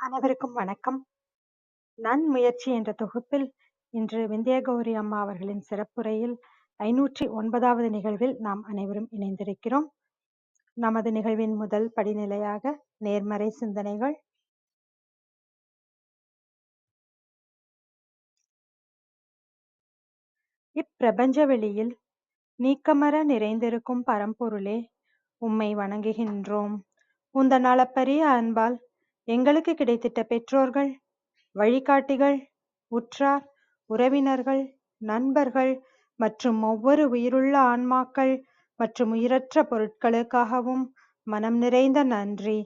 அனைவருக்கும் வணக்கம். நன்முயற்சி என்ற தொகுப்பில் இன்று விந்தியகௌரி அம்மா அவர்களின் சிறப்புரையில் 509வது நிகழ்வில் நாம் அனைவரும் இணைந்திருக்கிறோம். நமது நிகழ்வின் முதல் படிநிலையாக நேர்மறை சிந்தனைகள். இப்பிரபஞ்ச வெளியில் நீக்கமற நிறைந்திருக்கும் பரம்பொருளே, உம்மை வணங்குகின்றோம். உந்தன் அளப்பரிய அன்பால் எங்களுக்கு கிடைத்திட்ட பெற்றோர்கள், வழிகாட்டிகள், உற்றார், உறவினர்கள், நண்பர்கள் மற்றும் ஒவ்வொரு உயிருள்ள ஆன்மாக்கள் மற்றும் உயிரற்ற பொருட்களுக்காகவும் மனம் நிறைந்த நன்றி.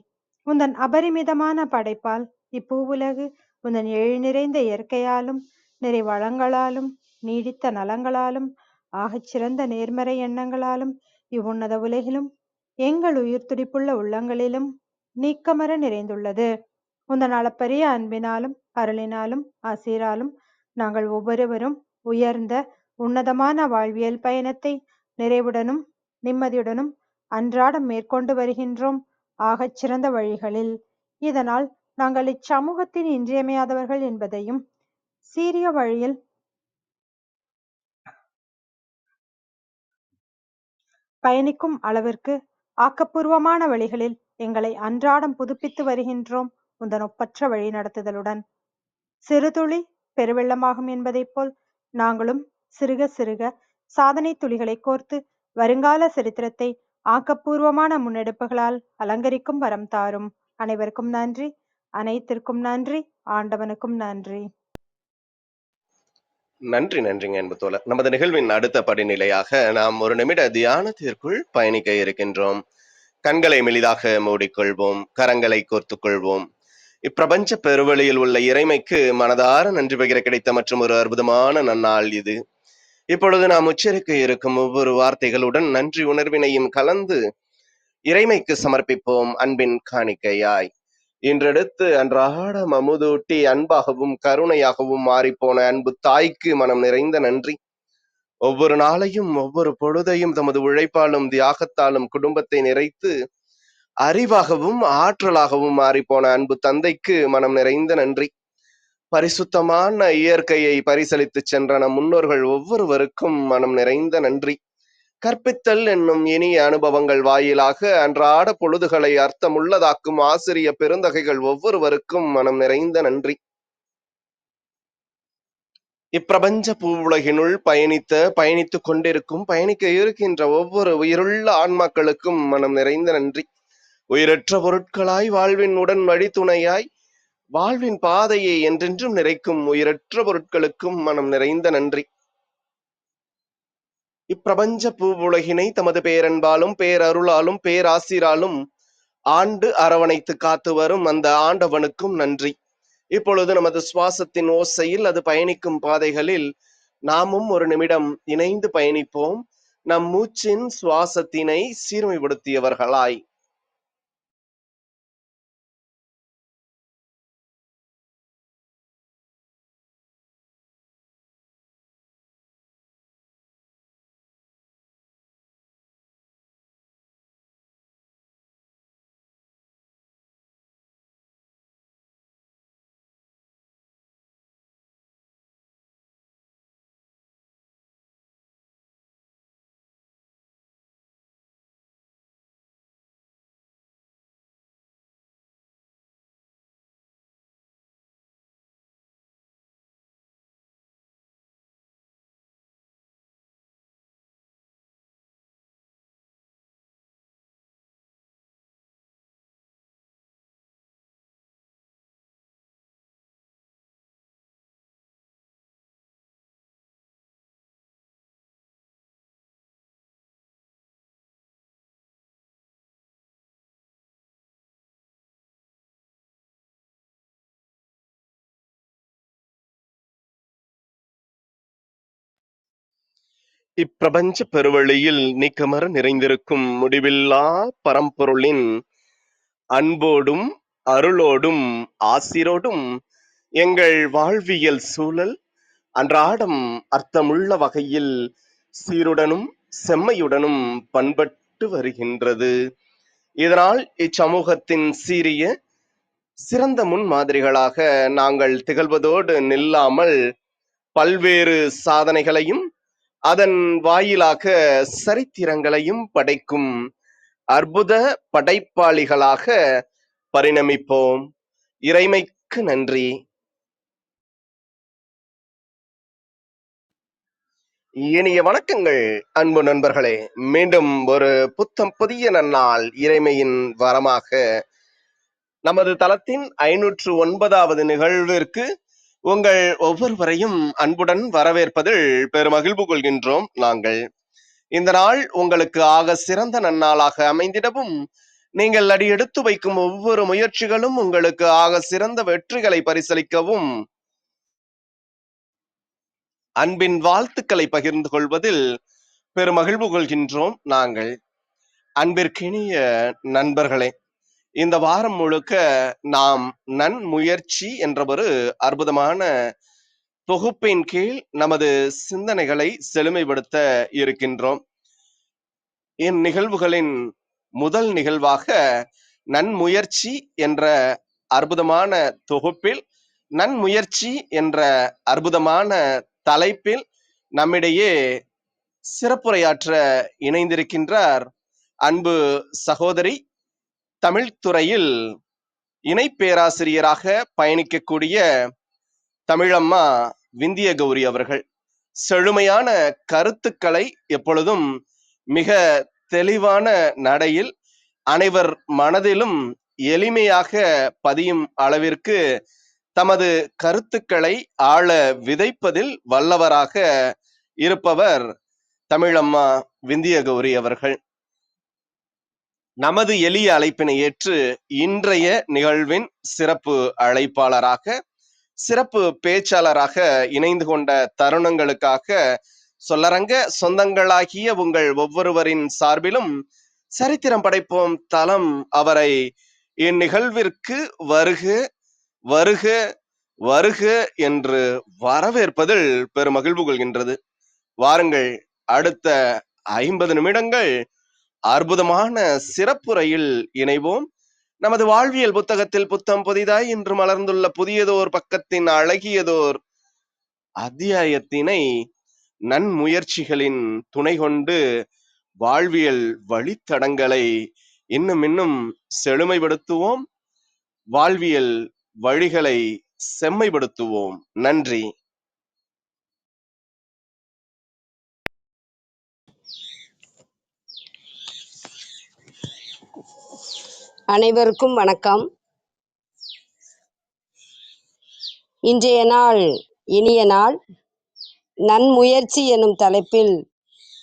உந்தன் அபரிமிதமான படைப்பால் இப்பூவுலகு உந்தன் எழில் நிறைந்த இயற்கையாலும் நிறை வளங்களாலும் நீடித்த நலங்களாலும் ஆகச்சிறந்த நேர்மறை எண்ணங்களாலும் இவ்வுன்னத உலகிலும் எங்கள் உயிர் துடிப்புள்ள உள்ளங்களிலும் நீக்கமற நிறைந்துள்ளது. உந்தன் அளப்பரிய அன்பினாலும் அருளினாலும் ஆசீராலும் நாங்கள் ஒவ்வொருவரும் உயர்ந்த உன்னதமான வாழ்வியல் பயணத்தை நிறைவுடனும் நிம்மதியுடனும் அன்றாடம் மேற்கொண்டு வருகின்றோம், ஆகச்சிறந்த வழிகளில். இதனால் நாங்கள் இச்சமூகத்தின் இன்றியமையாதவர்கள் என்பதையும் சீரிய வழியில் பயணிக்கும் அளவிற்கு ஆக்கப்பூர்வமான வழிகளில் எங்களை அன்றாடம் புதுப்பித்து வருகின்றோம், உந்தன் ஒப்பற்ற வழி நடத்துதலுடன். சிறுதுளி பெருவெள்ளமாகும் என்பதைப் போல் நாங்களும் சிறுக சிறுக சாதனை துளிகளை கோர்த்து வருங்கால சரித்திரத்தை ஆக்கப்பூர்வமான முன்னெடுப்புகளால் அலங்கரிக்கும் வரம் தாரும். அனைவருக்கும் நன்றி, அனைத்திற்கும் நன்றி, ஆண்டவனுக்கும் நன்றி. நன்றிங்க என்பதோல நமது நிகழ்வின் அடுத்த படிநிலையாக நாம் ஒரு நிமிட தியானத்திற்குள் பயணிக்க இருக்கின்றோம். கண்களை மெலிதாக மூடிக்கொள்வோம், கரங்களை கோர்த்துக் கொள்வோம். இப்பிரபஞ்ச பெருவெளியில் உள்ள இறைமைக்கு மனதார நன்றி பகிர கிடைத்த மற்றும் ஒரு அற்புதமான நன்னாள் இது. இப்பொழுது நாம் உச்சரிக்க இருக்கும் ஒவ்வொரு வார்த்தைகளுடன் நன்றி உணர்வினையும் கலந்து இறைமைக்கு சமர்ப்பிப்போம், அன்பின் காணிக்கையாய். இன்றெடுத்து அன்றாடம் அமுதூட்டி அன்பாகவும் கருணையாகவும் மாறிப்போன அன்பு தாய்க்கு மனம் நிறைந்த நன்றி. ஒவ்வொரு நாளையும் ஒவ்வொரு பொழுதையும் தமது உழைப்பாலும் தியாகத்தாலும் குடும்பத்தை நிறைத்து அறிவாகவும் ஆற்றலாகவும் மாறிப்போன அன்பு தந்தைக்கு மனம் நிறைந்த நன்றி. பரிசுத்தமான இயற்கையை பரிசளித்து சென்ற நம் முன்னோர்கள் ஒவ்வொருவருக்கும் மனம் நிறைந்த நன்றி. கற்பித்தல் என்னும் இனிய அனுபவங்கள் வாயிலாக அன்றாட பொழுதுகளை அர்த்தமுள்ளதாக்கும் ஆசிரிய பெருந்தகைகள் ஒவ்வொருவருக்கும் மனம் நிறைந்த நன்றி. இப்பிரபஞ்ச பூவுலகினுள் பயணித்துக் கொண்டிருக்கும் பயணிக்க இருக்கின்ற ஒவ்வொரு உயிருள்ள ஆன்மாக்களுக்கும் மனம் நிறைந்த நன்றி. உயிரற்ற பொருட்களாய் வாழ்வின் உடன் வழித்துணையாய் வாழ்வின் பாதையை என்றென்றும் நிறைக்கும் உயிரற்ற பொருட்களுக்கும் மனம் நிறைந்த நன்றி. இப்பிரபஞ்ச பூவுலகினை தமது பேரன்பாலும் பேரருளாலும் பேராசிராலும் ஆண்டு அரவணைத்து காத்து வரும் அந்த ஆண்டவனுக்கும் நன்றி. இப்பொழுது நமது சுவாசத்தின் ஓசையில் அது பயணிக்கும் பாதைகளில் நாமும் ஒரு நிமிடம் இணைந்து பயணிப்போம், நம் மூச்சின் சுவாசத்தினை சீர்மைப்படுத்தியவர்களாய். இப்பிரபஞ்ச பெருவெளியில் நீக்கமற நிறைந்திருக்கும் முடிவில்லா பரம்பொருளின் அன்போடும் அருளோடும் ஆசிரோடும் எங்கள் வாழ்வியல் சூழல் அன்றாடம் அர்த்தமுள்ள வகையில் சீருடனும் செம்மையுடனும் பண்பட்டு வருகின்றது. இதனால் இச்சமூகத்தின் சீரிய சிறந்த முன்மாதிரிகளாக நாங்கள் திகழ்வதோடு நில்லாமல் பல்வேறு சாதனைகளையும் அதன் வாயிலாக சரித்திரங்களையும் படைக்கும் அற்புத படைப்பாளிகளாக பரிணமிப்போம். இறைமைக்கு நன்றி. இனிய வணக்கங்கள் அன்பு நண்பர்களே. மீண்டும் ஒரு புத்தம் புதிய நன்னாள் இறைமையின் வரமாக நமது தளத்தின் 509வது நிகழ்விற்கு உங்கள் ஒவ்வொருவரையும் அன்புடன் வரவேற்பதில் பெருமகிழ்வு கொள்கின்றோம். நாங்கள் இந்த நாள் உங்களுக்கு ஆக சிறந்த நன்னாளாக அமைந்திடவும், நீங்கள் அடியெடுத்து வைக்கும் ஒவ்வொரு முயற்சிகளும் உங்களுக்கு ஆக சிறந்த வெற்றிகளை பரிசளிக்கவும் அன்பின் வாழ்த்துக்களை பகிர்ந்து கொள்வதில் பெருமகிழ்வு கொள்கின்றோம். நாங்கள் அன்பிற்கினிய நண்பர்களே, இந்த வாரம் முழுக்க நாம் நன்முயற்சி என்ற ஒரு அற்புதமான தொகுப்பின் கீழ் நமது சிந்தனைகளை செழுமைப்படுத்த இருக்கின்றோம். இந்நிகழ்வுகளின் முதல் நிகழ்வாக நன்முயற்சி என்ற அற்புதமான தொகுப்பில் நன்முயற்சி என்ற அற்புதமான தலைப்பில் நம்மிடையே சிறப்புரையாற்ற இணைந்திருக்கின்றார் அன்பு சகோதரி, தமிழ்துறையில் இணை பேராசிரியராக பயணிக்கக்கூடிய தமிழம்மா விந்திய கௌரி அவர்கள். செழுமையான கருத்துக்களை எப்பொழுதும் மிக தெளிவான நடையில் அனைவர் மனதிலும் எளிமையாக பதியும் அளவிற்கு தமது கருத்துக்களை ஆழ விதைப்பதில் வல்லவராக இருப்பவர் தமிழம்மா விந்திய கௌரி அவர்கள். நமது எளிய அழைப்பினை ஏற்று இன்றைய நிகழ்வின் சிறப்பு அழைப்பாளராக, சிறப்பு பேச்சாளராக இணைந்து கொண்ட தருணங்களுக்காக சொல்லரங்க சொந்தங்களாகிய உங்கள் ஒவ்வொருவரின் சார்பிலும் சரித்திரம் படைப்போம் தளம் அவரை இந்நிகழ்விற்கு வருக வருக வருக என்று வரவேற்பதில் பெருமகிழ்வு கொள்கின்றது. வாருங்கள், அடுத்த 50 நிமிடங்கள் அற்புதமான சிறப்புரையில் இணைவோம். நமது வாழ்வியல் புத்தகத்தில் புத்தம் புதிதாய் இன்று மலர்ந்துள்ள புதியதோர் பக்கத்தின் அழகியதோர் அத்தியாயத்தினை நன்முயற்சிகளின் துணை கொண்டு வாழ்வியல் வழித்தடங்களை இன்னும் செழுமைப்படுத்துவோம். வாழ்வியல் வழிகளை செம்மைப்படுத்துவோம். நன்றி. அனைவருக்கும் வணக்கம். இன்றைய நாள் இனிய நாள். நன்முயற்சி எனும் தலைப்பில்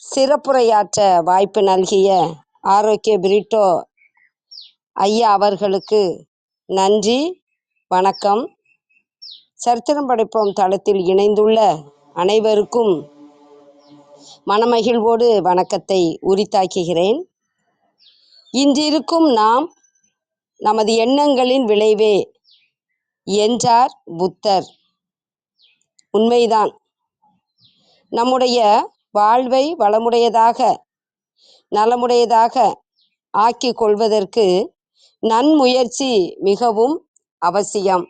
சிறப்புரையாற்ற வாய்ப்பு நல்கிய ஆரோக்கிய பிரிட்டோ ஐயா அவர்களுக்கு நன்றி, வணக்கம். சரித்திரம் படைப்போம் தளத்தில் இணைந்துள்ள அனைவருக்கும் மனமகிழ்வோடு வணக்கத்தை உரித்தாக்குகிறேன். இன்றிருக்கும் நாம் நமது எண்ணங்களின் விளைவே என்றார் புத்தர். உண்மைதான். நம்முடைய வாழ்வை வளமுடையதாக நலமுடையதாக ஆக்கிக் கொள்வதற்கு நன்முயற்சி மிகவும் அவசியம்.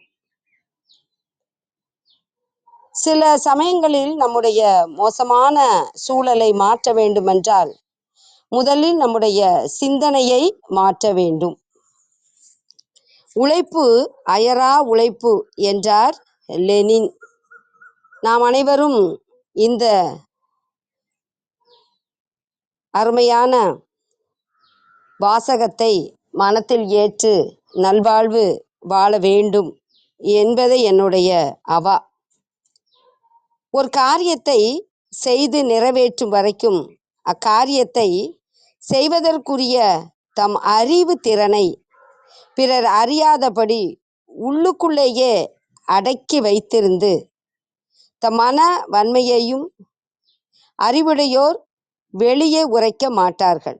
சில சமயங்களில் நம்முடைய மோசமான சூழலை மாற்ற வேண்டுமென்றால் முதலில் நம்முடைய சிந்தனையை மாற்ற வேண்டும். உழைப்பு அயரா உழைப்பு என்றார் லெனின். நாம் அனைவரும் இந்த அருமையான வாசகத்தை மனத்தில் ஏற்று நல்வாழ்வு வாழ வேண்டும் என்பது என்னுடைய அவா. ஒரு காரியத்தை செய்து நிறைவேற்றும் வரைக்கும் அக்காரியத்தை செய்வதற்குரிய தம் அறிவு திறனை பிறர் அறியாதபடி உள்ளுக்குள்ளேயே அடக்கி வைத்திருந்து தம் மன வன்மையையும் அறிவுடையோர் வெளியே உரைக்க மாட்டார்கள்.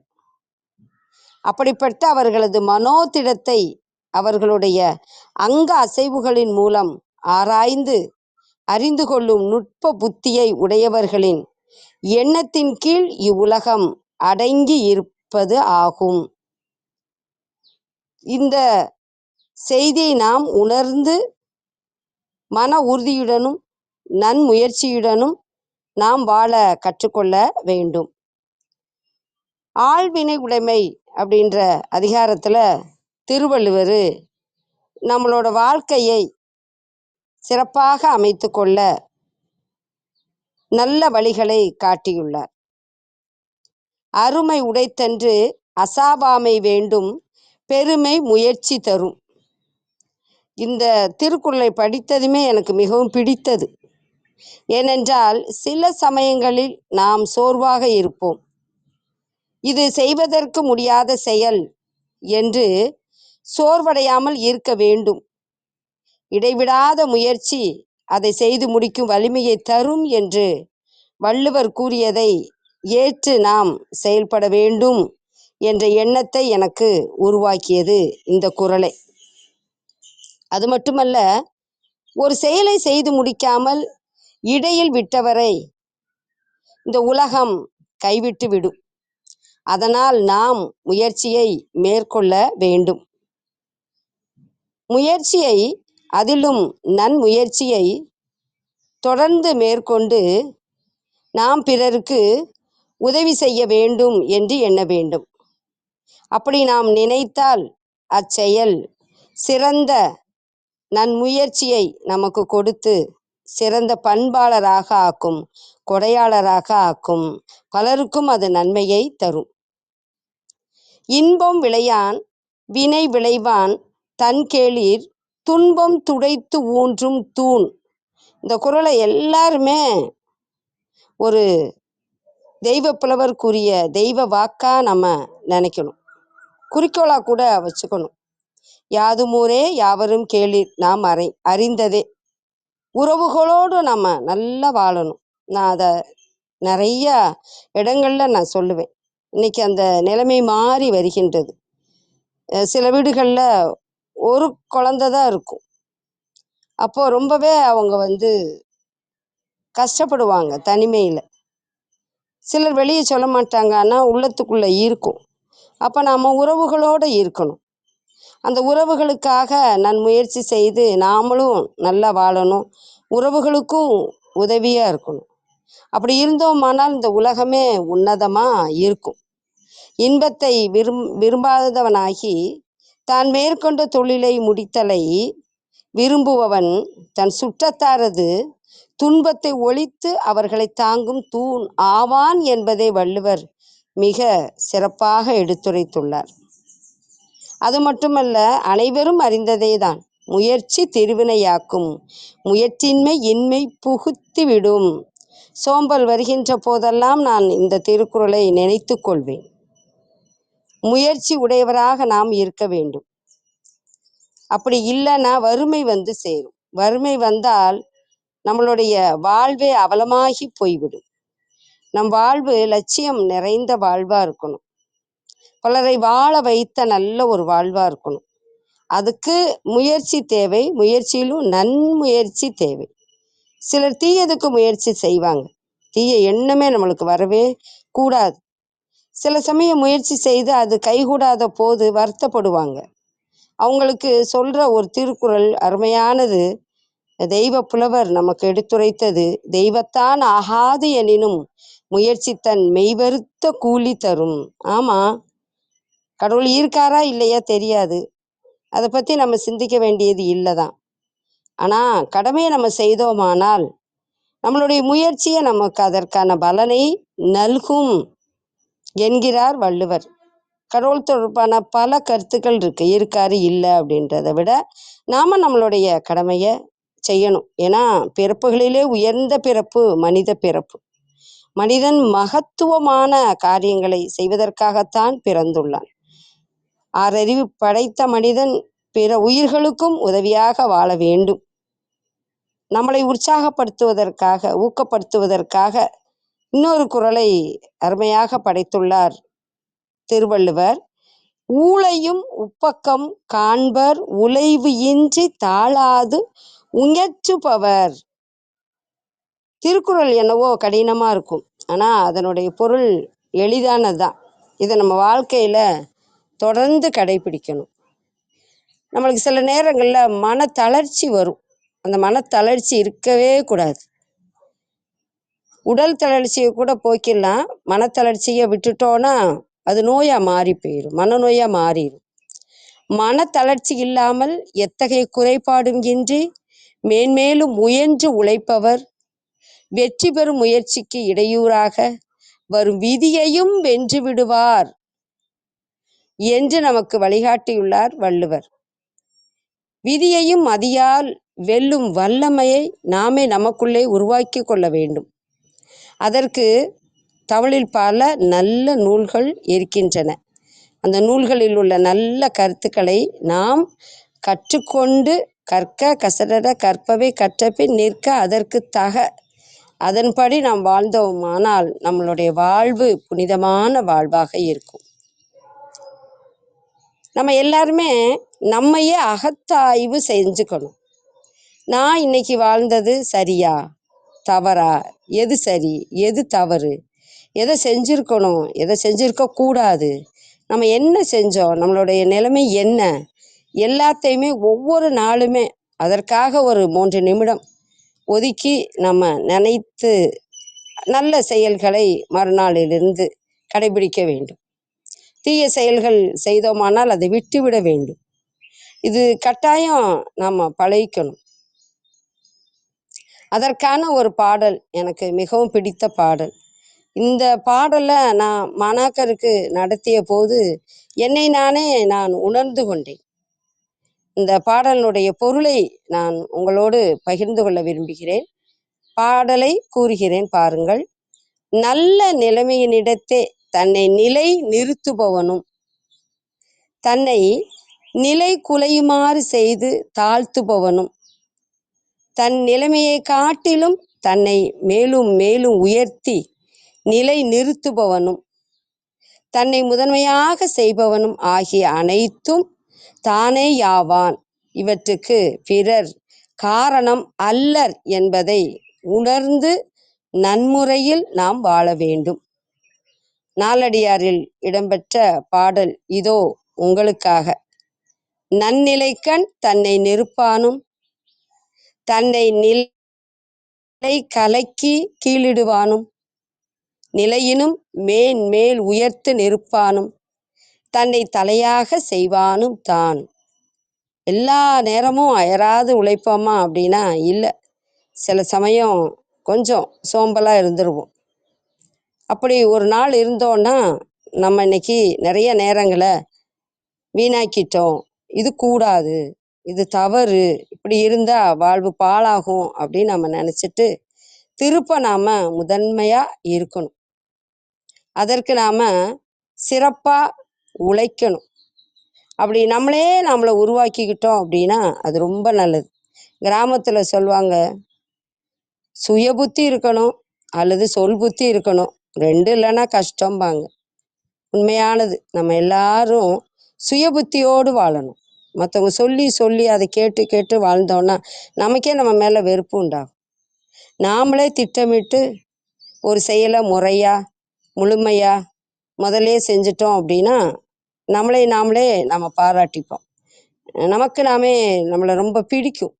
அப்படிப்பட்ட அவர்களது மனோதிடத்தை அவர்களுடைய அங்க அசைவுகளின் மூலம் ஆராய்ந்து அறிந்து கொள்ளும் நுட்ப புத்தியை உடையவர்களின் எண்ணத்தின் கீழ் இவ்வுலகம் அடங்கி இருப்பது ஆகும். இந்த செய்தியை நாம் உணர்ந்து மன உறுதியுடனும் நன்முயற்சியுடனும் நாம் வாழ கற்றுக்கொள்ள வேண்டும். ஆழ்வினை உடைமை அப்படின்ற அதிகாரத்துல திருவள்ளுவர் நம்மளோட வாழ்க்கையை சிறப்பாக அமைத்து கொள்ள நல்ல வழிகளை காட்டியுள்ளார். அருமை உடைத்தன்று அசாவாமை வேண்டும், பெருமை முயற்சி தரும். இந்த திருக்குறளை படித்ததுமே எனக்கு மிகவும் பிடித்தது. ஏனென்றால் சில சமயங்களில் நாம் சோர்வாக இருப்போம். இது செய்வதற்கு முடியாத செயல் என்று சோர்வடையாமல் இருக்க வேண்டும். இடைவிடாத முயற்சி அதை செய்து முடிக்கும் வலிமையை தரும் என்று வள்ளுவர் கூறியதை ஏற்று நாம் செயல்பட வேண்டும் என்ற எண்ணத்தை எனக்கு உருவாக்கியது இந்த குறளை. அது மட்டுமல்ல, ஒரு செயலை செய்து முடிக்காமல் இடையில் விட்டவரை இந்த உலகம் கைவிட்டு விடும். அதனால் நாம் முயற்சியை மேற்கொள்ள வேண்டும். முயற்சியை, அதிலும் நன்முயற்சியை தொடர்ந்து மேற்கொண்டு நாம் பிறருக்கு உதவி செய்ய வேண்டும் என்று எண்ண வேண்டும். அப்படி நாம் நினைத்தால் அச்செயல் சிறந்த நன்முயற்சியை நமக்கு கொடுத்து சிறந்த பண்பாளராக ஆக்கும், கொடையாளராக ஆக்கும். பலருக்கும் அது நன்மையை தரும். இன்பம் விளையான் வினை விளைவான் தன்கேளிர் துன்பம் துடைத்து ஊன்றும் தூண். இந்த குறளை எல்லாருமே ஒரு தெய்வ புலவர் கூறிய தெய்வ வாக்கா நம்ம நினைக்கணும், குறிக்கோளா கூட வச்சுக்கணும். யாதுமூரே யாவரும் கேளீர் நாம் அறிந்ததே. உறவுகளோடு நம்ம நல்லா வாழணும். நான் அதை நிறைய இடங்கள்ல நான் சொல்லுவேன். இன்னைக்கு அந்த நிலைமை மாறி வருகின்றது. சில வீடுகளில் ஒரு குழந்தை தான் இருக்கும். அப்போ ரொம்பவே அவங்க கஷ்டப்படுவாங்க தனிமையில். சிலர் வெளியே சொல்ல மாட்டாங்க, ஆனால் உள்ளத்துக்குள்ளே இருக்கும். அப்போ நாம் உறவுகளோடு இருக்கணும். அந்த உறவுகளுக்காக நான் முயற்சி செய்து நாமளும் நல்லா வாழணும், உறவுகளுக்கும் உதவியாக இருக்கணும். அப்படி இருந்தோமானால் இந்த உலகமே உன்னதமாக இருக்கும். இன்பத்தை விரும்பாதவனாகி தான் மேற்கொண்ட தொழிலை முடித்தலை விரும்புபவன் தன் சுற்றத்தாரது துன்பத்தை ஒழித்து அவர்களை தாங்கும் தூண் ஆவான் என்பதை வள்ளுவர் மிக சிறப்பாக எடுத்துரைத்துள்ளார். அது மட்டுமல்ல, அனைவரும் அறிந்ததே தான், முயற்சி திருவினையாக்கும், முயற்சியின்மை இன்மை புகுத்தி விடும். சோம்பல் வருகின்ற போதெல்லாம் நான் இந்த திருக்குறளை நினைத்து கொள்வேன். முயற்சி உடையவராக நாம் இருக்க வேண்டும். அப்படி இல்லைன்னா வறுமை சேரும். வறுமை வந்தால் நம்மளுடைய வாழ்வே அவலமாகி போய்விடும். நம் வாழ்வு லட்சியம் நிறைந்த வாழ்வா இருக்கணும். பலரை வாழ வைத்த நல்ல ஒரு வாழ்வா இருக்கணும். அதுக்கு முயற்சி தேவை. முயற்சியிலும் நன்முயற்சி தேவை. சிலர் தீயதுக்கு முயற்சி செய்வாங்க. தீய எண்ணமே நம்மளுக்கு வரவே கூடாது. சில சமயம் முயற்சி செய்து அது கைகூடாத போது வருத்தப்படுவாங்க. அவங்களுக்கு சொல்ற ஒரு திருக்குறள் அருமையானது. தெய்வ புலவர் நமக்கு எடுத்துரைத்தது, தெய்வத்தான் ஆகாது எனினும் முயற்சி தன் மெய்வருத்த கூலி தரும். ஆமா, கடவுள் இருக்காரா இல்லையா தெரியாது, அதை பற்றி நம்ம சிந்திக்க வேண்டியது இல்லைதான். ஆனால் கடமையை நம்ம செய்தோமானால் நம்மளுடைய முயற்சியை நமக்கு அதற்கான பலனை நல்கும் என்கிறார் வள்ளுவர். கடவுள் தொடர்பான பல கருத்துக்கள் இருக்காரு இல்லை அப்படின்றத விட நாம நம்மளுடைய கடமையை செய்யணும். ஏன்னா பிறப்புகளிலே உயர்ந்த பிறப்பு மனித பிறப்பு. மனிதன் மகத்துவமான காரியங்களை செய்வதற்காகத்தான் பிறந்துள்ளான். ஆறறிவு படைத்த மனிதன் பிற உயிர்களுக்கும் உதவியாக வாழ வேண்டும். நம்மளை உற்சாகப்படுத்துவதற்காக, ஊக்கப்படுத்துவதற்காக இன்னொரு குறளை அருமையாக படைத்துள்ளார் திருவள்ளுவர். ஊழையும் உப்பக்கம் காண்பர் உழைவு இன்றி தாழாது உயற்றுபவர். திருக்குறள் என்னவோ கடினமா இருக்கும், ஆனா அதனுடைய பொருள் எளிதானதுதான். இதை நம்ம வாழ்க்கையில தொடர்ந்து கடைபிடிக்கணும். நம்மளுக்கு சில நேரங்களில் மனத்தளர்ச்சி வரும். அந்த மனத்தளர்ச்சி இருக்கவே கூடாது. உடல் தளர்ச்சியை கூட போக்கிடலாம், மனத்தளர்ச்சியை விட்டுட்டோன்னா அது நோயாக மாறி போயிடும், மனநோயாக மாறிடும். மனத்தளர்ச்சி இல்லாமல் எத்தகைய குறைபாடும் இன்றி மேன்மேலும் முயன்று உழைப்பவர் வெற்றி பெறும் முயற்சிக்கு இடையூறாக வரும் விதியையும் வென்று விடுவார் என்று நமக்கு வழிகாட்டியுள்ளார் வள்ளுவர். விதியையும் மதியால் வெல்லும் வல்லமையை நாமே நமக்குள்ளே உருவாக்கி கொள்ள வேண்டும். அதற்கு தமிழில் பல நல்ல நூல்கள் இருக்கின்றன. அந்த நூல்களில் உள்ள நல்ல கருத்துக்களை நாம் கற்றுக்கொண்டு கற்க கசடர கற்பவை கற்றபின் நிற்க அதற்கு தக அதன்படி நாம் வாழ்ந்தோமானால் நம்மளுடைய வாழ்வு புனிதமான வாழ்வாக இருக்கும். நம்ம எல்லாருமே நம்மையே அகத்தாய்வு செஞ்சுக்கணும். நான் இன்னைக்கு வாழ்ந்தது சரியா தவறா, எது சரி எது தவறு, எதை செஞ்சுருக்கணும் எதை செஞ்சுருக்க கூடாது, நம்ம என்ன செஞ்சோம், நம்மளுடைய நிலைமை என்ன, எல்லாத்தையுமே ஒவ்வொரு நாளுமே அதற்காக ஒரு 3 நிமிடம் ஒதுக்கி நம்ம நினைத்து நல்ல செயல்களை மறுநாளிலிருந்து கடைபிடிக்க வேண்டும். தீய செயல்கள் செய்தோமானால் அதை விட்டுவிட வேண்டும். இது கட்டாயம் நம்ம பழகிக்கணும். அதற்கான ஒரு பாடல் எனக்கு மிகவும் பிடித்த பாடல். இந்த பாடலை நான் மாணாக்கருக்கு நடத்திய போது என்னை நானே நான் உணர்ந்து கொண்டேன். இந்த பாடலினுடைய பொருளை நான் உங்களோடு பகிர்ந்து கொள்ள விரும்புகிறேன். பாடலை கூறுகிறேன் பாருங்கள். நல்ல நிலைமையினிடத்தே தன்னை நிலை நிறுத்துபவனும் தன்னை நிலை குலையுமாறு செய்து தாழ்த்துபவனும் தன் நிலைமையை காட்டிலும் தன்னை மேலும் மேலும் உயர்த்தி நிலை நிறுத்துபவனும் தன்னை முதன்மையாக செய்பவனும் ஆகிய அனைத்தும் தானே யாவான். இவற்றுக்கு பிறர் காரணம் அல்லர் என்பதை உணர்ந்து நன்முறையில் நாம் வாழ வேண்டும். நாலடியாரில் இடம்பெற்ற பாடல் இதோ உங்களுக்காக. நன்னிலைக்கண் தன்னை நெருப்பானும் தன்னை நிலை கலக்கி கீழிடுவானும் நிலையினும் மேல் உயர்த்து நெருப்பானும் தன்னை தலையாக செய்வானும் தான். எல்லா நேரமும் அயராது உழைப்போமா அப்படின்னா இல்லை. சில சமயம் கொஞ்சம் சோம்பலாக இருந்துருவோம். அப்படி ஒரு நாள் இருந்தோன்னா நம்ம இன்னைக்கு நிறைய நேரங்களை வீணாக்கிட்டோம், இது கூடாது, இது தவறு, இப்படி இருந்தால் வாழ்வு பாழாகும் அப்படின்னு நம்ம நினச்சிட்டு திருப்ப நாம் முதன்மையாக இருக்கணும். அதற்கு நாம் சிறப்பாக உழைக்கணும். அப்படி நம்மளை உருவாக்கிக்கிட்டோம் அப்படின்னா அது ரொம்ப நல்லது. கிராமத்தில் சொல்லுவாங்க, சுய புத்தி இருக்கணும் அல்லது சொல் புத்தி இருக்கணும், 2 இல்லைன்னா கஷ்டம்பாங்க. உண்மையானது. நம்ம எல்லாரும் சுய புத்தியோடு வாழணும். மற்றவங்க சொல்லி சொல்லி அதை கேட்டு கேட்டு வாழ்ந்தோன்னா நமக்கே நம்ம மேலே வெறுப்பு உண்டாகும். நாமளே திட்டமிட்டு ஒரு செயலை முறையாக முழுமையாக முதலே செஞ்சிட்டோம் அப்படின்னா நாமளே நம்ம பாராட்டிப்போம். நமக்கு நம்மளை ரொம்ப பிடிக்கும்.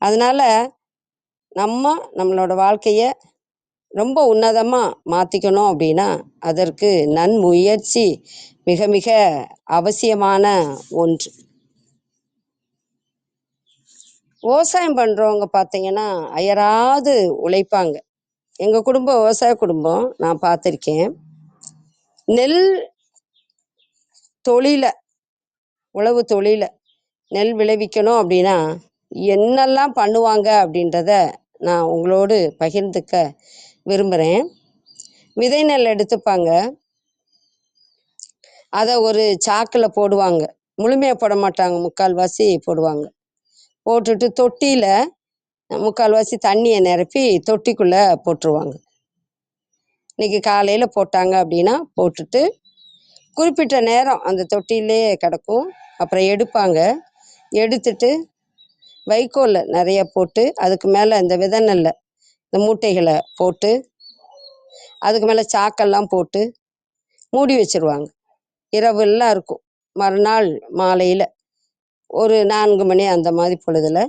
அதனால் நம்மளோட வாழ்க்கையை ரொம்ப உன்னதமாக மாற்றிக்கணும் அப்படின்னா அதற்கு நன்முயற்சி மிக மிக அவசியமான ஒன்று. விவசாயம் பண்ணுறவங்க பார்த்தீங்கன்னா அயராது உழைப்பாங்க. எங்கள் குடும்பம் விவசாய குடும்பம், நான் பார்த்துருக்கேன். நெல் தொழிலை உழவு தொழிலை நெல் விளைவிக்கணும் அப்படின்னா என்னெல்லாம் பண்ணுவாங்க அப்படின்றத நான் உங்களோடு பகிர்ந்துக்க விரும்புகிறேன். விதை நெல் எடுத்துப்பாங்க, அதை ஒரு சாக்கில் போடுவாங்க. முழுமையாக போட மாட்டாங்க, முக்கால்வாசி போடுவாங்க. போட்டுட்டு தொட்டியில் முக்கால்வாசி தண்ணியை நிரப்பி தொட்டிக்குள்ளே போட்டுருவாங்க. இன்றைக்கி காலையில் போட்டாங்க அப்படின்னா போட்டுட்டு குறிப்பிட்ட நேரம் அந்த தொட்டிலே கிடக்கும். அப்புறம் எடுப்பாங்க. எடுத்துட்டு வைக்கோலில் நிறைய போட்டு அதுக்கு மேலே இந்த விதை நெல்லை இந்த மூட்டைகளை போட்டு அதுக்கு மேலே சாக்கெல்லாம் போட்டு மூடி வச்சிருவாங்க. இரவெல்லாம் இருக்கும். மறுநாள் மாலையில் ஒரு 4 மணி அந்த மாதிரி பொழுதுல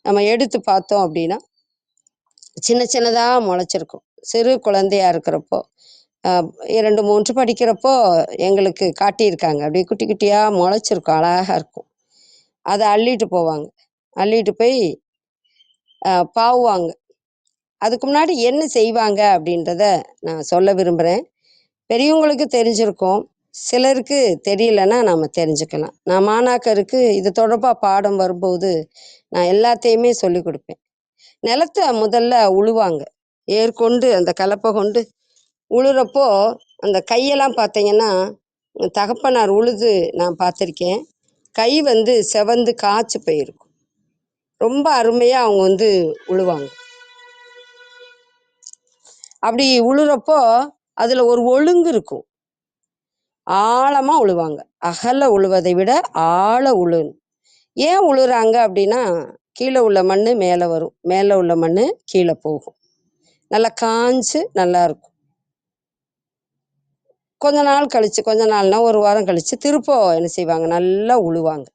நம்ம எடுத்து பார்த்தோம் அப்படின்னா சின்ன சின்னதாக முளைச்சிருக்கும். சிறு குழந்தையா இருக்கிறப்போ 2, 3 படிக்கிறப்போ எங்களுக்கு காட்டியிருக்காங்க. அப்படியே குட்டி குட்டியாக முளைச்சிருக்கும், அழகாக இருக்கும். அதை அள்ளிட்டு போவாங்க. அள்ளிட்டு போய் பாவுவாங்க. அதுக்கு முன்னாடி என்ன செய்வாங்க அப்படின்றத நான் சொல்ல விரும்புகிறேன். பெரியவங்களுக்கு தெரிஞ்சிருக்கும், சிலருக்கு தெரியலன்னா நம்ம தெரிஞ்சுக்கலாம். நான் மாணாக்கருக்கு இது தொடர்பாக பாடம் வரும்போது நான் எல்லாத்தையுமே சொல்லி கொடுப்பேன். நிலத்தை முதல்ல உழுவாங்க. ஏற்கொண்டு அந்த கலப்பை கொண்டு உழுறப்போ அந்த கையெல்லாம் பார்த்தீங்கன்னா தகப்பனார் உழுது நான் பார்த்துருக்கேன். கை செவந்து காய்ச்சி போயிருக்கும். ரொம்ப அருமையாக அவங்க உழுவாங்க. அப்படி உழுறப்போ அதில் ஒரு ஒழுங்கு இருக்கும். ஆழமாக உழுவாங்க. அகல உழுவதை விட ஆழ உழுணும். ஏன் உழுறாங்க அப்படின்னா கீழே உள்ள மண் மேலே வரும், மேலே உள்ள மண் கீழே போகும். நல்லா காஞ்சு நல்லா இருக்கும். கொஞ்ச நாள் கழிச்சு, கொஞ்ச நாள்னா ஒரு வாரம் கழிச்சு திருப்ப என்ன செய்வாங்க, நல்லா உழுவாங்க,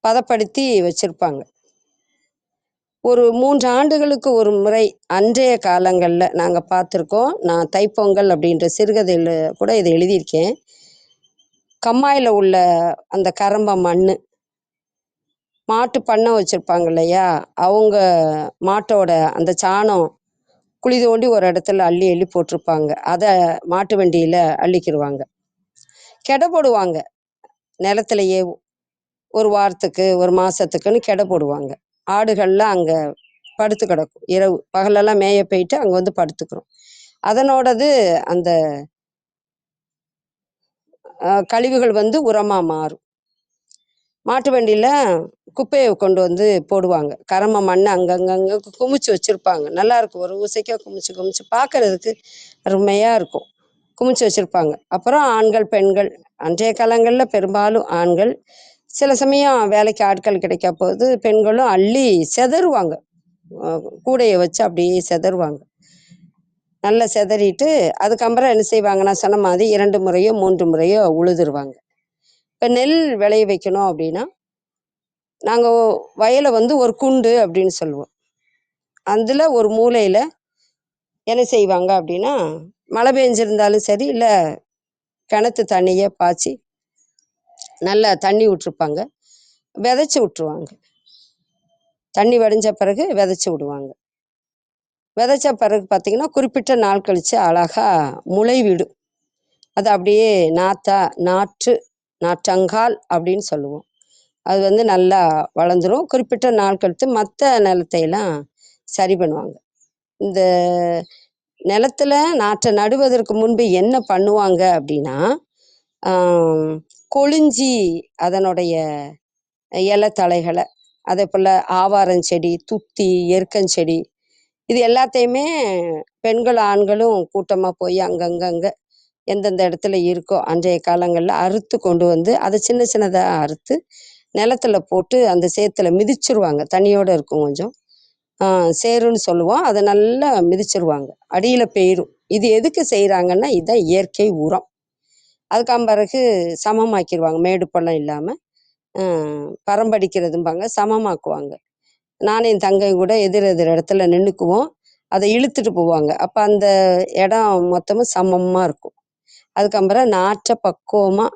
பதப்படுத்தி வச்சிருப்பாங்க. ஒரு 3 ஆண்டுகளுக்கு ஒரு முறை அன்றைய காலங்களில் நாங்கள் பார்த்துருக்கோம். நான் தைப்பொங்கல் அப்படின்ற சிறுகதையில் கூட இதை எழுதியிருக்கேன். கம்மாயில் உள்ள அந்த கரம்ப மண், மாட்டு பண்ணை வச்சுருப்பாங்க இல்லையா, அவங்க மாட்டோட அந்த சாணம் குழி தோண்டி ஒரு இடத்துல அள்ளி அள்ளி போட்டிருப்பாங்க. அதை மாட்டு வண்டியில் அள்ளிக்கிடுவாங்க. கெடை போடுவாங்க நிலத்துலையே. ஒரு வாரத்துக்கு ஒரு மாதத்துக்குன்னு கெடை போடுவாங்க. ஆடுகள்லாம் அங்கே படுத்து கிடக்கும். இரவு பகலெல்லாம் மேய போயிட்டு அங்கே படுத்துக்கிறோம். அதனோடது அந்த கழிவுகள் உரமாக மாறும். மாட்டு வண்டியில் குப்பையை கொண்டு போடுவாங்க. கரம மண் அங்கங்கங்கே குமிச்சு வச்சுருப்பாங்க. நல்லாயிருக்கும். ஒரு ஊசைக்காக குமிச்சு குமிச்சு பார்க்குறதுக்கு அருமையாக இருக்கும். குமிச்சு வச்சுருப்பாங்க. அப்புறம் ஆண்கள் பெண்கள், அன்றைய காலங்களில் பெரும்பாலும் ஆண்கள், சில சமயம் வேலைக்கு ஆட்கள் கிடைக்க போது பெண்களும் அள்ளி செதறுவாங்க. கூடையை வச்சு அப்படியே செதறுவாங்க. நல்லா செதறிட்டு அதுக்கப்புறம் என்ன செய்வாங்க, நான் சொன்ன மாதிரி 2 முறையோ 3 முறையோ உழுதுருவாங்க. இப்போ நெல் விளைய வைக்கணும் அப்படின்னா நாங்கள் வயலை ஒரு குண்டு அப்படின்னு சொல்லுவோம். அதில் ஒரு மூலையில் என்ன செய்வாங்க அப்படின்னா, மழை பெஞ்சிருந்தாலும் சரி, இல்லை கிணத்து தண்ணியை பாய்ச்சி நல்லா தண்ணி விட்டுருப்பாங்க, விதைச்சி விட்டுருவாங்க. தண்ணி வடிஞ்ச பிறகு விதைச்சி விடுவாங்க. விதைச்ச பிறகு பார்த்திங்கன்னா குறிப்பிட்ட நாள் கழித்து அழகாக முளை விடும். அது அப்படியே நாற்றங்கால் அப்படின்னு சொல்லுவோம். அது நல்லா வளர்ந்துடும். குறிப்பிட்ட நாள் கழித்து மற்ற நிலத்தையெல்லாம் சரி பண்ணுவாங்க. இந்த நிலத்துல நாற்றை நடுவதற்கு முன்பு என்ன பண்ணுவாங்க அப்படின்னா, கொழிஞ்சி அதனுடைய இலை தழைகளை, அதே போல் ஆவாரஞ்செடி, துத்தி, எருக்கஞ்செடி, இது எல்லாத்தையுமே பெண்கள் ஆண்களும் கூட்டமாக போய் அங்கங்கே எந்தெந்த இடத்துல இருக்கோ அன்றைய காலங்களில் அறுத்து கொண்டு அதை சின்ன சின்னதாக அறுத்து நிலத்துல போட்டு அந்த சேத்துல மிதிச்சிருவாங்க. தண்ணியோடு இருக்கும் கொஞ்சம், சேருன்னு சொல்லுவோம். அதை நல்லா மிதிச்சிருவாங்க, அடியில் பெயரும். இது எதுக்கு செய்கிறாங்கன்னா இதுதான் இயற்கை உரம். அதுக்கு பிறகு சமமாக்கிடுவாங்க. மேடு பள்ளம் இல்லாமல் பரம்படிக்கிறதும்பாங்க, சமமாக்குவாங்க. நானும் என் தங்கையும் கூட எதிர் இடத்துல நின்றுக்குவோம். அதை இழுத்துட்டு போவாங்க. அப்போ அந்த இடம் மொத்தமும் சமமாக இருக்கும். அதுக்கப்புறம் நாற்றை பக்குவமாக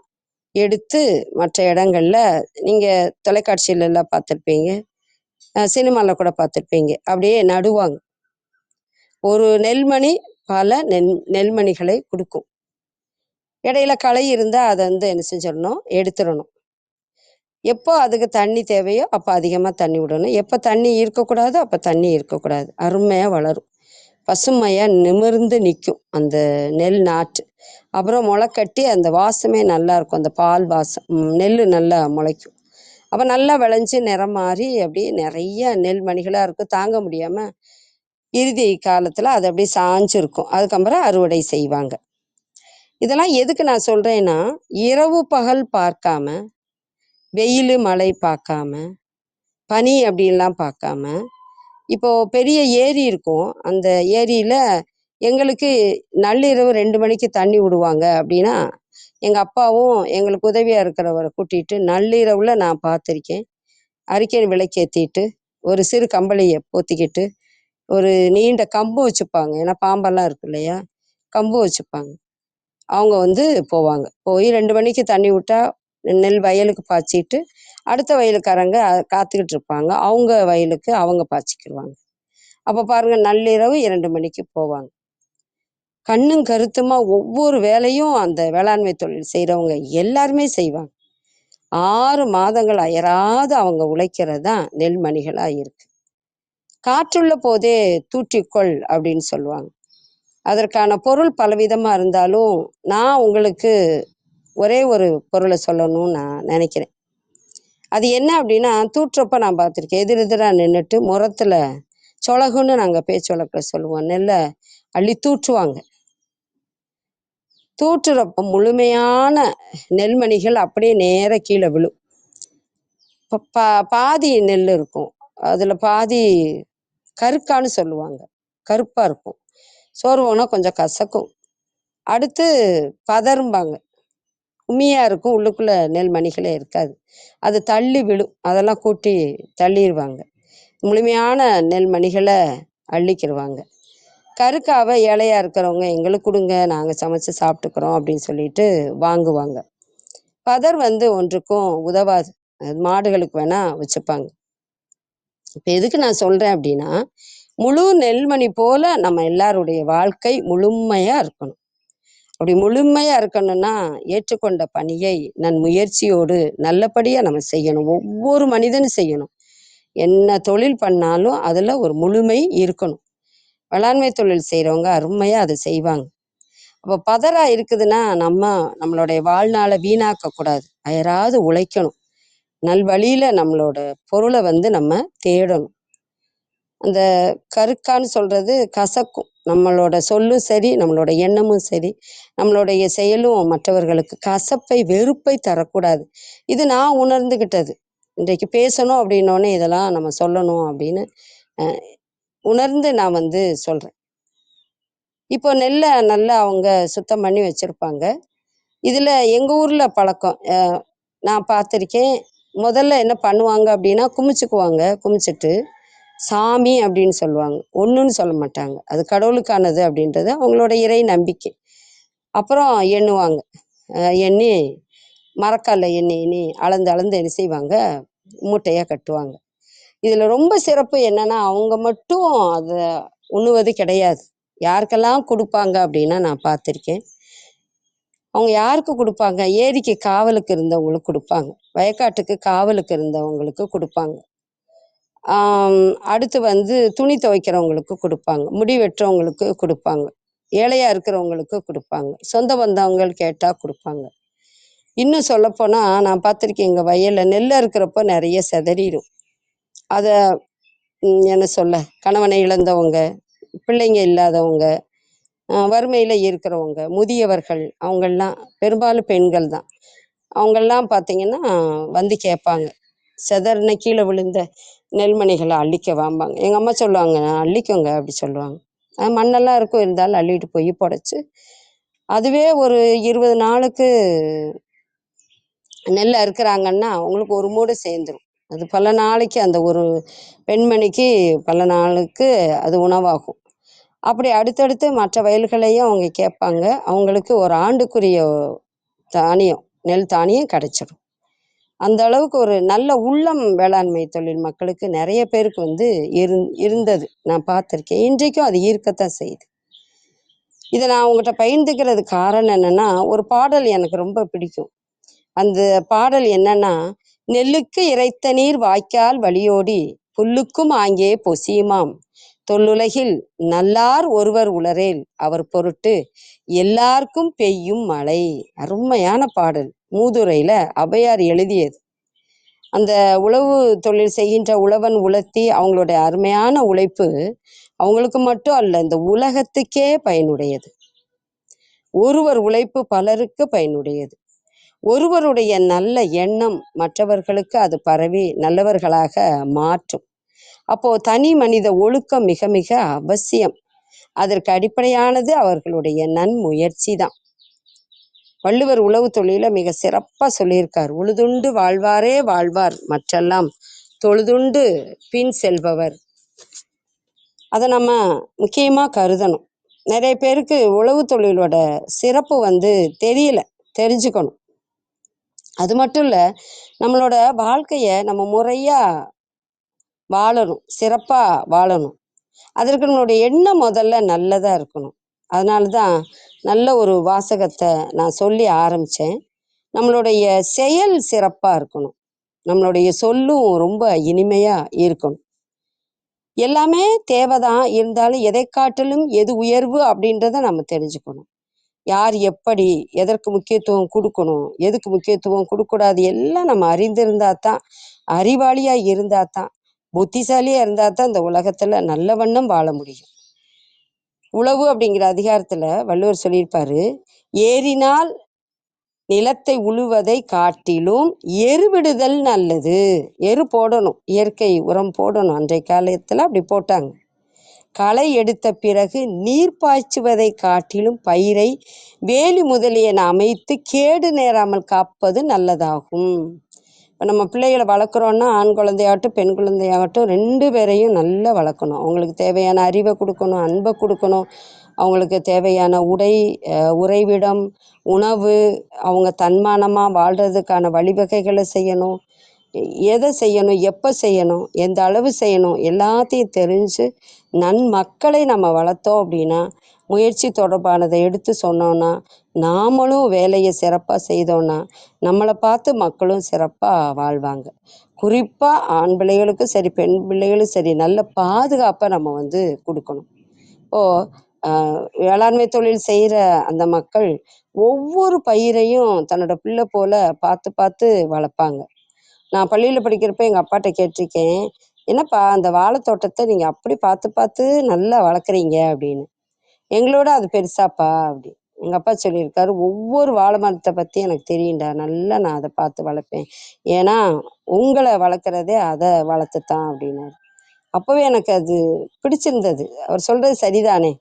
எடுத்து மற்ற இடங்கள்ல நீங்கள் தொலைக்காட்சியிலெல்லாம் பார்த்துருப்பீங்க, சினிமாவில் கூட பார்த்துருப்பீங்க, அப்படியே நடுவாங்க. ஒரு நெல்மணி பல நெல்மணிகளை கொடுக்கும். இடையில களை இருந்தால் அதை என்ன செஞ்சிடணும், எடுத்துடணும். எப்போ அதுக்கு தண்ணி தேவையோ அப்போ அதிகமாக தண்ணி விடணும். எப்போ தண்ணி இருக்கக்கூடாதோ அப்போ தண்ணி இருக்கக்கூடாது. அருமையாக வளரும், பசுமையாக நிமிர்ந்து நிற்கும் அந்த நெல் நாற்று. அப்புறம் முளைக்கட்டி அந்த வாசமே நல்லாயிருக்கும், அந்த பால் வாசம். நெல் நல்லா முளைக்கும். அப்போ நல்லா விளைஞ்சி நிறம் மாறி அப்படியே நிறைய நெல் மணிகளாக இருக்கும். தாங்க முடியாமல் இறுதி காலத்தில் அது அப்படியே சாஞ்சிருக்கும். அதுக்கப்புறம் அறுவடை செய்வாங்க. இதெல்லாம் எதுக்கு நான் சொல்கிறேன்னா, இரவு பகல் பார்க்காம, வெயில் மழை பார்க்காம, பனி அப்படின்லாம் பார்க்காம, இப்போது பெரிய ஏரி இருக்கும். அந்த ஏரியில் எங்களுக்கு நள்ளிரவு 2 மணிக்கு தண்ணி விடுவாங்க அப்படின்னா எங்கள் அப்பாவும் எங்களுக்கு உதவியாக இருக்கிறவரை கூட்டிகிட்டு நள்ளிரவில் நான் பார்த்துருக்கேன். அரிக்கன் விளக்கேற்றிட்டு ஒரு சிறு கம்பளியை போத்திக்கிட்டு ஒரு நீண்ட கம்பு வச்சுப்பாங்க. ஏன்னா பாம்பெல்லாம் இருக்கு இல்லையா, கம்பு வச்சுப்பாங்க. அவங்க வந்து போவாங்க. போய் 2 மணிக்கு தண்ணி விட்டா நெல் வயலுக்கு பாய்ச்சிட்டு அடுத்த வயலுக்காரங்க காத்துக்கிட்டு இருப்பாங்க. அவங்க வயலுக்கு அவங்க பாய்ச்சிக்கிடுவாங்க. அப்போ பாருங்க, நள்ளிரவு 2 மணிக்கு போவாங்க. கண்ணும் கருத்துமா ஒவ்வொரு வேலையும் அந்த வேளாண்மை தொழில் செய்கிறவங்க எல்லாருமே செய்வாங்க. 6 மாதங்கள் அயராது அவங்க உழைக்கிறது தான் நெல்மணிகளாக இருக்கு. காற்றுள்ள போதே தூற்றிக்கொள் அப்படின்னு சொல்லுவாங்க. அதற்கான பொருள் பலவிதமாக இருந்தாலும் நான் உங்களுக்கு ஒரே ஒரு பொருளை சொல்லணும்னு நான் நினைக்கிறேன். அது என்ன அப்படின்னா, தூற்றப்ப நான் பார்த்துருக்கேன். எதிரெதிராக நின்றுட்டு முரத்தில் சொலகுன்னு நாங்கள் பேச்சு வழக்கில் சொல்லுவோம், நெல்லை அள்ளி தூற்றுவாங்க. தூற்றுறப்ப முழுமையான நெல்மணிகள் அப்படியே நேர கீழே விழும். இப்போ பாதி நெல் இருக்கும், அதில் பாதி கருக்கான்னு சொல்லுவாங்க, கருப்பாக இருக்கும். சோறு போனால் கொஞ்சம் கசக்கும். அடுத்து பதரும்பாங்க, உண்மையாக இருக்கும், உள்ளுக்குள்ளே நெல்மணிகளே இருக்காது. அது தள்ளி விழும், அதெல்லாம் கூட்டி தள்ளிடுவாங்க. முழுமையான நெல்மணிகளை அள்ளிக்கிடுவாங்க. கருக்காவை ஏழையாக இருக்கிறவங்க எங்களுக்கு கொடுங்க, நாங்கள் சமைச்சு சாப்பிட்டுக்கிறோம் அப்படின்னு சொல்லிட்டு வாங்குவாங்க. பதர் வந்து ஒன்றுக்கும் உதவாது, அது மாடுகளுக்கு வேணால் வச்சுப்பாங்க. இப்போ எதுக்கு நான் சொல்கிறேன் அப்படின்னா, முழு நெல்மணி போல நம்ம எல்லாருடைய வாழ்க்கை முழுமையாக இருக்கணும். அப்படி முழுமையாக இருக்கணும்னா ஏற்றுக்கொண்ட பணியை நன் முயற்சியோடு நல்லபடியாக நம்ம செய்யணும். ஒவ்வொரு மனிதனும் செய்யணும். என்ன தொழில் பண்ணாலும் அதில் ஒரு முழுமை இருக்கணும். வேளாண்மை தொழில் செய்கிறவங்க அருமையாக அதை செய்வாங்க. அப்போ பதறா இருக்குதுன்னா நம்மளுடைய வாழ்நாளை வீணாக்கக்கூடாது, அயராது உழைக்கணும். நல்வழியில் நம்மளோட பொருளை வந்து நம்ம தேடணும். அந்த கருக்கான்னு சொல்கிறது கசக்கும். நம்மளோட சொல்லும் சரி, நம்மளோட எண்ணமும் சரி, நம்மளுடைய செயலும் மற்றவர்களுக்கு கசப்பை வெறுப்பை தரக்கூடாது. இது நான் உணர்ந்துக்கிட்டது. இன்றைக்கு பேசணும் அப்படின்னோடனே இதெல்லாம் நம்ம சொல்லணும் அப்படின்னு உணர்ந்து நான் வந்து சொல்கிறேன். இப்போ நெல்லை நல்லா அவங்க சுத்தம் பண்ணி வச்சுருப்பாங்க. இதில் எங்கள் ஊரில் பழக்கம், நான் பார்த்துருக்கேன். முதல்ல என்ன பண்ணுவாங்க அப்படின்னா, குமிச்சுக்குவாங்க. குமிச்சிட்டு சாமி அப்படின்னு சொல்லுவாங்க, ஒன்றுன்னு சொல்ல மாட்டாங்க, அது கடவுளுக்கானது அப்படின்றது அவங்களோட இறை நம்பிக்கை. அப்புறம் எண்ணுவாங்க. எண்ணி மரக்கால்ல எண்ணி எண்ணி அளந்து அளந்து என்ன செய்வாங்க, மூட்டையாக கட்டுவாங்க. இதில் ரொம்ப சிறப்பு என்னன்னா, அவங்க மட்டும் அதை உண்ணுவது கிடையாது. யாருக்கெல்லாம் கொடுப்பாங்க அப்படின்னா நான் பார்த்துருக்கேன். அவங்க யாருக்கு கொடுப்பாங்க, ஏரிக்கு காவலுக்கு இருந்தவங்களுக்கு கொடுப்பாங்க, வயக்காட்டுக்கு காவலுக்கு இருந்தவங்களுக்கு கொடுப்பாங்க. அடுத்து வந்து துணி துவைக்கிறவங்களுக்கு கொடுப்பாங்க, முடி வெட்டுறவங்களுக்கு கொடுப்பாங்க, ஏழையாக இருக்கிறவங்களுக்கு கொடுப்பாங்க, சொந்த பந்தவங்கள் கேட்டால் கொடுப்பாங்க. இன்னும் சொல்லப்போனால் நான் பார்த்துருக்கேன், எங்கள் வயலில் நெல்லை இருக்கிறப்போ நிறைய செதறிடும். அதை என்ன சொல்ல, கணவனை இழந்தவங்க, பிள்ளைங்க இல்லாதவங்க, வறுமையில் இருக்கிறவங்க, முதியவர்கள், அவங்கெல்லாம் பெரும்பாலும் பெண்கள் தான். அவங்கெல்லாம் பார்த்திங்கன்னா வந்து கேட்பாங்க, செதறின கீழே விழுந்த நெல்மணிகளை அள்ளிக்க வாம்பாங்க. எங்கள் அம்மா சொல்லுவாங்க, அள்ளிக்கோங்க அப்படி சொல்லுவாங்க. மண்ணெல்லாம் இருக்கும், இருந்தாலும் அள்ளிட்டு போய் புடைச்சி அதுவே ஒரு 20 நாளுக்கு நெல் அறுக்கிறாங்கன்னா அவங்களுக்கு ஒரு மூடை சேர்ந்துடும். அது பல நாளைக்கு, அந்த ஒரு பெண்மணிக்கு பல நாளுக்கு அது உணவாகும். அப்படி அடுத்தடுத்து மற்ற வயல்களையும் அவங்க கேட்பாங்க. அவங்களுக்கு ஒரு ஆண்டுக்குரிய தானியம், நெல் தானியம் கிடைச்சிடும். அந்த அளவுக்கு ஒரு நல்ல உள்ளம் வேளாண்மை தொழில் மக்களுக்கு நிறைய பேருக்கு வந்து இருந்தது, நான் பார்த்துருக்கேன். இன்றைக்கும் அது ஈர்க்கத்தான் செய்யுது. இதை நான் உங்கள்கிட்ட பகிர்ந்துக்கிறது காரணம் என்னென்னா, ஒரு பாடல் எனக்கு ரொம்ப பிடிக்கும். அந்த பாடல் என்னன்னா, நெல்லுக்கு இறைத்த நீர் வாய்க்கால் வழியோடி புல்லுக்கும் ஆங்கே பொசியுமாம், தொல்லுலகில் நல்லார் ஒருவர் உளரேல் அவர் பொருட்டு எல்லாருக்கும் பெய்யும் மழை. அருமையான பாடல், மூதுரையில ஔவையார் எழுதியது. அந்த உழவு தொழில் செய்கின்ற உழவன் உழத்தி அவங்களுடைய அருமையான உழைப்பு அவங்களுக்கு மட்டும் அல்ல, இந்த உலகத்துக்கே பயனுடையது. ஒருவர் உழைப்பு பலருக்கு பயனுடையது. ஒருவருடைய நல்ல எண்ணம் மற்றவர்களுக்கு அது பரவி நல்லவர்களாக மாற்றும். அப்போ தனி மனித ஒழுக்கம் மிக மிக அவசியம். அதற்கு அடிப்படையானது அவர்களுடைய நன்முயற்சி தான். வள்ளுவர் உழவு தொழில மிக சிறப்பா சொல்லியிருக்கார். உழுதுண்டு வாழ்வாரே வாழ்வார் மற்றெல்லாம் தொழுதுண்டு பின் செல்பவர். அதை நம்ம முக்கியமா கருதணும். நிறைய பேருக்கு உழவு தொழிலோட சிறப்பு தெரியல, தெரிஞ்சுக்கணும். அது மட்டும் இல்ல, நம்மளோட வாழ்க்கைய நம்ம முறையா வாழணும், சிறப்பா வாழணும். அதற்கு நம்மளுடைய எண்ணம் முதல்ல நல்லதா இருக்கணும். அதனாலதான் நல்ல ஒரு வாசகத்தை நான் சொல்லி ஆரம்பிச்சேன். நம்மளுடைய செயல் சிறப்பா இருக்கணும், நம்மளுடைய சொல்லும் ரொம்ப இனிமையா இருக்கணும். எல்லாமே தேவைதான், இருந்தாலும் எதை காட்டிலும் எது உயர்வு அப்படின்றத நம்ம தெரிஞ்சுக்கணும். யார் எப்படி எதற்கு முக்கியத்துவம் கொடுக்கணும், எதுக்கு முக்கியத்துவம் கொடுக்கூடாது எல்லாம் நம்ம அறிந்திருந்தா தான், அறிவாளியா இருந்தா தான், புத்திசாலியா இருந்தா தான் இந்த உலகத்துல நல்ல வண்ணம் வாழ முடியும். உழவு அப்படிங்கிற அதிகாரத்துல வள்ளுவர் சொல்லியிருப்பாரு, ஏறினால் நிலத்தை உழுவதை காட்டிலும் எருவிடுதல் நல்லது. எரு போடணும், இயற்கை உரம் போடணும். அன்றைய காலத்துல அப்படி போட்டாங்க. களை எடுத்த பிறகு நீர் பாய்ச்சுவதை காட்டிலும் பயிரை வேலி முதலியன அமைத்து கேடு நேராமல் காப்பது நல்லதாகும். இப்போ நம்ம பிள்ளைகளை வளர்க்குறோன்னா ஆண் குழந்தையாகட்டும் பெண் குழந்தையாகட்டும் 2 பேரையும் நல்லா வளர்க்கணும். அவங்களுக்கு தேவையான அறிவை கொடுக்கணும், அன்பை கொடுக்கணும். அவங்களுக்கு தேவையான உறைவிடம், உணவு, அவங்க தன்மானமாக வாழ்கிறதுக்கான வழிவகைகளை செய்யணும். எதை செய்யணும், எப்போ செய்யணும், எந்த அளவு செய்யணும் எல்லாத்தையும் தெரிஞ்சு நன்மக்களை நம்ம வளர்த்தோம் அப்படின்னா, முயற்சி தொடர்பானதை எடுத்து சொன்னோன்னா, நாமளும் வேலையை சிறப்பாக செய்தோன்னா நம்மளை பார்த்து மக்களும் சிறப்பாக வாழ்வாங்க. குறிப்பாக ஆண் பிள்ளைகளுக்கும் சரி பெண் பிள்ளைகளும் சரி நல்ல பாதுகாப்பை நம்ம கொடுக்கணும். வேளாண்மை தொழில் செய்கிற அந்த மக்கள் ஒவ்வொரு பயிரையும் தன்னோட பிள்ளை போல பார்த்து பார்த்து வளர்ப்பாங்க. நான் பள்ளியில் படிக்கிறப்ப எங்கள் அப்பாட்ட கேட்டிருக்கேன், என்னப்பா அந்த வாழைத்தோட்டத்தை நீங்கள் அப்படி பார்த்து பார்த்து நல்லா வளர்க்குறீங்க அப்படின்னு. எங்களோட அது பெருசாப்பா அப்படி. எங்கள் அப்பா சொல்லியிருக்காரு, ஒவ்வொரு வாழை மரத்தை பற்றி எனக்கு தெரியும்டா, நல்லா நான் அதை பார்த்து வளர்ப்பேன், ஏன்னா உங்களை வளர்க்குறதே அதை வளர்த்து தான் அப்படின்னாரு. அப்போவே எனக்கு அது பிடிச்சிருந்தது. அவர் சொல்கிறது சரிதானே.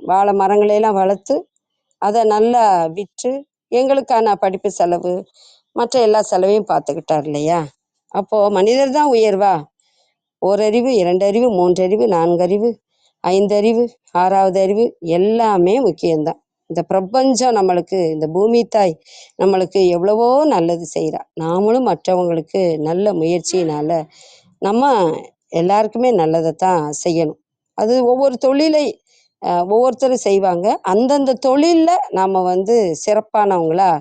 வாழை மரங்களையெல்லாம் வளர்த்து அதை நல்லா விற்று எங்களுக்கான படிப்பு செலவு மற்ற எல்லா செலவையும் பார்த்துக்கிட்டார் இல்லையா. அப்போது மனிதர் தான் உயர்வா? ஓரறிவு, 2 அறிவு, 3 அறிவு, 4 அறிவு, 5 அறிவு, 6வது அறிவு எல்லாமே முக்கியம்தான். இந்த பிரபஞ்சம் நம்மளுக்கு, இந்த பூமி தாய் நம்மளுக்கு எவ்வளவோ நல்லது செய்கிறா. நாமளும் மற்றவங்களுக்கு நல்ல முயற்சியினால நம்ம எல்லாருக்குமே நல்லதைத்தான் செய்யணும். அது ஒவ்வொரு தொழிலை ஒவ்வொருத்தரும் செய்வாங்க. அந்தந்த தொழிலில் நாம் சிறப்பானவங்களா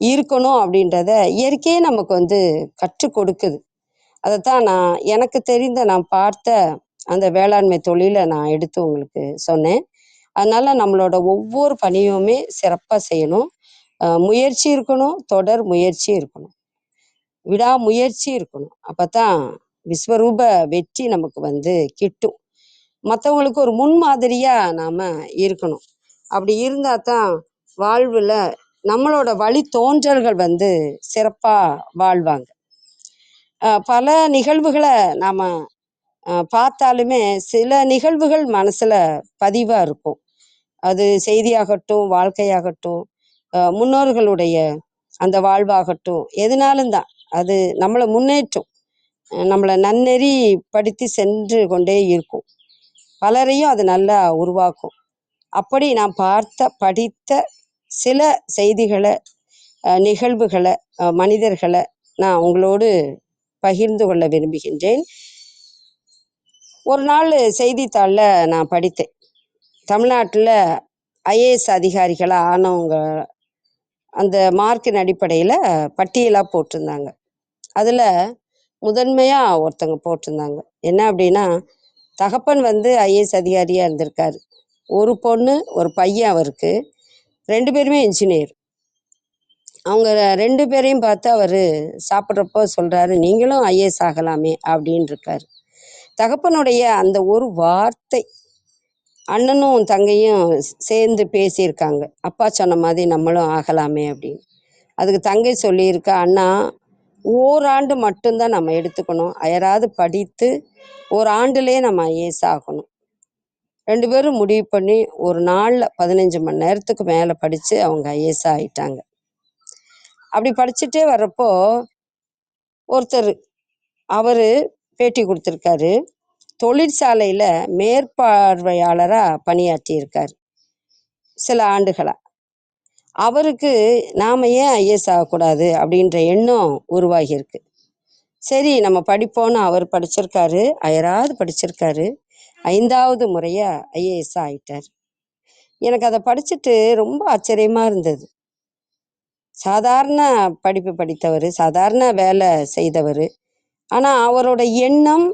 இருக்கணும் அப்படின்றத இயற்கையே நமக்கு கற்றுக் கொடுக்குது. அதைத்தான் எனக்கு தெரிந்த நான் பார்த்த அந்த வேளாண்மை தொழிலை நான் எடுத்து உங்களுக்கு சொன்னேன். அதனால நம்மளோட ஒவ்வொரு பணியுமே சிறப்பாக செய்யணும். முயற்சி இருக்கணும், தொடர் முயற்சி இருக்கணும், விடாமுயற்சி இருக்கணும். அப்போ தான் விஸ்வரூப வெற்றி நமக்கு கிட்டும். மற்றவங்களுக்கு ஒரு முன்மாதிரியாக நாம் இருக்கணும். அப்படி இருந்தால் தான் வாழ்வில் நம்மளோட வழி தோன்றல்கள் சிறப்பாக வாழ்வாங்க. பல நிகழ்வுகளை நாம் பார்த்தாலுமே சில நிகழ்வுகள் மனசில் பதிவாக இருக்கும். அது செய்தியாகட்டும், வாழ்க்கையாகட்டும், முன்னோர்களுடைய அந்த வாழ்வாகட்டும், எதுனாலும் தான் அது நம்மளை முன்னேற்றும், நம்மளை நன்னெறி படுத்தி சென்று கொண்டே இருக்கும். பலரையும் அது நல்லா உருவாக்கும். அப்படி நான் பார்த்த படித்த சில செய்திகளை, நிகழ்வுகளை, மனிதர்களை நான் உங்களோடு பகிர்ந்து கொள்ள விரும்புகின்றேன். ஒரு நாள் செய்தித்தாளில் நான் படித்தேன், தமிழ்நாட்டில் ஐஏஎஸ் அதிகாரிகளாக ஆனவங்க அந்த மார்க்கின் அடிப்படையில் பட்டியலாக போட்டிருந்தாங்க. அதில் முதன்மையாக ஒருத்தங்க போட்டிருந்தாங்க. என்ன அப்படின்னா, தகப்பன் ஐஏஎஸ் அதிகாரியாக இருந்திருக்காரு, ஒரு பொண்ணு ஒரு பையன் அவருக்கு, 2 பேருமே இன்ஜினியர். அவங்க 2 பேரையும் பார்த்து அவர் சாப்பிட்றப்போ சொல்கிறாரு, நீங்களும் ஐஏஎஸ் ஆகலாமே அப்படின்னு இருக்காரு. தகப்பனுடைய அந்த ஒரு வார்த்தை, அண்ணனும் தங்கையும் சேர்ந்து பேசியிருக்காங்க, அப்பா சொன்ன மாதிரி நம்மளும் ஆகலாமே அப்படின்னு. அதுக்கு தங்கை சொல்லியிருக்கா, அண்ணா ஓராண்டு மட்டும்தான் நம்ம எடுத்துக்கணும், அயராது படித்து ஒரு ஆண்டுலேயே நம்ம ஐஏஎஸ் ஆகணும். 2 பேரும் முடிவு பண்ணி ஒரு நாள்ல 15 மணி நேரத்துக்கு மேல படிச்சு அவங்க ஐஏஎஸ் ஆயிட்டாங்க. அப்படி படிச்சுட்டே வர்றப்போ ஒருத்தர் அவரு பேட்டி கொடுத்திருக்காரு. தொழிற்சாலையில மேற்பார்வையாளரா பணியாற்றி இருக்காரு சில ஆண்டுகளா. அவருக்கு நாம ஏன் ஐஏஎஸ் ஆகக்கூடாது அப்படின்ற எண்ணம் உருவாகி இருக்கு. சரி நம்ம படிப்போன்னு அவர் படிச்சிருக்காரு, அயராது படிச்சிருக்காரு. 5வது முறையா ஐஏஎஸ் ஆயிட்டார். எனக்கு அதை படிச்சுட்டு ரொம்ப ஆச்சரியமா இருந்தது. சாதாரண படிப்பு படித்தவர், சாதாரண வேலை செய்தவர். ஆனா அவரோட எண்ணம்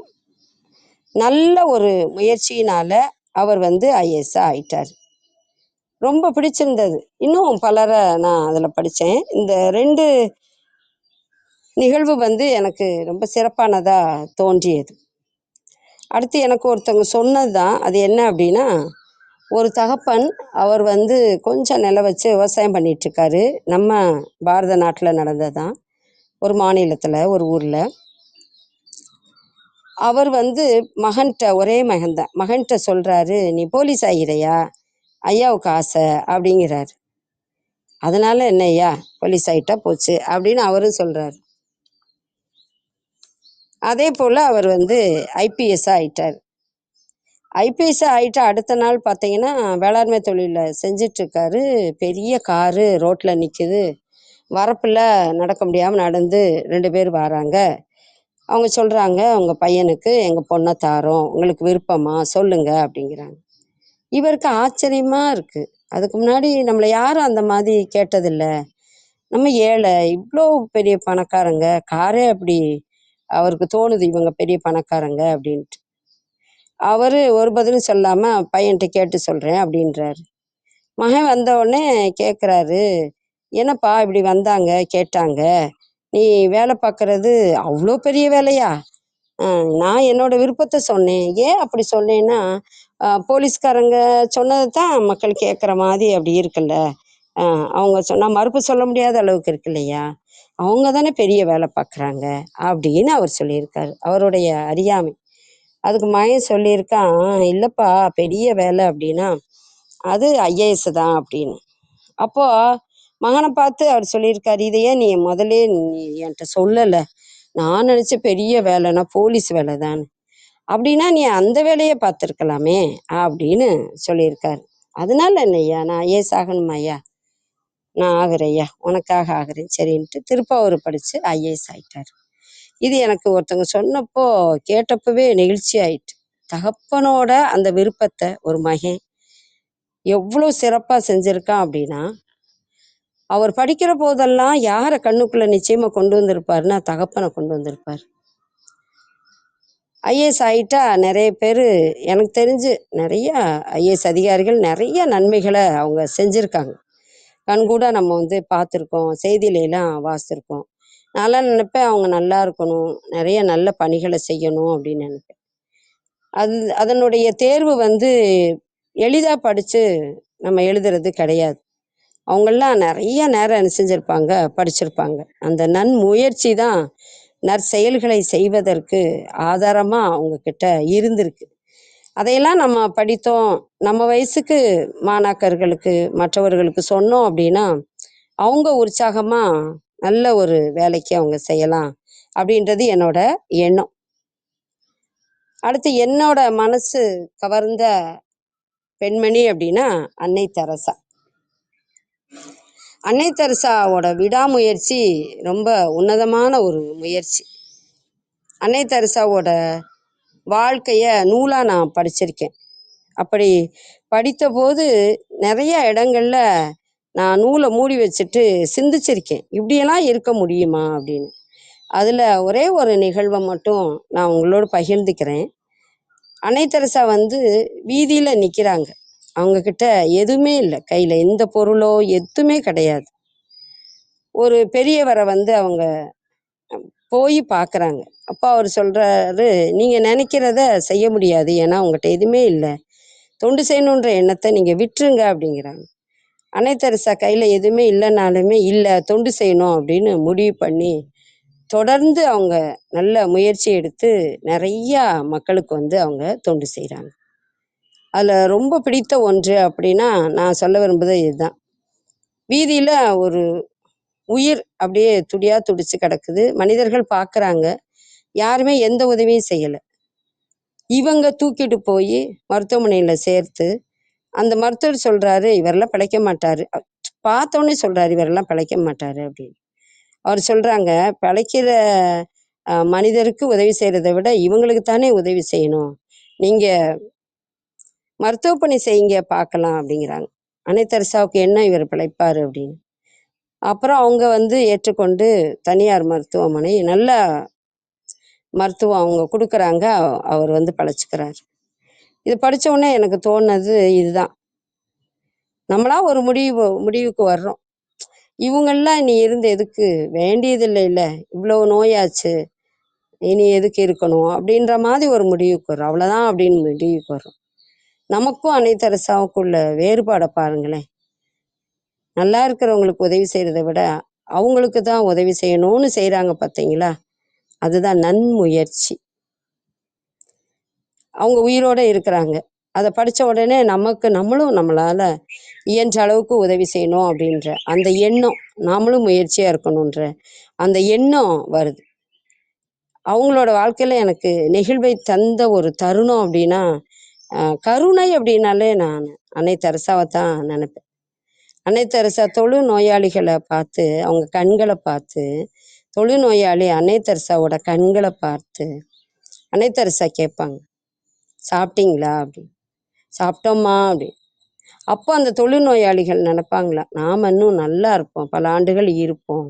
நல்ல ஒரு முயற்சியினால அவர் ஐஏஎஸ் ஆயிட்டார். ரொம்ப பிடிச்சிருந்தது. இன்னும் பலரை நான் அதில் படித்தேன். இந்த 2 நிகழ்வு எனக்கு ரொம்ப சிறப்பானதா தோன்றியது. அடுத்து எனக்கு ஒருத்தவங்க சொன்னது தான். அது என்ன அப்படின்னா, ஒரு தகப்பன் அவர் கொஞ்சம் நிலம் வச்சு விவசாயம் பண்ணிட்டு இருக்காரு. நம்ம பாரத நாட்டில் நடந்ததுதான். ஒரு மாநிலத்தில் ஒரு ஊரில் அவர் மகன்கிட்ட, ஒரே மகன்தான், மகன்கிட்ட சொல்றாரு, நீ போலீஸ் ஆகிறையா, ஐயாவுக்கு ஆசை அப்படிங்கிறாரு. அதனால என்ன ஐயா, போலீஸ் ஆகிட்டா போச்சு அப்படின்னு அவரும் சொல்றாரு. அதே போல் அவர் ஐபிஎஸ் ஆகிட்டார். ஐபிஎஸ் ஆகிட்டு அடுத்த நாள் பார்த்தீங்கன்னா வேளாண்மை தொழிலில் செஞ்சிட்ருக்காரு. பெரிய காரு ரோட்டில் நிற்குது. வரப்பில் நடக்க முடியாமல் நடந்து 2 பேர் வராங்க. அவங்க சொல்கிறாங்க, உங்கள் பையனுக்கு எங்கள் பொண்ணை தாரோம், உங்களுக்கு விருப்பமா சொல்லுங்க அப்படிங்கிறாங்க. இவருக்கு ஆச்சரியமாக இருக்குது. அதுக்கு முன்னாடி நம்மளை யாரும் அந்த மாதிரி கேட்டதில்லை. நம்ம ஏழை, இவ்வளோ பெரிய பணக்காரங்க, காரே அப்படி அவருக்கு தோணுது இவங்க பெரிய பணக்காரங்க அப்படின்ட்டு. அவர் ஒரு பதிலும் சொல்லாமல் பையன்கிட்ட கேட்டு சொல்கிறேன் அப்படின்றாரு. மகன் வந்த உடனே கேட்குறாரு, என்னப்பா இப்படி வந்தாங்க கேட்டாங்க, நீ வேலை பார்க்குறது அவ்வளோ பெரிய வேலையா? நான் என்னோட விருப்பத்தை சொன்னேன். ஏன் அப்படி சொன்னேன்னா, போலீஸ்காரங்க சொன்னதை தான் மக்கள் கேட்குற மாதிரி அப்படி இருக்குல்ல. அவங்க சொன்னால் மறுப்பு சொல்ல முடியாத அளவுக்கு இருக்கு இல்லையா, அவங்க தானே பெரிய வேலை பார்க்குறாங்க அப்படின்னு அவர் சொல்லியிருக்காரு. அவருடைய அறியாமை. அதுக்கு மகன் சொல்லியிருக்கான், இல்லைப்பா பெரிய வேலை அப்படின்னா அது ஐஏஎஸ் தான் அப்படின்னு. அப்போ மகனை பார்த்து அவர் சொல்லியிருக்காரு, இதையே நீ முதலே நீ என்கிட்ட சொல்லலை, நான் நினச்ச பெரிய வேலைன்னா போலீஸ் வேலை தான், அப்படின்னா நீ அந்த வேலையை பார்த்துருக்கலாமே அப்படின்னு சொல்லியிருக்காரு. அதனால என்ன ஐயா, நான் ஐஏஎஸ் ஆகணுமா ஐயா, நான் ஆகுறேன் ஐயா, உனக்காக ஆகுறேன் சரின்ட்டு திருப்ப அவர் படித்து ஐஏஎஸ் ஆயிட்டார். இது எனக்கு ஒருத்தவங்க சொன்னப்போ கேட்டப்பவே நெகிழ்ச்சி ஆயிட்டு. தகப்பனோட அந்த விருப்பத்தை ஒரு மகன் எவ்வளோ சிறப்பாக செஞ்சுருக்கான் அப்படின்னா, அவர் படிக்கிற போதெல்லாம் யாரை கண்ணுக்குள்ளே நிச்சயமாக கொண்டு வந்திருப்பாருன்னா தகப்பனை கொண்டு வந்திருப்பார். ஐஏஎஸ் ஆகிட்டா நிறைய பேர், எனக்கு தெரிஞ்சு நிறைய ஐஏஎஸ் அதிகாரிகள் நிறைய நன்மைகளை அவங்க செஞ்சுருக்காங்க. கண்கூட நம்ம பார்த்துருக்கோம், செய்தியிலலாம் வாசிச்சிருக்கோம். நான்லாம் நினைப்பேன் அவங்க நல்லா இருக்கணும், நிறைய நல்ல பணிகளை செய்யணும் அப்படின்னு நினைப்பேன். அதனுடைய தேர்வு எளிதாக படித்து நம்ம எழுதுறது கிடையாது. அவங்கெல்லாம் நிறைய நேரம் என்ன செஞ்சுருப்பாங்க, படிச்சிருப்பாங்க. அந்த நன்முயற்சி தான் நற்செயல்களை செய்வதற்கு ஆதாரமாக அவங்கக்கிட்ட இருந்திருக்கு. அதையெல்லாம் நம்ம படித்தோம், நம்ம வயசுக்கு மாணாக்கர்களுக்கு மற்றவர்களுக்கு சொன்னோம் அப்படின்னா அவங்க உற்சாகமாக நல்ல ஒரு வேலைக்கு அவங்க செய்யலாம் அப்படின்றது என்னோட எண்ணம். அடுத்து என்னோட மனசு கவர்ந்த பெண்மணி அப்படின்னா அன்னை தெரசா. அன்னை தெரசாவோட விடாமுயற்சி ரொம்ப உன்னதமான ஒரு முயற்சி. அன்னை தெரசாவோட வாழ்க்கையை நூலாக நான் படிச்சிருக்கேன். அப்படி படித்தபோது நிறைய இடங்கள்ல நான் நூலை மூடி வச்சுட்டு சிந்திச்சிருக்கேன், இப்படியெல்லாம் இருக்க முடியுமா அப்படின்னு. அதில் ஒரே ஒரு நிகழ்வை மட்டும் நான் உங்களோட பகிர்ந்துக்கிறேன். அன்னை தெரசா வீதியில் நிற்கிறாங்க. அவங்கக்கிட்ட எதுவுமே இல்லை, கையில் எந்த பொருளோ எதுவுமே கிடையாது. ஒரு பெரியவரை அவங்க போய் பார்க்குறாங்க. அப்போ அவர் சொல்கிறாரு, நீங்கள் நினைக்கிறத செய்ய முடியாது, ஏன்னா உங்கள்கிட்ட எதுவுமே இல்லை, தொண்டு செய்யணுன்ற எண்ணத்தை நீங்கள் விட்டுருங்க அப்படிங்கிறாங்க. அன்னை தெரசா கையில் எதுவுமே இல்லைனாலுமே இல்லை, தொண்டு செய்யணும் அப்படின்னு முடிவு பண்ணி தொடர்ந்து அவங்க நல்ல முயற்சி எடுத்து நிறையா மக்களுக்கு அவங்க தொண்டு செய்கிறாங்க. அதில் ரொம்ப பிடித்த ஒன்று அப்படின்னா நான் சொல்ல விரும்புவது இதுதான். வீதியில் ஒரு உயிர் அப்படியே துடியா துடிச்சு கிடக்குது. மனிதர்கள் பார்க்குறாங்க, யாருமே எந்த உதவியும் செய்யலை. இவங்க தூக்கிட்டு போய் மருத்துவமனையில் சேர்த்து அந்த மருத்துவர் சொல்றாரு, இவரெல்லாம் பிழைக்க மாட்டாரு. பார்த்தோன்னே சொல்றாரு, இவரெல்லாம் பிழைக்க மாட்டாரு அப்படின்னு. அவர் சொல்றாங்க, பிழைக்கிற மனிதருக்கு உதவி செய்யறதை விட இவங்களுக்கு தானே உதவி செய்யணும். நீங்க மருத்துவ பணி செய்யுங்க பார்க்கலாம் அப்படிங்கிறாங்க. அன்னை தெரசாவுக்கு என்ன இவர் பிழைப்பாரு அப்படின்னு. அப்புறம் அவங்க ஏற்றுக்கொண்டு தனியார் மருத்துவமனை நல்ல மருத்துவம் அவங்க கொடுக்குறாங்க. அவர் பிழைச்சிக்கிறாரு. இது படித்த உடனே எனக்கு தோணுனது இதுதான். நம்மளா ஒரு முடிவுக்கு வர்றோம். இவங்கெல்லாம் நீ இருந்து எதுக்கு, வேண்டியதில்லைல்ல, இவ்வளோ நோயாச்சு, இனி எதுக்கு இருக்கணும் அப்படின்ற மாதிரி ஒரு முடிவுக்கு வர்றோம். அவ்வளோதான் அப்படின்னு முடிவுக்கு வர்றோம். நமக்கும் அன்னை தெரசாவுக்குள்ள வேறுபாடை பாருங்களேன். நல்லா இருக்கிறவங்களுக்கு உதவி செய்கிறத விட அவங்களுக்கு தான் உதவி செய்யணும்னு செய்கிறாங்க பார்த்தீங்களா? அதுதான் நன்முயற்சி. அவங்க உயிரோடு இருக்கிறாங்க. அதை படித்த உடனே நம்மளும் நம்மளால் இயன்ற அளவுக்கு உதவி செய்யணும் அப்படின்ற அந்த எண்ணம், நாமளும் முயற்சியாக இருக்கணுன்ற அந்த எண்ணம் வருது. அவங்களோட வாழ்க்கையில் எனக்கு நெகிழ்வை தந்த ஒரு தருணம் அப்படின்னா, கருணை அப்படின்னாலே நான் அன்னை தெரசாவை தான் நினைப்பேன். அன்னை தெரசா தொழுநோயாளிகளை பார்த்து, அவங்க கண்களை பார்த்து, தொழுநோயாளி அன்னை தெரசாவோட கண்களை பார்த்து அன்னை தெரசா கேட்பாங்க, சாப்பிட்டீங்களா அப்படின்னு. சாப்பிட்டோம்மா அப்படி. அப்போ அந்த தொழுநோயாளிகள் நினைப்பாங்களா, நாம் இன்னும் நல்லா இருப்போம், பல ஆண்டுகள் இருப்போம்.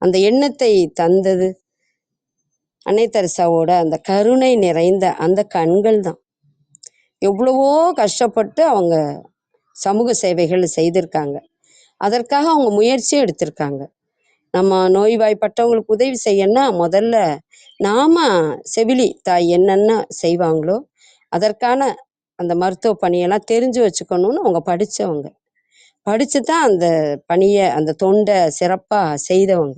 அந்த எண்ணத்தை தந்தது அன்னை தெரசாவோட அந்த கருணை நிறைந்த அந்த கண்கள் தான். எவ்வளவோ கஷ்டப்பட்டு அவங்க சமூக சேவைகள் செய்திருக்காங்க. அதற்காக அவங்க முயற்சியும் எடுத்திருக்காங்க. நம்ம நோய்வாய்ப்பட்டவங்களுக்கு உதவி செய்யணும்னா முதல்ல நாம செவிலி தாய் என்னென்ன செய்வாங்களோ அதற்கான அந்த மருத்துவ பணியெல்லாம் தெரிஞ்சு வச்சுக்கணும்னு அவங்க படித்தவங்க. படித்து தான் அந்த பணியை, அந்த தொண்டை சிறப்பாக செய்தவங்க.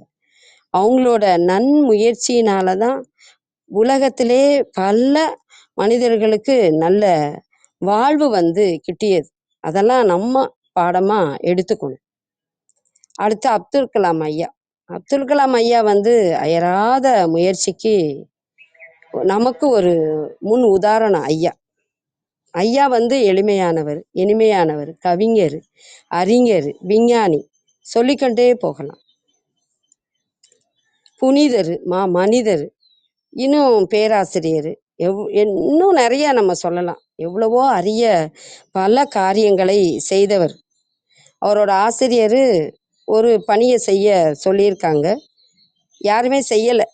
அவங்களோட நன்முயற்சியினால தான் உலகத்திலே பல மனிதர்களுக்கு நல்ல வாழ்வு கிட்டியது. அதெல்லாம் நம்ம பாடமாக எடுத்துக்கணும். அடுத்து அப்துல் கலாம் ஐயா. அப்துல் கலாம் ஐயா அயராத முயற்சிக்கு நமக்கு ஒரு முன் உதாரணம் ஐயா. ஐயா எளிமையானவர், இனிமையானவர், கவிஞர், அறிஞர், விஞ்ஞானி, சொல்லிக்கொண்டே போகலாம். புனிதர், மனிதர், இன்னும் பேராசிரியர், இன்னும் நிறைய நம்ம சொல்லலாம். எவ்வளவோ அரிய பல காரியங்களை செய்தவர். அவரோட ஆசிரியர் ஒரு பணியை செய்ய சொல்லியிருக்காங்க, யாருமே செய்யலை.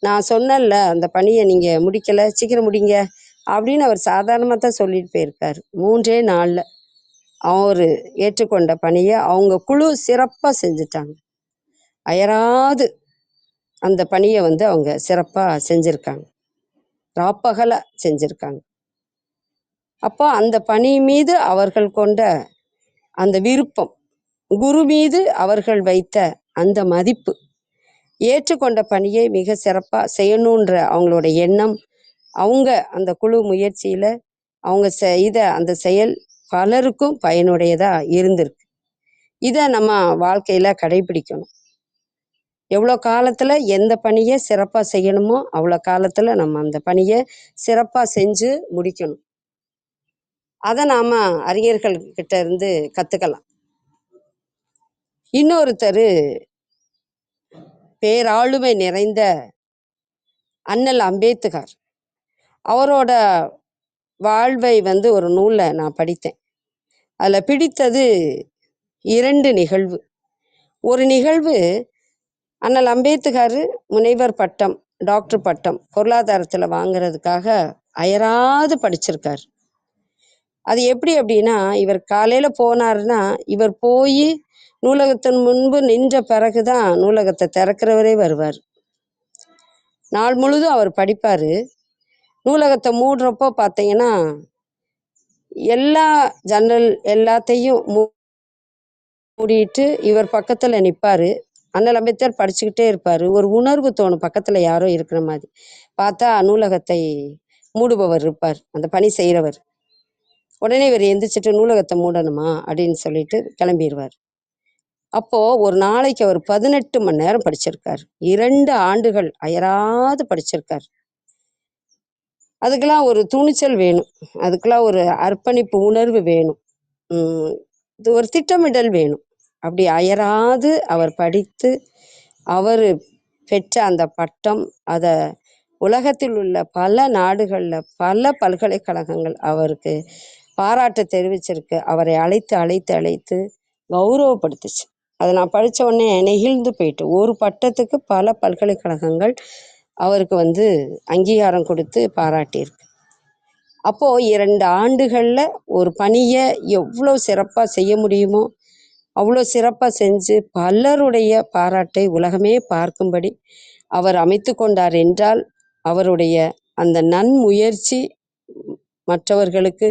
நான் சொன்னேன்ல, அந்த பணியை நீங்கள் முடிக்கலை, சீக்கிரம் முடிங்க அப்படின்னு அவர் சாதாரணமாக தான் சொல்லிட்டு போயிருக்காரு. 3 நாளில் அவர் ஏற்றுக்கொண்ட பணியை அவங்க குழு சிறப்பாக செஞ்சுட்டாங்க. அயராது அந்த பணியை அவங்க சிறப்பாக செஞ்சுருக்காங்க, ராப்பகலாக செஞ்சுருக்காங்க. அப்போ அந்த பணி மீது அவர்கள் கொண்ட அந்த விருப்பம், குரு மீது அவர்கள் வைத்த அந்த மதிப்பு, ஏற்றுக்கொண்ட பணியை மிக சிறப்பாக செய்யணுன்ற அவங்களோட எண்ணம், அவங்க அந்த குழு முயற்சியில் அவங்க செய்த அந்த செயல் பலருக்கும் பயனுடையதாக இருந்திருக்கு. இதை நம்ம வாழ்க்கையில் கடைபிடிக்கணும். எவ்வளோ காலத்தில் எந்த பணியை சிறப்பாக செய்யணுமோ அவ்வளோ காலத்தில் நம்ம அந்த பணியை சிறப்பாக செஞ்சு முடிக்கணும். அதை நாம் அறிஞர்கள்கிட்ட இருந்து கற்றுக்கலாம். இன்னொருத்தர் பேராளுமை நிறைந்த அண்ணல் அம்பேத்கர். அவரோட வாழ்வை ஒரு நூலில் நான் படித்தேன். அதில் பிடித்தது 2 நிகழ்வு. ஒரு நிகழ்வு, அண்ணல் அம்பேத்கர் முனைவர் பட்டம், டாக்டர் பட்டம் பொருளாதாரத்தில் வாங்கிறதுக்காக அயராது படிச்சிருக்கார். அது எப்படி அப்படின்னா, இவர் காலையில் போனார்னா இவர் போய் நூலகத்தின் முன்பு நின்ற பிறகு தான் நூலகத்தை திறக்கிறவரே வருவார். நாள் முழுதும் அவர் படிப்பார். நூலகத்தை மூடுறப்போ பார்த்தீங்கன்னா எல்லா ஜன்னல் எல்லாத்தையும் மூடிட்டு இவர் பக்கத்தில் நிற்பார். அண்ணல் அம்பேத்கர் படிச்சுக்கிட்டே இருப்பார். ஒரு உணர்வு தோணும், பக்கத்தில் யாரோ இருக்கிற மாதிரி. பார்த்தா நூலகத்தை மூடுபவர் இருப்பார், அந்த பணி செய்கிறவர். உடனே இவர் எந்திரிச்சிட்டு நூலகத்தை மூடணுமா அப்படின்னு சொல்லிட்டு கிளம்பிடுவார். அப்போ ஒரு நாளைக்கு அவர் 18 மணி நேரம் படிச்சிருக்கார். 2 ஆண்டுகள் அயராது படிச்சிருக்கார். அதுக்கெல்லாம் ஒரு துணிச்சல் வேணும், அதுக்கெல்லாம் ஒரு அர்ப்பணிப்பு உணர்வு வேணும், இது ஒரு திட்டமிடல் வேணும். அப்படி அயராது அவர் படித்து அவர் பெற்ற அந்த பட்டம், அதை உலகத்தில் உள்ள பல நாடுகளில் பல பல்கலைக்கழகங்கள் அவருக்கு பாராட்டு தெரிவிச்சிருக்கு. அவரை அழைத்து அழைத்து அழைத்து கௌரவப்படுத்துச்சு. அதை நான் படித்த உடனே நெகிழ்ந்து போயிட்டு, ஒரு பட்டத்துக்கு பல பல்கலைக்கழகங்கள் அவருக்கு அங்கீகாரம் கொடுத்து பாராட்டியிருக்கு. அப்போது 2 ஆண்டுகளில் ஒரு பணியை எவ்வளோ சிறப்பாக செய்ய முடியுமோ அவ்வளோ சிறப்பாக செஞ்சு பலருடைய பாராட்டை உலகமே பார்க்கும்படி அவர் அமைத்து கொண்டார் என்றால், அவருடைய அந்த நன்முயற்சி மற்றவர்களுக்கு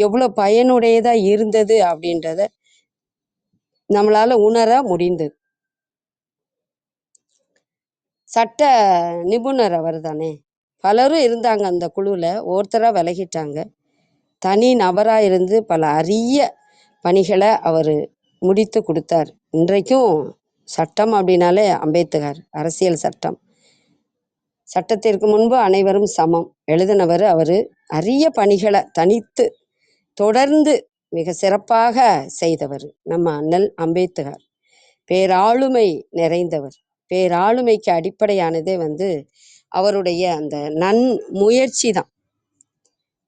எவ்வளோ பயனுடையதாக இருந்தது அப்படின்றத நம்மளால் உணர முடிந்தது. சட்ட நிபுணர் அவர் தானே, பலரும் இருந்தாங்க அந்த குழுவில், ஒருத்தராக விலகிட்டாங்க. தனி நபராக இருந்து பல அரிய பணிகளை அவர் முடித்து கொடுத்தார். இன்றைக்கும் சட்டம் அப்படின்னாலே அம்பேத்கர், அரசியல் சட்டம், சட்டத்திற்கு முன்பு அனைவரும் சமம் எழுதினவர். அவர் அரிய பணிகளை தனித்து தொடர்ந்து மிக சிறப்பாக செய்தவர் நம்ம அண்ணல் அம்பேத்கர். பேராளுமை நிறைந்தவர். பேராளுமைக்கு அடிப்படையானதே அவருடைய அந்த நன்முயற்சி தான்.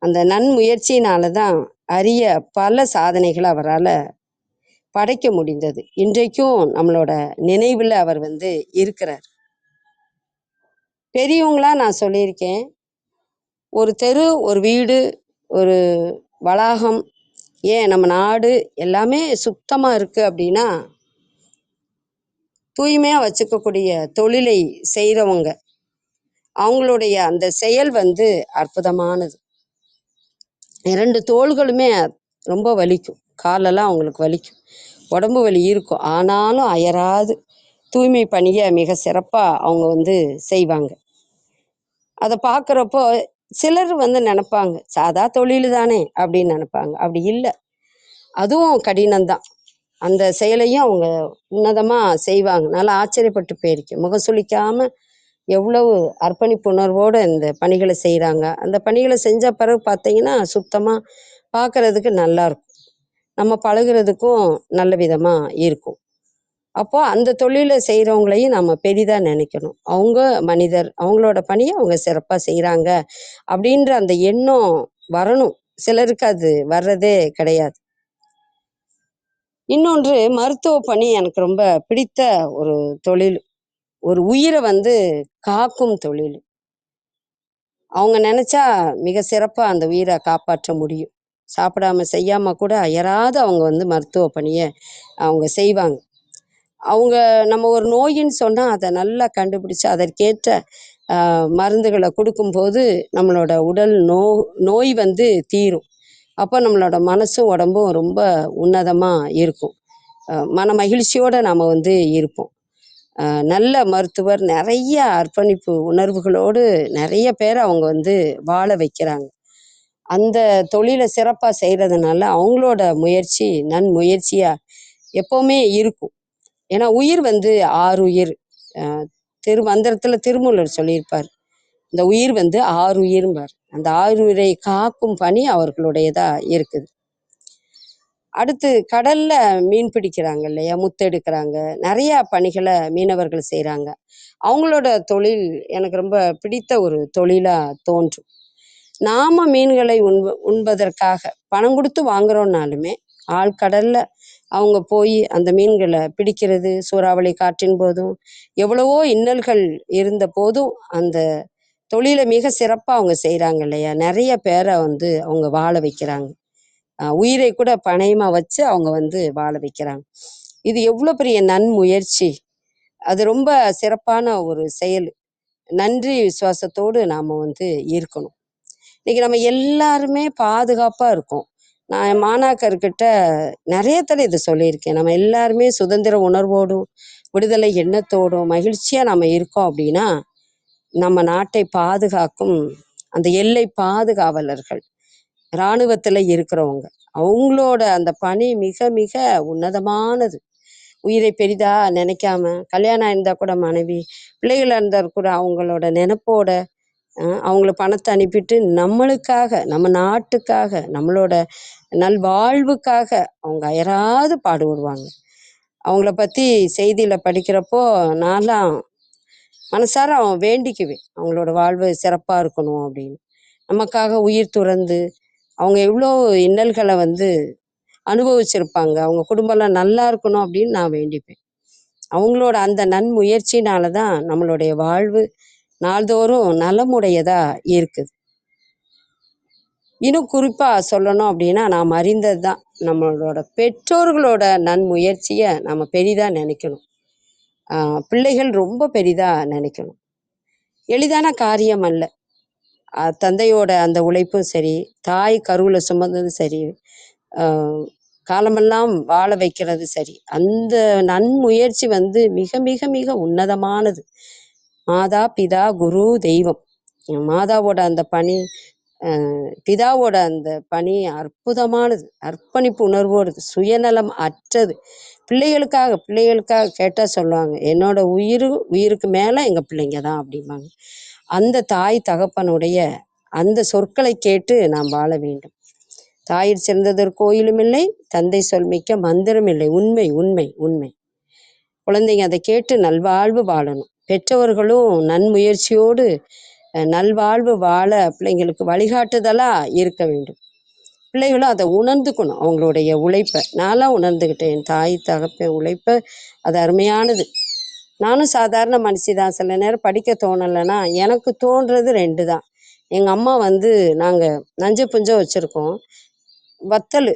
அந்த நன்முயற்சியினால தான் அரிய பல சாதனைகளை அவரால் படைக்க முடிந்தது. இன்றைக்கும் நம்மளோட நினைவில் அவர் இருக்கிறார். பெரியவங்களா நான் சொல்லியிருக்கேன், ஒரு தெரு, ஒரு வீடு, ஒரு வளாகம், ஏன் நம்ம நாடு எல்லாமே சுத்தமாக இருக்குது அப்படின்னா தூய்மையாக வச்சுக்கக்கூடிய தொழிலை செய்கிறவங்க, அவங்களுடைய அந்த செயல் அற்புதமானது. 2 தோள்களுமே ரொம்ப வலிக்கும், காலெல்லாம் அவங்களுக்கு வலிக்கும், உடம்பு வலி இருக்கும். ஆனாலும் அயராது தூய்மை பணியை மிக சிறப்பாக அவங்க செய்வாங்க. அதை பார்க்குறப்போ சிலர் நினைப்பாங்க சாதா தொழில் தானே அப்படின்னு நினைப்பாங்க. அப்படி இல்லை, அதுவும் கடினம்தான். அந்த செயலையும் அவங்க உன்னதமாக செய்வாங்க. நல்லா ஆச்சரியப்பட்டு போயிருக்கேன். முகம் சுளிக்காமல் எவ்வளவு அர்ப்பணிப்பு உணர்வோடு இந்த பணிகளை செய்கிறாங்க. அந்த பணிகளை செஞ்ச பிறகு பார்த்தீங்கன்னா சுத்தமாக பார்க்குறதுக்கு நல்லாயிருக்கும், நம்ம பழகுறதுக்கும் நல்ல விதமாக இருக்கும். அப்போ அந்த தொழிலை செய்கிறவங்களையும் நம்ம பெரிதாக நினைக்கணும். அவங்க மனிதர், அவங்களோட பணியை அவங்க சிறப்பாக செய்கிறாங்க அப்படின்ற அந்த எண்ணம் வரணும். சிலருக்கு அது வர்றதே கிடையாது. இன்னொன்று, மருத்துவ பணி எனக்கு ரொம்ப பிடித்த ஒரு தொழில். ஒரு உயிரை காக்கும் தொழில். அவங்க நினைச்சா மிக சிறப்பாக அந்த உயிரை காப்பாற்ற முடியும். சாப்பிடாம செய்யாம கூட அயராது அவங்க மருத்துவ பணியை அவங்க செய்வாங்க. அவங்க நம்ம ஒரு நோயின்னு சொன்னால் அதை நல்லா கண்டுபிடிச்சு அதற்கேற்ற மருந்துகளை கொடுக்கும்போது நம்மளோட உடல் நோய் தீரும். அப்போ நம்மளோட மனசும் உடம்பும் ரொம்ப உன்னதமாக இருக்கும், மன மகிழ்ச்சியோடு நாம் இருப்போம். நல்ல மருத்துவர் நிறைய அர்ப்பணிப்பு உணர்வுகளோடு நிறைய பேரை அவங்க வாழ வைக்கிறாங்க. அந்த தொழிலை சிறப்பாக செய்கிறதுனால அவங்களோட முயற்சி நன்முயற்சியாக எப்போவுமே இருக்கும். ஏன்னா உயிர் 6 உயிர். திருமந்திரத்தில் திருமூலர் சொல்லியிருப்பார், இந்த உயிர் 6 உயிர்பார். அந்த 6 உயிரை காக்கும் பணி அவர்களுடையதாக இருக்குது. அடுத்து கடல்ல மீன் பிடிக்கிறாங்க இல்லையா, முத்தெடுக்கிறாங்க, நிறைய பணிகளை மீனவர்கள் செய்கிறாங்க. அவங்களோட தொழில் எனக்கு ரொம்ப பிடித்த ஒரு தொழிலாக தோன்றும். நாம மீன்களை உண்பதற்காக பணம் கொடுத்து வாங்குறோம்னாலுமே ஆழ்கடல்ல அவங்க போய் அந்த மீன்களை பிடிக்கிறது, சூறாவளி காற்றின் போதும் எவ்வளவோ இன்னல்கள் இருந்த போதும் அந்த தொழிலை மிக சிறப்பாக அவங்க செய்கிறாங்க இல்லையா. நிறைய பேரை அவங்க வாழ வைக்கிறாங்க, உயிரை கூட பணயமாக வச்சு அவங்க வாழ வைக்கிறாங்க. இது எவ்வளோ பெரிய நன்முயற்சி! அது ரொம்ப சிறப்பான ஒரு செயல். நன்றி விசுவாசத்தோடு நாம் இருக்கணும். இன்னைக்கு நம்ம எல்லாருமே பாதுகாப்பாக இருக்கோம். நான் மாணாக்கர்கிட்ட நிறைய தடவை இதை சொல்லியிருக்கேன். நம்ம எல்லாருமே சுதந்திர உணர்வோடும் விடுதலை எண்ணத்தோடும் மகிழ்ச்சியாக நம்ம இருக்கோம் அப்படின்னா நம்ம நாட்டை பாதுகாக்கும் அந்த எல்லை பாதுகாவலர்கள் இராணுவத்தில் இருக்கிறவங்க, அவங்களோட அந்த பணி மிக மிக உன்னதமானது. உயிரை பெரிதா நினைக்காம, கல்யாணம் இருந்தால் கூட மனைவி, பிள்ளைகள் இருந்தால் கூட அவங்களோட நினைப்போட அவங்கள பணத்தை அனுப்பிட்டு நம்மளுக்காக, நம்ம நாட்டுக்காக, நம்மளோட நல்வாழ்வுக்காக அவங்க அயராது பாடுபடுவாங்க. அவங்கள பற்றி செய்தியில் படிக்கிறப்போ நான்லாம் மனசார வேண்டிக்குவேன், அவங்களோட வாழ்வு சிறப்பாக இருக்கணும் அப்படின்னு. நமக்காக உயிர் துறந்து அவங்க எவ்வளோ இன்னல்களை அனுபவிச்சிருப்பாங்க, அவங்க குடும்பம்லாம் நல்லா இருக்கணும் அப்படின்னு நான் வேண்டிப்பேன். அவங்களோட அந்த நன்முயற்சினால தான் நம்மளுடைய வாழ்வு நாள்தோறும் நலமுடையதா இருக்குது. இன்னும் குறிப்பாக சொல்லணும் அப்படின்னா, நாம் அறிந்தது தான், நம்மளோட பெற்றோர்களோட நன்முயற்சியை நம்ம பெரிதாக நினைக்கணும். பிள்ளைகள் ரொம்ப பெரிதாக நினைக்கணும். எளிதான காரியம் அல்ல. தந்தையோட அந்த உழைப்பும் சரி, தாய் கருவில் சுமந்ததும் சரி, காலமெல்லாம் வாழ வைக்கிறது சரி, அந்த நன்முயற்சி மிக மிக மிக உன்னதமானது. மாதா பிதா குரு தெய்வம். மாதாவோட அந்த பணி, பிதாவோட அந்த பணி அற்புதமானது, அர்ப்பணிப்பு உணர்வோடு, சுயநலம் அற்றது. பிள்ளைகளுக்காக கேட்டால் சொல்லுவாங்க, என்னோட உயிருக்கு மேலே எங்கள் பிள்ளைங்க தான் அப்படிம்பாங்க. அந்த தாய் தகப்பனுடைய அந்த சொற்களை கேட்டு நாம் வாழ வேண்டும். தாயிற் சிறந்ததொரு கோயிலும் இல்லை, தந்தை சொல் மிக்க மந்திரம் இல்லை. உண்மை உண்மை உண்மை. குழந்தைங்க அதை கேட்டு நல்வாழ்வு வாழணும். பெற்றவர்களும் நன்முயற்சியோடு நல்வாழ்வு வாழ பிள்ளைங்களுக்கு வழிகாட்டுதலா இருக்க வேண்டும். பிள்ளைகளும் அதை உணர்ந்துக்கணும், அவங்களுடைய உழைப்பை. நான்லாம் உணர்ந்துக்கிட்டேன், என் தாய் தகப்பன் உழைப்பை. அது அருமையானது. நானும் சாதாரண மனுஷி தான். சில நேரம் படிக்க தோணலைன்னா எனக்கு தோன்றது 2 தான். எங்கள் அம்மா நாங்கள் நஞ்ச புஞ்சம் வச்சுருக்கோம், வத்தல்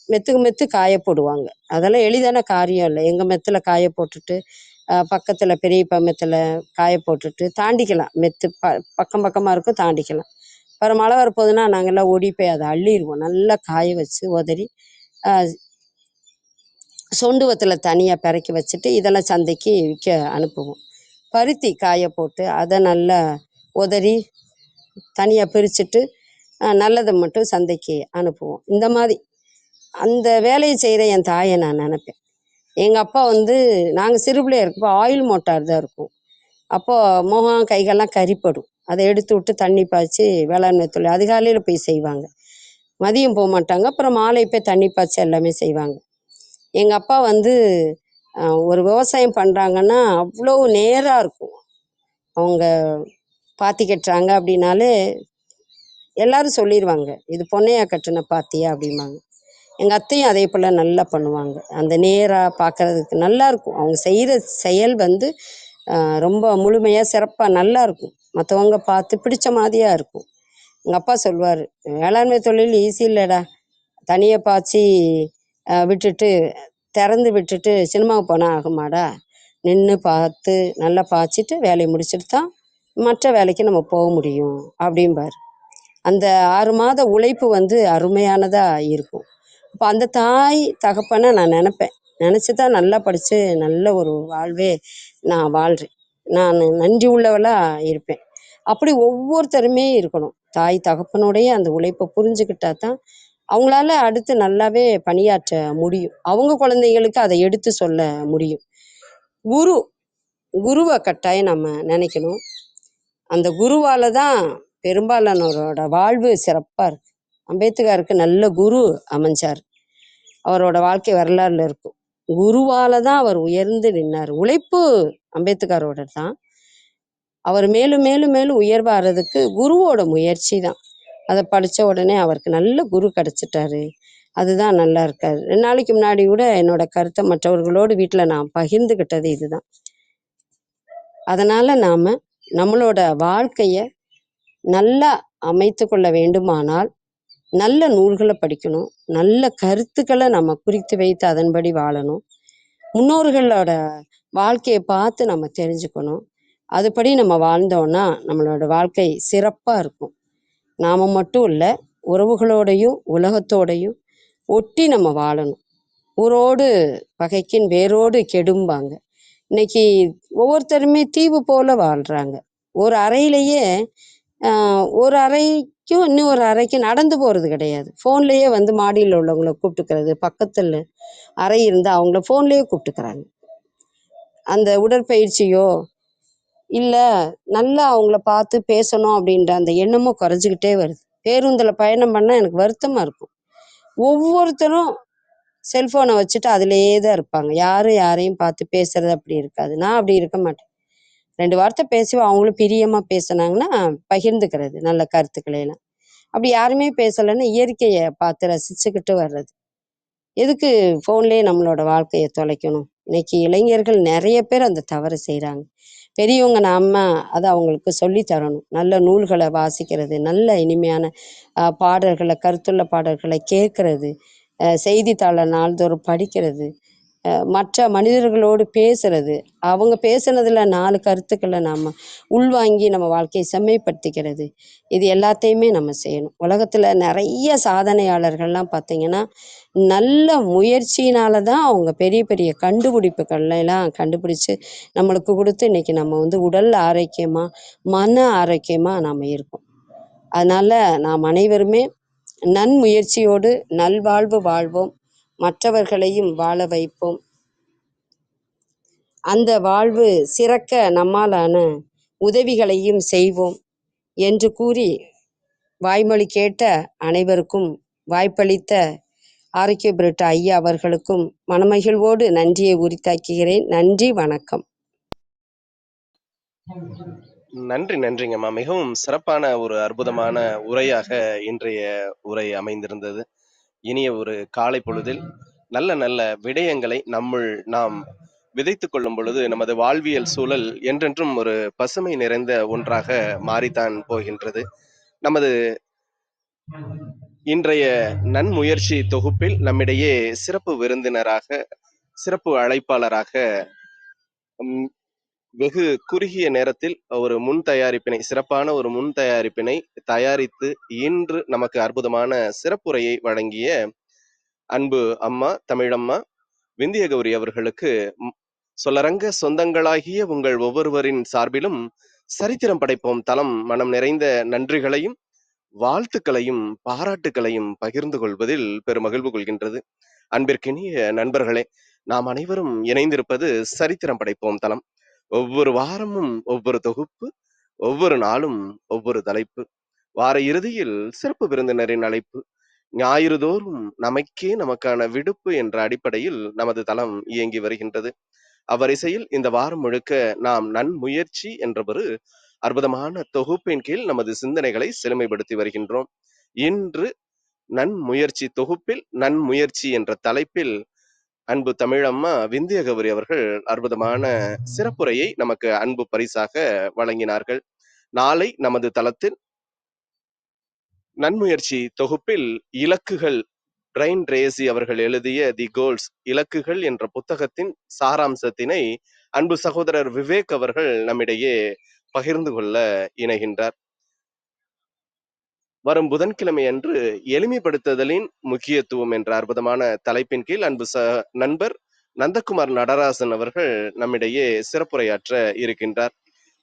மெத்துக்கு மெத்து காய போடுவாங்க. அதெல்லாம் எளிதான காரியம் இல்லை. எங்கள் மெத்தில் காய போட்டுட்டு பக்கத்தில் பெரியப்பா மெத்தில் காய போட்டுட்டு தாண்டிக்கலாம். மெத்து பக்கம் பக்கமாக இருக்கும், தாண்டிக்கலாம். அப்புறம் மழை வரப்போகுதுன்னா நாங்கள்லாம் ஓடி போய் அதை அள்ளிடுவோம். நல்லா காய வச்சு உதறி சொண்டு வத்தில் தனியாக பிறக்கி வச்சுட்டு இதெல்லாம் சந்தைக்கு விற்க அனுப்புவோம். பருத்தி காய போட்டு அதை நல்லா உதறி தனியாக பிரிச்சுட்டு நல்லதை மட்டும் சந்தைக்கு அனுப்புவோம். இந்த மாதிரி அந்த வேலையை செய்கிற என் தாயை நான் நினப்பேன். எங்கள் அப்பா நாங்கள் சிறு பிள்ளையா இருக்கப்போ ஆயில் மோட்டார் தான் இருக்கும். அப்போது முகம் கைகள்லாம் கரிப்படும். அதை எடுத்து விட்டு தண்ணி பாய்ச்சி வேளாண்மை தொழில் அதிகாலையில் போய் செய்வாங்க. மதியம் போக மாட்டாங்க. அப்புறம் மாலை போய் தண்ணி பாய்ச்சி எல்லாமே செய்வாங்க. எங்கள் அப்பா ஒரு விவசாயம் பண்ணுறாங்கன்னா அவ்வளோ நேராக இருக்கும். அவங்க பாத்தி கட்டுறாங்க அப்படின்னாலே எல்லாரும் சொல்லிடுவாங்க, இது பொன்னையா கட்டுன பாத்தியா அப்படிம்பாங்க. எங்கள் அத்தையும் அதே போல் நல்லா பண்ணுவாங்க. அந்த நேராக பார்க்குறதுக்கு நல்லா இருக்கும். அவங்க செய்கிற செயல் ரொம்ப முழுமையாக சிறப்பாக நல்லா இருக்கும். மற்றவங்க பார்த்து பிடிச்ச மாதிரியாக இருக்கும். எங்கள் அப்பா சொல்வார், வேளாண்மை தொழில் ஈஸி இல்லைடா, தனியாக பாய்ச்சி விட்டுட்டு திறந்து விட்டுட்டு சினிமாவுக்கு போனால் ஆகுமாடா, நின்று பார்த்து நல்லா பாய்ச்சிட்டு வேலையை முடிச்சுட்டு தான் மற்ற வேலைக்கு நம்ம போக முடியும் அப்படிம்பார். அந்த 6 மாத உழைப்பு அருமையானதாக இருக்கும். அப்போ அந்த தாய் தகப்பனை நான் நினப்பேன். நினச்சி தான் நல்லா படித்து நல்ல ஒரு வாழ்வே நான் வாழ்கிறேன். நான் நன்றி உள்ளவளாக இருப்பேன். அப்படி ஒவ்வொருத்தருமே இருக்கணும். தாய் தகப்பனுடைய அந்த உழைப்பை புரிஞ்சுக்கிட்டா தான் அவங்களால அடுத்து நல்லாவே பணியாற்ற முடியும். அவங்க குழந்தைங்களுக்கு அதை எடுத்து சொல்ல முடியும். குருவை கட்டாயம் நம்ம நினைக்கணும். அந்த குருவால் தான் பெரும்பாலானவரோட வாழ்வு சிறப்பாக இருக்கு. அம்பேத்கருக்கு நல்ல குரு அமைஞ்சார். அவரோட வாழ்க்கை வரலாறுல இருக்கும். குருவால தான் அவர் உயர்ந்து நின்னார். உழைப்பு அம்பேத்கரோட தான். அவர் மேலும் மேலும் மேலும் உயர்வாகிறதுக்கு குருவோட முயற்சி தான். அதை படித்த உடனே அவருக்கு நல்ல குரு கிடச்சிட்டாரு. அதுதான் நல்லா இருக்காது. 2 நாளைக்கு முன்னாடி கூட என்னோட கருத்தை மற்றவர்களோடு வீட்டில் நான் பகிர்ந்துக்கிட்டது இதுதான். அதனால் நாம் நம்மளோட வாழ்க்கையை நல்லா அமைத்து கொள்ள வேண்டுமானால் நல்ல நூல்களை படிக்கணும், நல்ல கருத்துக்களை நம்ம குறித்து வைத்து அதன்படி வாழணும், முன்னோர்களோட வாழ்க்கையை பார்த்து நம்ம தெரிஞ்சுக்கணும். அதுபடி நம்ம வாழ்ந்தோன்னா நம்மளோட வாழ்க்கை சிறப்பாக இருக்கும். நாம் மட்டும் இல்லை, உறவுகளோடையும் உலகத்தோடையும் ஒட்டி நம்ம வாழணும். ஊரோடு பகைக்கின் வேரோடு கெடும்பாங்க. இன்னைக்கு ஒவ்வொருத்தருமே தீவு போல வாழ்கிறாங்க. ஒரு அறையிலேயே ஒரு அறைக்கும் இன்னொரு அறைக்கும் நடந்து போகிறது கிடையாது. ஃபோன்லேயே வந்து மாடியில் உள்ளவங்கள கூப்பிட்டுக்கிறது, பக்கத்தில் அறை இருந்தால் அவங்கள ஃபோன்லேயே கூப்பிட்டுக்கிறாங்க. அந்த உடற்பயிற்சியோ இல்லை நல்லா அவங்கள பார்த்து பேசணும் அப்படின்ற அந்த எண்ணமும் குறைஞ்சிக்கிட்டே வருது. பேருந்தில் பயணம் பண்ணால் எனக்கு வருத்தமாக இருக்கும். ஒவ்வொருத்தரும் செல்ஃபோனை வச்சுட்டு அதிலேயே தான் இருப்பாங்க. யாரும் யாரையும் பார்த்து பேசுறது அப்படி இருக்காது. நான் அப்படி இருக்க மாட்டேன். 2 வார்த்தை பேசுவேன். அவங்களும் பிரியமாக பேசுனாங்கன்னா பகிர்ந்துக்கிறது நல்ல கருத்துக்களை எல்லாம். அப்படி யாருமே பேசலைன்னா இயற்கையை பார்த்து ரசிச்சுக்கிட்டு வர்றது. எதுக்கு ஃபோன்லேயே நம்மளோட வாழ்க்கையை தொலைக்கணும்? இன்னைக்கு இளைஞர்கள் நிறைய பேர் அந்த தவறு செய்கிறாங்க. பெரியவங்க நாம அதை அவங்களுக்கு சொல்லி தரணும். நல்ல நூல்களை வாசிக்கிறது, நல்ல இனிமையான பாடல்களை, கருத்துள்ள பாடல்களை கேட்கறது, செய்தித்தாளை நாள்தோறும் படிக்கிறது, மற்ற மனிதர்களோடு பேசுறது, அவங்க பேசுனதுல 4 கருத்துக்களை நாம் உள்வாங்கி நம்ம வாழ்க்கையை செம்மைப்படுத்திக்கிறது, இது எல்லாத்தையுமே நம்ம செய்யணும். உலகத்தில் நிறைய சாதனையாளர்கள்லாம் பார்த்திங்கன்னா நல்ல முயற்சியினால தான் அவங்க பெரிய பெரிய கண்டுபிடிப்புகள்லாம் கண்டுபிடிச்சு நம்மளுக்கு கொடுத்து இன்றைக்கி நம்ம வந்து உடல் ஆரோக்கியமாக மன ஆரோக்கியமாக நாம் இருக்கோம். அதனால் நாம் அனைவருமே நன்முயற்சியோடு நல்வாழ்வு வாழ்வோம், மற்றவர்களையும் வாழ வைப்போம். அந்த வாழ்வு சிறக்க நம்மாலான உதவிகளையும் செய்வோம் என்று கூறி வாய்மொழி கேட்ட அனைவருக்கும் வாய்ப்பளித்த ஆரோக்கிய பிரிட்ட ஐயா அவர்களுக்கும் மனமகிழ்வோடு நன்றியை உரித்தாக்குகிறேன். நன்றி, வணக்கம். நன்றிங்கம்மா. மிகவும் சிறப்பான ஒரு அற்புதமான உரையாக இன்றைய உரை அமைந்திருந்தது. இனிய ஒரு காலை பொழுதில் நல்ல நல்ல விடயங்களை நாம் விதைத்துக் கொள்ளும் பொழுது நமது வாழ்வியல் சூழல் என்றென்றும் ஒரு பசுமை நிறைந்த ஒன்றாக மாறித்தான் போகின்றது. நமது இன்றைய நன்முயற்சி தொகுப்பில் நம்மிடையே சிறப்பு விருந்தினராக, சிறப்பு அழைப்பாளராக வெகு குறுகிய நேரத்தில் ஒரு சிறப்பான ஒரு முன் தயாரிப்பினை தயாரித்து இன்று நமக்கு அற்புதமான சிறப்புரையை வழங்கிய அன்பு அம்மா தமிழம்மா விந்திய கௌரி அவர்களுக்கு சொல்லரங்க சொந்தங்களாகிய உங்கள் ஒவ்வொருவரின் சார்பிலும் சரித்திரம் படைப்போம் தளம் மனம் நிறைந்த நன்றிகளையும் வாழ்த்துக்களையும் பாராட்டுக்களையும் பகிர்ந்து கொள்வதில் பெருமகிழ்வு கொள்கின்றது. அன்பிற்கினிய நண்பர்களே, நாம் அனைவரும் இணைந்திருப்பது சரித்திரம் படைப்போம் தளம். ஒவ்வொரு வாரமும் ஒவ்வொரு தொகுப்பு, ஒவ்வொரு நாளும் ஒவ்வொரு தலைப்பு, வார இறுதியில் சிறப்பு விருந்தினரின் அழைப்பு, ஞாயிறு தோறும் நமக்கான விடுப்பு என்ற அடிப்படையில் நமது தளம் இயங்கி வருகின்றது. அவ்வரிசையில் இந்த வாரம் முழுக்க நாம் நன்முயற்சி என்ற ஒரு அற்புதமான தொகுப்பின் கீழ் நமது சிந்தனைகளை செழுமைப்படுத்தி வருகின்றோம். இன்று நன்முயற்சி தொகுப்பில் நன்முயற்சி என்ற தலைப்பில் அன்பு தமிழம்மா விந்திய கௌரி அவர்கள் அற்புதமான சிறப்புரையை நமக்கு அன்பு பரிசாக வழங்கினார்கள். நாளை நமது தளத்தில் நன்முயற்சி தொகுப்பில் இலக்குகள், பிரைன் ரேசி அவர்கள் எழுதிய தி கோல்ஸ், இலக்குகள் என்ற புத்தகத்தின் சாராம்சத்தினை அன்பு சகோதரர் விவேக் அவர்கள் நம்மிடையே பகிர்ந்து கொள்ள இணைகின்றார். வரும் புதன்கிழமை அன்று எளிமைப்படுத்துதலின் முக்கியத்துவம் என்ற அற்புதமான தலைப்பின் கீழ் அன்பு நண்பர் நந்தகுமார் நடராசன் அவர்கள் நம்மிடையே சிறப்புரையாற்ற இருக்கின்றார்.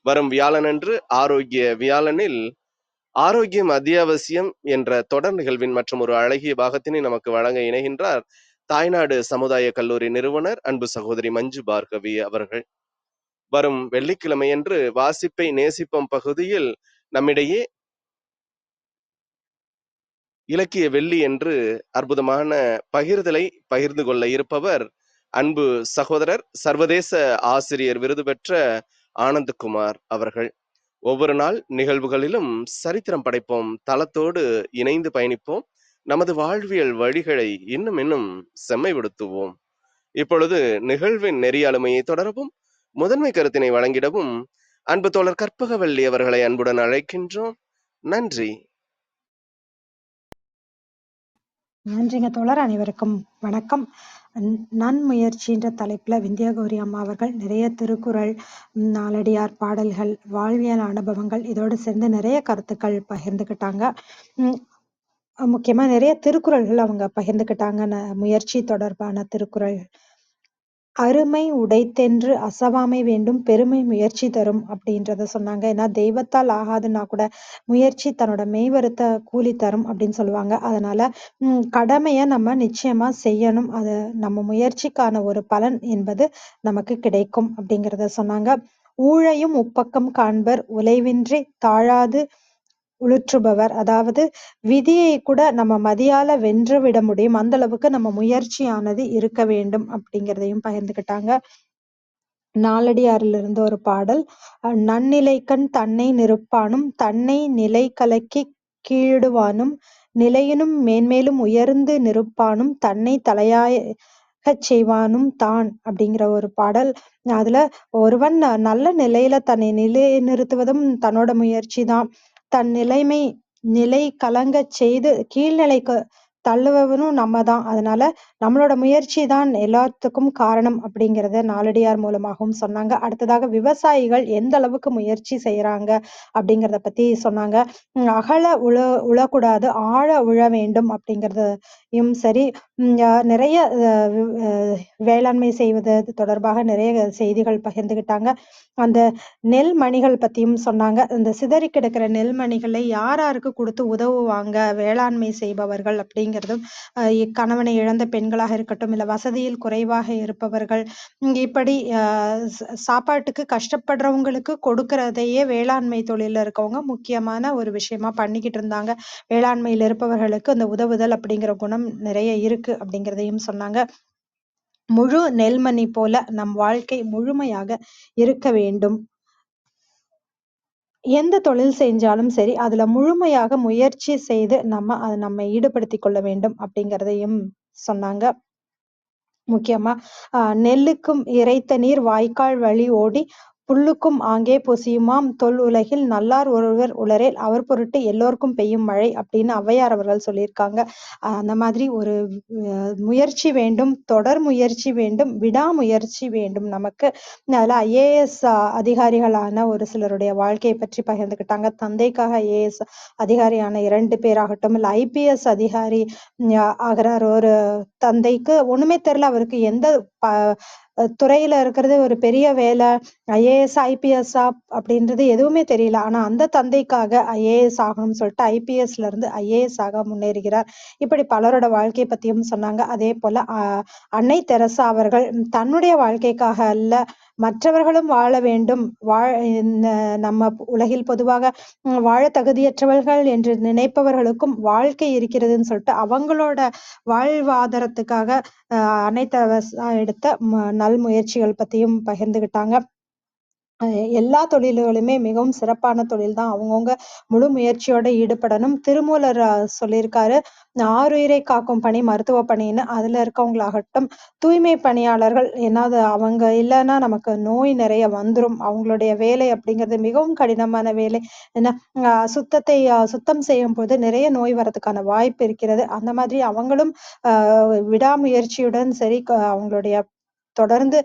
வரும் வியாழனன்று ஆரோக்கிய வியாழனில் ஆரோக்கியம் அத்தியாவசியம் என்ற தொடர் நிகழ்வின் மற்றும் ஒரு அழகிய பாகத்தினை நமக்கு வழங்க இணைகின்றார் தாய்நாடு சமுதாய கல்லூரி நிறுவனர் அன்பு சகோதரி மஞ்சு பார்கவி அவர்கள். வரும் வெள்ளிக்கிழமையன்று வாசிப்பை நேசிப்போம் பகுதியில் நம்மிடையே இலக்கிய வெள்ளி என்று அற்புதமான பகிர்தலை பகிர்ந்து கொள்ள இருப்பவர் அன்பு சகோதரர் சர்வதேச ஆசிரியர் விருது பெற்ற ஆனந்தகுமார் அவர்கள். ஒவ்வொரு நாள் நிகழ்வுகளிலும் சரித்திரம் படைப்போம் தளத்தோடு இணைந்து பயணிப்போம், நமது வாழ்வியல் வழிகளை இன்னும் செம்மைப்படுத்துவோம். இப்பொழுது நிகழ்வின் நெறியாளுமையை தொடரவும் முதன்மை கருத்தினை வழங்கிடவும் அன்பு தோழர் கற்பகவல்லி அவர்களை அன்புடன் அழைக்கின்றோம். நன்றி. நன்றிங்க தோழர். அனைவருக்கும் வணக்கம். நன்முயற்சின்ற தலைப்புல விந்தியா கௌரி அம்மா அவர்கள் நிறைய திருக்குறள், நாலடியார் பாடல்கள், வாழ்வியல் அனுபவங்கள் இதோடு சேர்ந்து நிறைய கருத்துக்கள் பகிர்ந்துக்கிட்டாங்க. முக்கியமா நிறைய திருக்குறள்கள் அவங்க பகிர்ந்துக்கிட்டாங்க, முயற்சி தொடர்பான திருக்குறள். அருமை உடைத்தென்று அசவாமை வேண்டும் பெருமை முயற்சி தரும் அப்படின்றத சொன்னாங்க. ஏன்னா தெய்வத்தால் ஆகாதுன்னா கூட முயற்சி தன்னோட மெய்வருத்த கூலி தரும் அப்படின்னு சொல்லுவாங்க. அதனால கடமைய நம்ம நிச்சயமா செய்யணும். அது நம்ம முயற்சிக்கான ஒரு பலன் என்பது நமக்கு கிடைக்கும் அப்படிங்கிறத சொன்னாங்க. ஊழையும் உப்பக்கம் காண்பர் உழைவின்றி தாழாது உழுற்றுபவர். அதாவது விதியை கூட நம்ம மதியால வென்று விட முடியும். அந்த அளவுக்கு நம்ம முயற்சியானது இருக்க வேண்டும் அப்படிங்கிறதையும் பகிர்ந்துக்கிட்டாங்க. நாலடியாரிலிருந்து ஒரு பாடல். நன்னிலைக்கண் தன்னை நிறுப்பானும் தன்னை நிலை கலக்கிக் கீழிடுவானும் நிலையினும் மேன்மேலும் உயர்ந்து நிறுப்பானும் தன்னை தலையாயச் செய்வானும் தான் அப்படிங்கிற ஒரு பாடல். அதுல ஒருவன் நல்ல நிலையில தன்னை நிலைநிறுத்துவதும் தன்னோட முயற்சி தான். தன் நிலை கலங்கச் செய்து கீழ்நிலைக்கு தள்ளுபவனும் நம்ம தான். அதனால நம்மளோட முயற்சி தான் எல்லாத்துக்கும் காரணம் அப்படிங்கிறத நாலடியார் மூலமாகவும் சொன்னாங்க. அடுத்ததாக விவசாயிகள் எந்த அளவுக்கு முயற்சி செய்யறாங்க அப்படிங்கிறத பத்தி சொன்னாங்க. அகல உழக்கூடாது, ஆழ உழ வேண்டும் அப்படிங்கிறதையும் சரி. நிறைய வேளாண்மை செய்வது தொடர்பாக நிறைய செய்திகள் பகிர்ந்துகிட்டாங்க. அந்த நெல் மணிகள் பத்தியும் சொன்னாங்க. இந்த சிதறி கிடக்கிற நெல் மணிகளை யாருக்கு கொடுத்து உதவுவாங்க வேளாண்மை செய்பவர்கள் அப்படிங்கிறதும், கணவனை இழந்த பெண்களாக இருக்கட்டும், இல்ல வசதியில் குறைவாக இருப்பவர்கள், இப்படி சாப்பாட்டுக்கு கஷ்டப்படுறவங்களுக்கு கொடுக்கறதையே வேளாண்மை தொழில இருக்கவங்க முக்கியமான ஒரு விஷயமா பண்ணிக்கிட்டு இருந்தாங்க. வேளாண்மையில் இருப்பவர்களுக்கு அந்த உதவுதல் அப்படிங்கிற குணம் நிறைய இருக்கு அப்படிங்கிறதையும் சொன்னாங்க. முழு நெல்மணி போல நம் வாழ்க்கை முழுமையாக இருக்க வேண்டும். எந்த தொழில் செஞ்சாலும் சரி, அதுல முழுமையாக முயற்சி செய்து அதை நம்ம ஈடுபடுத்திக் கொள்ள வேண்டும் அப்படிங்கிறதையும் சொன்னாங்க. முக்கியமா நெல்லுக்கும் இறைத்த நீர் வாய்க்கால் வழி ஓடி புல்லுக்கும் ஆங்கே பொசியுமாம் தொல் உலகில் நல்லார் ஒருவர் உளரேல் அவர் பொருட்டு எல்லோருக்கும் பெய்யும் மழை அப்படின்னு ஔவையார் அவர்கள் சொல்லியிருக்காங்க. அந்த மாதிரி ஒரு முயற்சி வேண்டும், தொடர் முயற்சி வேண்டும், விடாமுயற்சி வேண்டும் நமக்கு. அதுல IAS அதிகாரிகளான ஒரு சிலருடைய வாழ்க்கையை பற்றி பகிர்ந்துக்கிட்டாங்க. தந்தைக்காக IAS அதிகாரியான 2 பேராகட்டும், இல்ல IPS அதிகாரி ஆகிறார் ஒரு தந்தைக்கு. ஒண்ணுமே தெரியல அவருக்கு எந்த துறையில இருக்கிறது ஒரு பெரிய வேலை, IAS IPS அப்படின்றது எதுவுமே தெரியல. ஆனா அந்த தந்தைக்காக IAS ஆகணும்னு சொல்லிட்டு IPSல இருந்து IAS ஆக முன்னேறுகிறார். இப்படி பலரோட வாழ்க்கை பத்தியும் சொன்னாங்க. அதே போல அன்னை தெரசா அவர்கள் தன்னுடைய வாழ்க்கைக்காக அல்ல, மற்றவர்களும் வாழ வேண்டும், நம்ம உலகில் பொதுவாக வாழ தகுதியற்றவர்கள் என்று நினைப்பவர்களுக்கும் வாழ்க்கை இருக்கிறதுன்னு சொல்லிட்டு அவங்களோட வாழ்வாதாரத்துக்காக அன்னை தெரசா எடுத்த நல் முயற்சிகள் பத்தியும் பகிர்ந்துகிட்டாங்க. எல்லா தொழில்களுமே மிகவும் சிறப்பான தொழில் தான். அவங்கவுங்க முழு முயற்சியோட ஈடுபடணும். திருமூலர் சொல்லியிருக்காரு, ஆருயிரை காக்கும் பணி மருத்துவ பணின்னு. அதுல இருக்கவங்களாகட்டும், தூய்மை பணியாளர்கள், ஏன்னா அவங்க இல்லைன்னா நமக்கு நோய் நிறைய வந்துரும். அவங்களுடைய வேலை அப்படிங்கிறது மிகவும் கடினமான வேலை. ஏன்னா சுத்தம் செய்யும் போது நிறைய நோய் வரதுக்கான வாய்ப்பு இருக்கிறது. அந்த மாதிரி அவங்களும் விடாமுயற்சியுடன் சரி, அவங்களுடைய தொடர்ந்து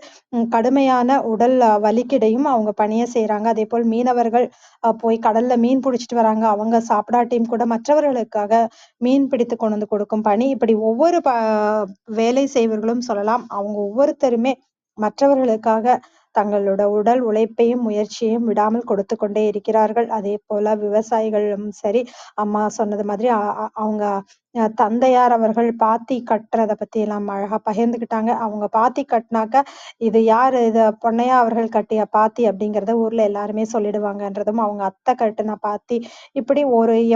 கடுமையான உடல் வலிக்கிடையும் அவங்க பணியை செய்யறாங்க. அதே போல் மீனவர்கள் போய் கடல்ல மீன் பிடிச்சிட்டு வராங்க. அவங்க சாப்பிடாட்டியும் கூட மற்றவர்களுக்காக மீன் பிடித்து கொண்டு வந்து கொடுக்கும் பணி. இப்படி ஒவ்வொரு வேலை செய்வர்களும் சொல்லலாம். அவங்க ஒவ்வொருத்தருமே மற்றவர்களுக்காக தங்களோட உடல் உழைப்பையும் முயற்சியையும் விடாமல் கொடுத்து கொண்டே இருக்கிறார்கள். அதே போல விவசாயிகளும் சரி, அம்மா சொன்னது மாதிரி அவங்க தந்தையார் அவர்கள் பாத்தி கட்டுறத பத்தி எல்லாம் அழகா பகிர்ந்துக்கிட்டாங்க. அவங்க பாத்தி கட்டினாக்க இது யாரு, இது பொன்னையா அவர்கள் கட்டிய பாத்தி அப்படிங்கிறத ஊர்ல எல்லாருமே சொல்லிடுவாங்கன்றதும், அவங்க அத்தை கட்டுன பாத்தி. இப்படி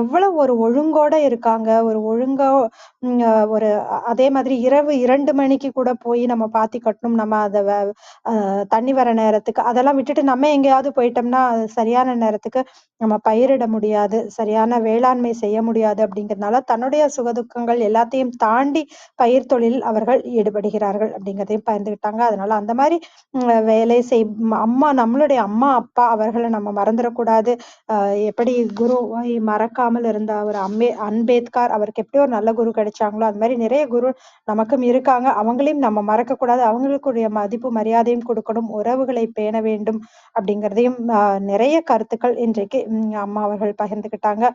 எவ்வளவு ஒரு ஒழுங்கோட இருக்காங்க. ஒரு ஒழுங்கா ஒரு அதே மாதிரி இரவு 2 மணிக்கு கூட போய் நம்ம பாத்தி கட்டணும், நம்ம அதை தண்ணி வர நேரத்துக்கு அதெல்லாம் விட்டுட்டு நம்ம எங்கேயாவது போயிட்டோம்னா சரியான நேரத்துக்கு நம்ம பயிரிட முடியாது, சரியான வேளாண்மை செய்ய முடியாது. அப்படிங்கிறதுனால தன்னுடைய சுகதுக்கங்கள் எல்லாத்தையும் தாண்டி பயிர் தொழில் அவர்கள் ஈடுபடுகிறார்கள் அப்படிங்கிறதையும் பகிர்ந்துக்கிட்டாங்க. அதனால அந்த மாதிரி வேலை நம்மளுடைய அம்மா அப்பா அவர்களை நம்ம மறந்துடக்கூடாது. எப்படி குருவை மறக்காமல் இருந்த ஒரு அம்பேத்கர், அவருக்கு எப்படி ஒரு நல்ல குரு கிடைச்சாங்களோ அது மாதிரி நிறைய குரு நமக்கும் இருக்காங்க. அவங்களையும் நம்ம மறக்க கூடாது. அவங்களுக்குரிய மதிப்பு மரியாதையும் கொடுக்கணும், உறவுகளை பேண வேண்டும் அப்படிங்கிறதையும் நிறைய கருத்துக்கள் இன்றைக்கு அம்மா அவர்கள் பகிர்ந்துக்கிட்டாங்க.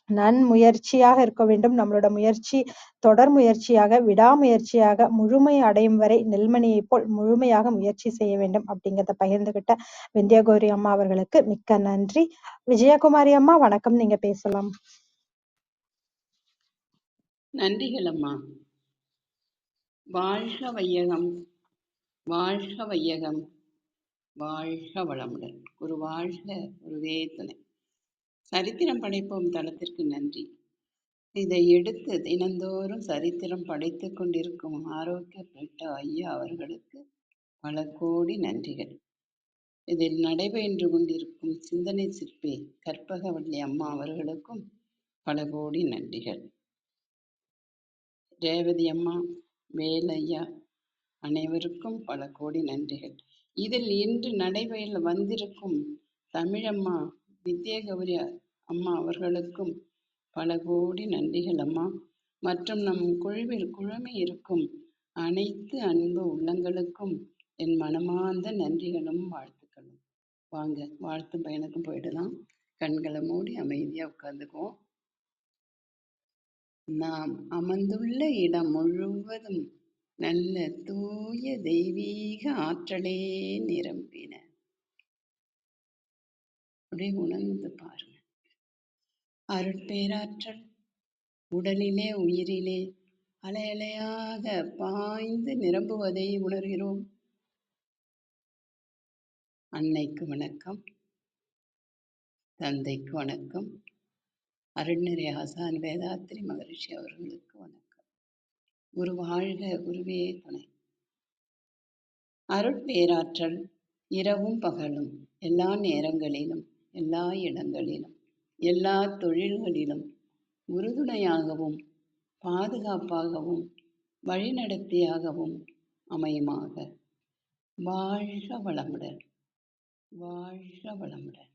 நன்முயற்சியாக இருக்க வேண்டும். நம்மளோட முயற்சி தொடர் முயற்சியாக, விடாமுயற்சியாக முழுமை அடையும் வரை நெல்மணியைப் போல் முழுமையாக முயற்சி செய்ய வேண்டும் அப்படிங்கிறத பகிர்ந்துகிட்ட விந்தியாகௌரி அம்மா அவர்களுக்கு மிக்க நன்றி. விஜயகுமாரி அம்மா வணக்கம், நீங்க பேசலாம். நன்றிகள் அம்மா. வாழ்க வையகம், வாழ்க வையகம், வாழ்க வளமுடன். ஒரு வாழ்க, ஒருவே துணை. சரித்திரம் படைப்போம் தளத்திற்கு நன்றி. இதை எடுத்து தினந்தோறும் சரித்திரம் படைத்து கொண்டிருக்கும் ஆரோக்கியப்பட்ட ஐயா அவர்களுக்கு பல கோடி நன்றிகள். இதில் நடைபெற்று கொண்டிருக்கும் சிந்தனை சிற்பி கற்பகவள்ளி அம்மா அவர்களுக்கும் பல கோடி நன்றிகள். ரேவதி அம்மா, வேலையா அனைவருக்கும் பல கோடி நன்றிகள். இதில் இன்று நடைபெற வந்திருக்கும் தமிழம்மா வித்யாகௌரி அம்மா அவர்களுக்கும் பல கோடி நன்றிகள் அம்மா. மற்றும் நம் குழுவில் குழுமி இருக்கும் அனைத்து அன்பு உள்ளங்களுக்கும் என் மனமார்ந்த நன்றிகளும் வாழ்த்துக்களும். வாங்க, வாழ்த்தும் பயனுக்கும் போயிடலாம். கண்களை மூடி அமைதியாக உட்காந்துக்குவோம். நாம் அமர்ந்துள்ள இடம் முழுவதும் நல்ல தூய தெய்வீக ஆற்றலே நிரம்பின. அப்படியே உணர்ந்து பாருங்க. அருட்பேராற்றல் உடலிலே உயிரிலே அலையலையாக பாய்ந்து நிரம்புவதை உணர்கிறோம். அன்னைக்கு வணக்கம், தந்தைக்கு வணக்கம், அருள்நெறி ஆசான் வேதாத்திரி மகரிஷி அவர்களுக்கு வணக்கம். குரு வாழ்க, குருவே துணை. அருட்பேராற்றல் இரவும் பகலும் எல்லா நேரங்களிலும் எல்லா இடங்களிலும் எல்லா தொழில்களிலும் உறுதுணையாகவும் பாதுகாப்பாகவும் வழிநடத்தியாகவும் அமையுமாக. வாழ்க வளமுடன், வாழ்க வளமுடன்,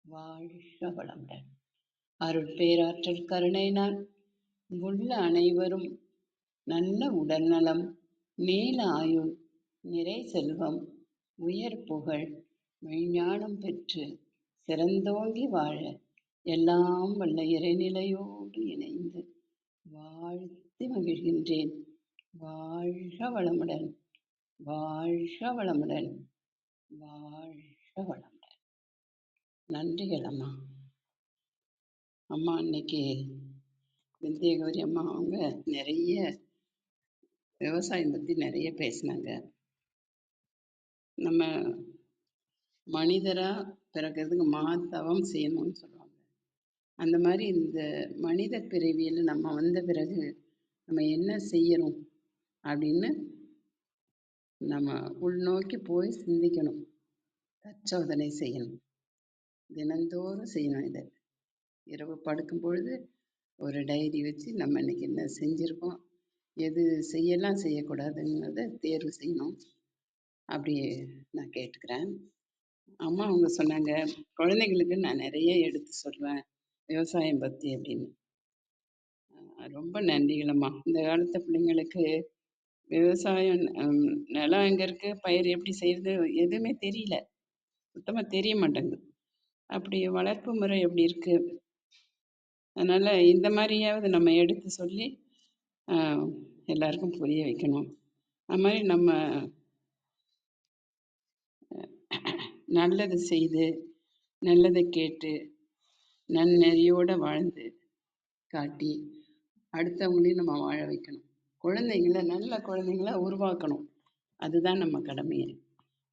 வாழ்க வளமுடன். அருட்பேராற்றல் கருணையினால் உள்ள அனைவரும் நல்ல உடல்நலம், நீல ஆயுள், நிறை செல்வம், உயர் புகழ், மெய்ஞானம் பெற்று சிறந்தோங்கி வாழ எல்லாம் வல்ல இறைநிலையோடு இணைந்து வாழ்த்தி மகிழ்கின்றேன். வாழ்க வளமுடன், வாழ்க வளமுடன், வாழ்க வளமுடன். நன்றிகள் அம்மா. அம்மா இன்னைக்கு விந்தியகௌரி அம்மா அவங்க நிறைய விவசாயம் பற்றி நிறைய பேசினாங்க. நம்ம மனிதராக பிறக்கிறதுக்கு தவம் செய்யணும்னு சொல்லுவாங்க. அந்த மாதிரி இந்த மனித பிறவியில் நம்ம வந்த பிறகு நம்ம என்ன செய்யணும் அப்படின்னு நம்ம உள்நோக்கி போய் சிந்திக்கணும், தற்சோதனை செய்யணும், தினந்தோறும் செய்யணும். இதை இரவு படுக்கும் பொழுது ஒரு டைரி வச்சு நம்ம இன்னைக்கு என்ன செஞ்சுருக்கோம், எது செய்யலாம் செய்யக்கூடாதுங்கிறத தேர்வு செய்யணும். அப்படி நான் கேட்டுக்கிறேன். அம்மா அவங்க சொன்னாங்க, குழந்தைங்களுக்கு நான் நிறைய எடுத்து சொல்வேன் விவசாயம் பற்றி அப்படின்னு. ரொம்ப நன்றிகளம்மா. இந்த காலத்து பிள்ளைங்களுக்கு விவசாயம் நிலம் எங்கே இருக்குது, பயிர் எப்படி செய்கிறது எதுவுமே தெரியல, சுத்தமாக தெரிய மாட்டேங்குது. அப்படி வளர்ப்பு முறை எப்படி இருக்குது. அதனால் இந்த மாதிரியாவது நம்ம எடுத்து சொல்லி எல்லாருக்கும் புரிய வைக்கணும். அது மாதிரி நம்ம நல்லது செய்து நல்லதை கேட்டு நன்னெறியோடு வாழ்ந்து காட்டி அடுத்தவங்களையும் நம்ம வாழ வைக்கணும். குழந்தைங்கள நல்ல குழந்தைங்கள உருவாக்கணும். அதுதான் நம்ம கடமையே.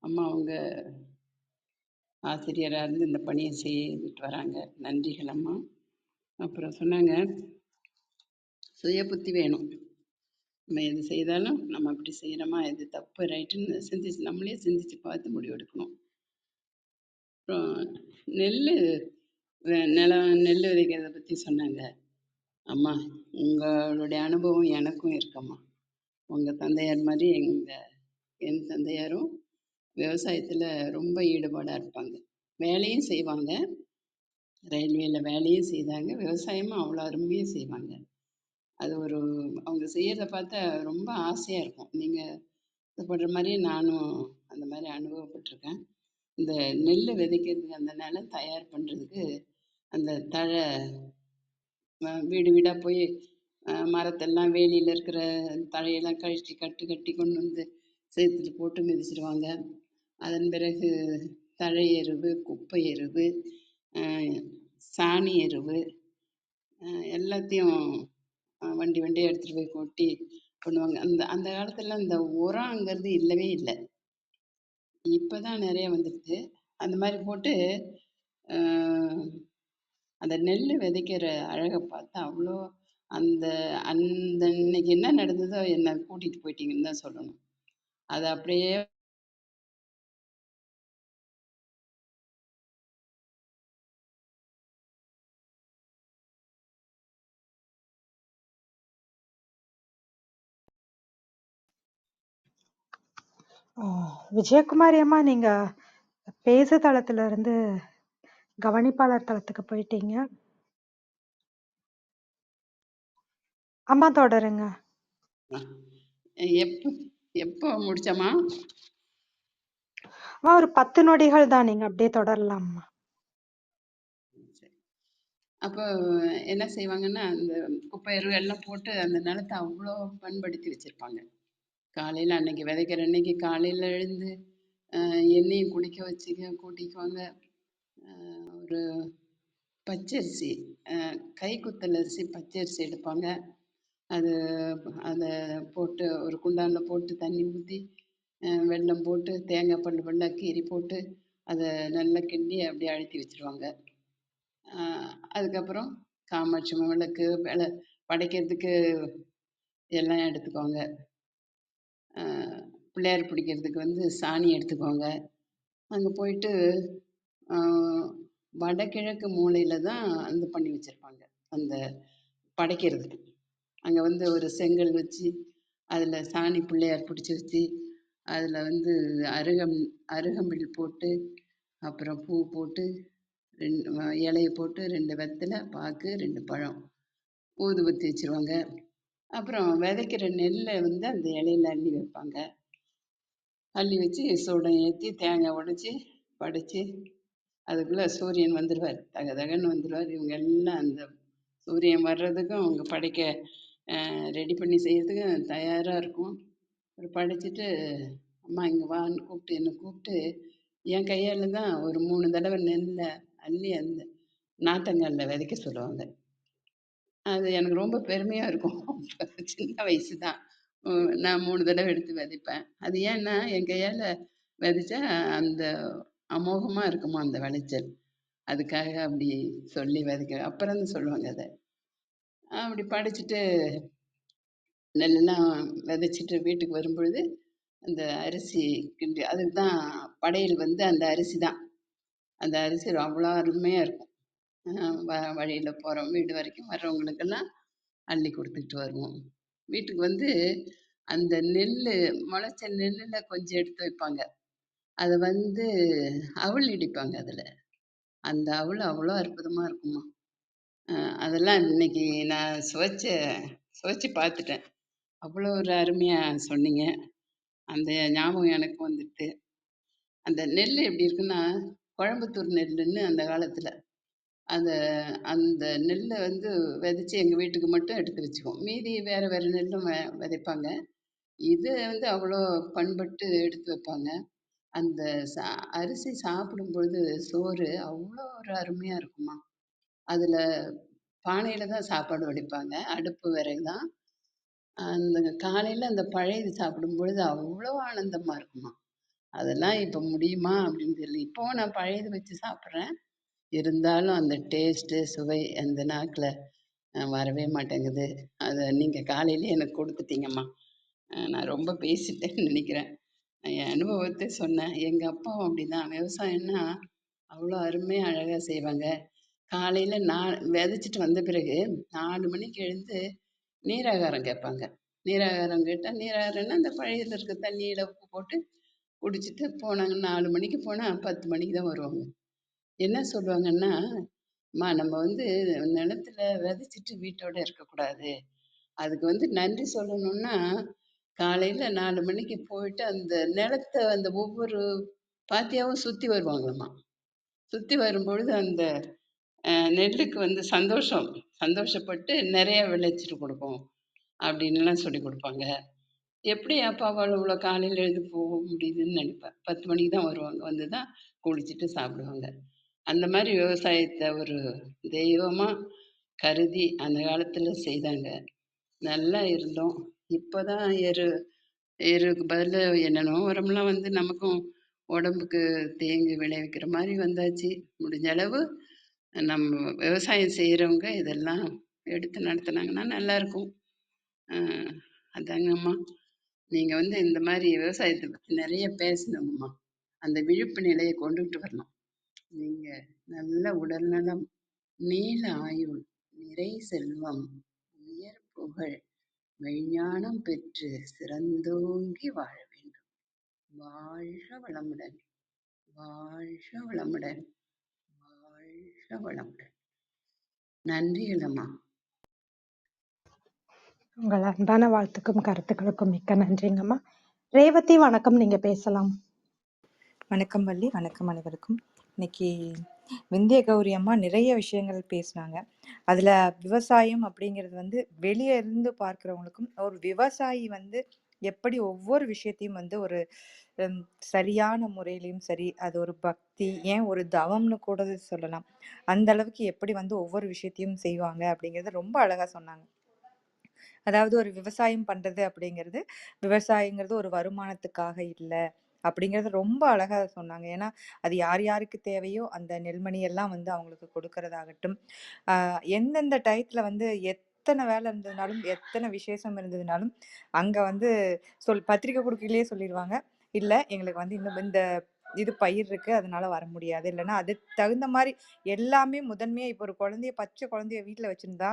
அம்மா அவங்க ஆசிரியராக இருந்து இந்த பணியை செய்துட்டு வராங்க. நன்றிகள் அம்மா. அப்புறம் சொன்னாங்க, சுய புத்தி வேணும். நம்ம எது செய்தாலும் நம்ம அப்படி செய்கிறோமா, எது தப்பு ரைட்டுன்னு சிந்திச்சு நம்மளே சிந்திச்சு பார்த்து முடிவெடுக்கணும். அப்புறம் நெல் விதைக்கிறத பற்றி சொன்னாங்க. அம்மா உங்களுடைய அனுபவம் எனக்கும் இருக்கம்மா. உங்கள் தந்தையார் மாதிரி என் தந்தையாரும் விவசாயத்தில் ரொம்ப ஈடுபாடாக இருப்பாங்க. வேலையும் செய்வாங்க, ரயில்வேயில் வேலையும் செய்தாங்க, விவசாயமும் அவ்வளோ அருமையாக செய்வாங்க. அது ஒரு அவங்க செய்கிறத பார்த்தா ரொம்ப ஆசையாக இருக்கும். நீங்கள் இது பண்ணுற மாதிரி நானும் அந்த மாதிரி அனுபவப்பட்டிருக்கேன். இந்த நெல் விதைக்கிறதுக்கு அந்த நிலம் தயார் பண்ணுறதுக்கு அந்த தழை வீடு வீடாக போய் மரத்தெல்லாம் வேலியில் இருக்கிற தழையெல்லாம் கழட்டி கட்டி கொண்டு வந்து சேத்துல போட்டு மிதிச்சிடுவாங்க. அதன் பிறகு தழை எருவு, குப்பை எருவு, சாணி எருவு எல்லாத்தையும் வண்டி வண்டியாக எடுத்துகிட்டு போய் கொட்டி பண்ணுவாங்க. அந்த அந்த காலத்துல இந்த உரங்கிறது இல்லவே இல்லை. இப்போ தான் நிறைய வந்துடுது. அந்த மாதிரி போட்டு அந்த நெல் விதைக்கிற அழகை பார்த்தா அவ்வளோ அந்த அந்த இன்னைக்கு என்ன நடந்ததோ என்னை கூட்டிகிட்டு போயிட்டீங்கன்னு தான் சொல்லணும். அதை அப்படியே விஜயகுமாரி அம்மா, நீங்க பேசு தளத்துல இருந்து கவனிப்பாளர் தளத்துக்கு போயிட்டீங்க. அம்மா தொடருங்க. எப்போ எப்போ முடிச்சோமா? ஒரு 10 நொடிகள் தான், நீங்க அப்படியே தொடரலாம்மா. சரி. அப்போ என்ன செய்வாங்கன்னா, அந்த குப்பை எருவு எல்லாம் போட்டு அந்த நிலத்தை அவ்வளோ பண்படுத்தி வச்சுருப்பாங்க. காலையில் அன்னைக்கு விதைக்கிற அன்னைக்கு காலையில் எழுந்து எண்ணெயும் குடிக்க வச்சுக்க கூட்டிக்குவாங்க. ஒரு பச்சரிசி, கைக்குத்தல் அரிசி பச்சரிசி எடுப்பாங்க. அது அதை போட்டு ஒரு குண்டானில் போட்டு தண்ணி ஊற்றி வெல்லம் போட்டு தேங்காய் பல்லாக கீறி போட்டு அதை நல்லா கிண்டி அப்படியே அழுத்தி வச்சுருவாங்க. அதுக்கப்புறம் காமாட்சி விளக்கு படைக்கிறதுக்கு எல்லாம் எடுத்துக்குவாங்க. பிள்ளையார் பிடிக்கிறதுக்கு வந்து சாணி எடுத்துக்குவாங்க. அங்கே போயிட்டு வடகிழக்கு மூலையில் தான் இது பண்ணி வச்சுருப்பாங்க அந்த படைக்கிறதுக்கு. அங்கே வந்து ஒரு செங்கல் வச்சு அதில் சாணி பிள்ளையார் பிடிச்சி வச்சு அதில் வந்து அருகம்பில் போட்டு அப்புறம் பூ போட்டு 2 இலைய போட்டு 2 வெத்தலை பாக்கு 2 பழம் ஊதுபத்தி வச்சுருவாங்க. அப்புறம் விதைக்கிற நெல்லை வந்து அந்த இலையில அள்ளி வைப்பாங்க. அள்ளி வச்சு சூடம் ஏற்றி தேங்காய் உடைச்சி படைச்சி அதுக்குள்ளே சூரியன் வந்துடுவார், தகன்னு வந்துடுவார். இவங்க எல்லாம் அந்த சூரியன் வர்றதுக்கும் அவங்க படைக்க ரெடி பண்ணி செய்யறதுக்கும் தயாராக இருக்கும். ஒரு படைச்சிட்டு அம்மா இங்கே வான்னு கூப்பிட்டு என்னை கூப்பிட்டு என் கையால் தான் ஒரு 3 தடவை நெல்லை அள்ளி அந்த நாற்றங்காலில் விதைக்க சொல்லுவாங்க. அது எனக்கு ரொம்ப பெருமையாக இருக்கும். சின்ன வயசு தான். நான் 3 தடவை எடுத்து விதைப்பேன். அது ஏன்னா என் கையால் விதைச்சா அந்த அமோகமாக இருக்குமா அந்த விளைச்சல். அதுக்காக அப்படி சொல்லி விதைக்க அப்புறம் தான் சொல்லுவாங்க அதை. அப்படி படிச்சுட்டு நெல்லெல்லாம் விதைச்சிட்டு வீட்டுக்கு வரும்பொழுது அந்த அரிசி கிண்டி அதுக்கு தான் படையல் வந்து அந்த அரிசி தான். அந்த அரிசி அவ்வளோ அருமையாக இருக்கும். வழியில் போகிறோம் வீடு வரைக்கும் வர்றவங்களுக்கெல்லாம் அள்ளி கொடுத்துட்டு வருவோம். வீட்டுக்கு வந்து அந்த நெல் முளைச்ச நெல்லில் கொஞ்சம் எடுத்து வைப்பாங்க. அதை வந்து அவல் இடிப்பாங்க அதில். அந்த அவல் அவ்வளோ அற்புதமாக இருக்குமா. அதெல்லாம் இன்னைக்கு நான் சுவைச்சு பார்த்துட்டேன். அவ்வளோ ஒரு அருமையாக சொன்னீங்க. அந்த ஞாபகம் எனக்கு வந்துட்டு. அந்த நெல் எப்படி இருக்குன்னா கோயம்புத்தூர் நெல்லுன்னு அந்த காலத்தில் அந்த அந்த நெல்லை வந்து விதைச்சி எங்கள் வீட்டுக்கு மட்டும் எடுத்து வச்சுக்குவோம். மீதி வேறு வேறு நெல்லும் விதைப்பாங்க. இது வந்து அவ்வளோ பண்பட்டு எடுத்து வைப்பாங்க. அந்த அரிசி சாப்பிடும் பொழுது சோறு அவ்வளோ ஒரு அருமையாக இருக்குமா. அதில் பானையில் தான் சாப்பாடு வடிப்பாங்க, அடுப்பு விறகு தான். அந்த காலையில் அந்த பழையது சாப்பிடும் பொழுது அவ்வளோ ஆனந்தமாக இருக்குமா. அதெல்லாம் இப்போ முடியுமா அப்படின்னு தெரியல. இப்போவும் நான் பழையது வச்சு சாப்பிட்றேன். இருந்தாலும் அந்த டேஸ்ட்டு சுவை அந்த நாக்கில் வரவே மாட்டேங்குது. அதை நீங்கள் காலையிலேயே எனக்கு கொடுத்துட்டீங்கம்மா. நான் ரொம்ப பேசிட்டேன்னு நினைக்கிறேன். என் அனுபவத்தை சொன்னேன். எங்கள் அப்பாவும் அப்படி தான். விவசாயம்னா அவ்வளோ அருமையாக அழகாக செய்வாங்க. காலையில் நான் விதைச்சிட்டு வந்த பிறகு 4 மணிக்கு எழுந்து நீராகாரம் கேட்பாங்க. நீராகாரம் கேட்டால் நீராகாரம்னா அந்த பழையதில் இருக்க தண்ணியில் உப்பு போட்டு குடிச்சிட்டு போனாங்க. 4 மணிக்கு போனால் 10 மணிக்கு தான் வருவாங்க. என்ன சொல்லுவாங்கன்னா, அம்மா நம்ம வந்து நிலத்துல விதைச்சிட்டு வீட்டோட இருக்கக்கூடாது. அதுக்கு வந்து நன்றி சொல்லணும்னா காலையில் 4 மணிக்கு போயிட்டு அந்த நிலத்தை அந்த ஒவ்வொரு பாத்தியாவும் சுற்றி வருவாங்களாம்மா. சுற்றி வரும்பொழுது அந்த நெல்லுக்கு வந்து சந்தோஷப்பட்டு நிறைய விளைச்சிட்டு கொடுக்கும் அப்படின்லாம் சொல்லி கொடுப்பாங்க. எப்படி அப்பாவால் இவ்வளோ காலையில் எழுந்து போக முடியுதுன்னு நினைப்பேன். 10 மணிக்கு தான் வருவாங்க. வந்து தான் குளிச்சுட்டு சாப்பிடுவாங்க. அந்த மாதிரி விவசாயத்தை ஒரு தெய்வமா கருதி அந்த காலத்துல செய்தாங்க. நல்லா இருந்தோம். இப்பதான் எருக்கு பதிலா என்னென்னமோ உரம்லாம் வந்து நமக்கும் உடம்புக்கு தீங்கு விளைவிக்கிற மாதிரி வந்தாச்சு. முடிஞ்ச அளவு நம்ம விவசாயம் செய்கிறவங்க இதெல்லாம் எடுத்து நடத்துனாங்கன்னா நல்லா இருக்கும். அதாங்கம்மா. நீங்கள் வந்து இந்த மாதிரி விவசாயத்தை பற்றி நிறைய பேசணுங்கம்மா. அந்த விழிப்பு நிலையை கொண்டுகிட்டு வரணும். நீங்கள் நல்ல உடல்நலம், நீள ஆயுள், நிறை செல்வம், உயர் புகழ், மெய்ஞானம் பெற்று சிறந்தோங்கி வாழ வேண்டும். வாழ்க வளமுடன், வாழ்க வளமுடன், வாழ்க வளமுடன். நன்றிகளம்மா. உங்கள் அன்பான வாழ்த்துக்கும் கருத்துக்களுக்கும் மிக்க நன்றிங்கம்மா. ரேவதி வணக்கம், நீங்க பேசலாம். வணக்கம் வள்ளி, வணக்கம் அனைவருக்கும். இன்னைக்கு விந்திய கௌரி அம்மா நிறைய விஷயங்கள் பேசினாங்க. அதில் விவசாயம் அப்படிங்கிறது வந்து வெளியே இருந்து பார்க்குறவங்களுக்கும் ஒரு விவசாயி வந்து எப்படி ஒவ்வொரு விஷயத்தையும் வந்து ஒரு சரியான முறையிலையும் சரி, அது ஒரு பக்தி, ஏன் ஒரு தவம்னு கூட சொல்லலாம், அந்த அளவுக்கு எப்படி வந்து ஒவ்வொரு விஷயத்தையும் செய்வாங்க அப்படிங்கிறது ரொம்ப அழகாக சொன்னாங்க. அதாவது ஒரு விவசாயம் பண்றது அப்படிங்கிறது விவசாயங்கிறது ஒரு வருமானத்துக்காக இல்லை அப்படிங்கறது ரொம்ப அழகா சொன்னாங்க. ஏன்னா அது யார் யாருக்கு தேவையோ அந்த நெல்மணி எல்லாம் வந்து அவங்களுக்கு கொடுக்கறதாகட்டும், எந்தெந்த டயத்துல வந்து எத்தனை வேலை இருந்ததுனாலும் எத்தனை விசேஷம் இருந்ததுனாலும் அங்க வந்து பத்திரிக்கை கொடுக்கலையே சொல்லிடுவாங்க, இல்ல எங்களுக்கு வந்து இன்னும் இந்த இது பயிர் இருக்கு அதனால வர முடியாது, இல்லைன்னா அது தகுந்த மாதிரி எல்லாமே முதன்மையா. இப்போ ஒரு பச்சை குழந்தைய வீட்டுல வச்சிருந்தா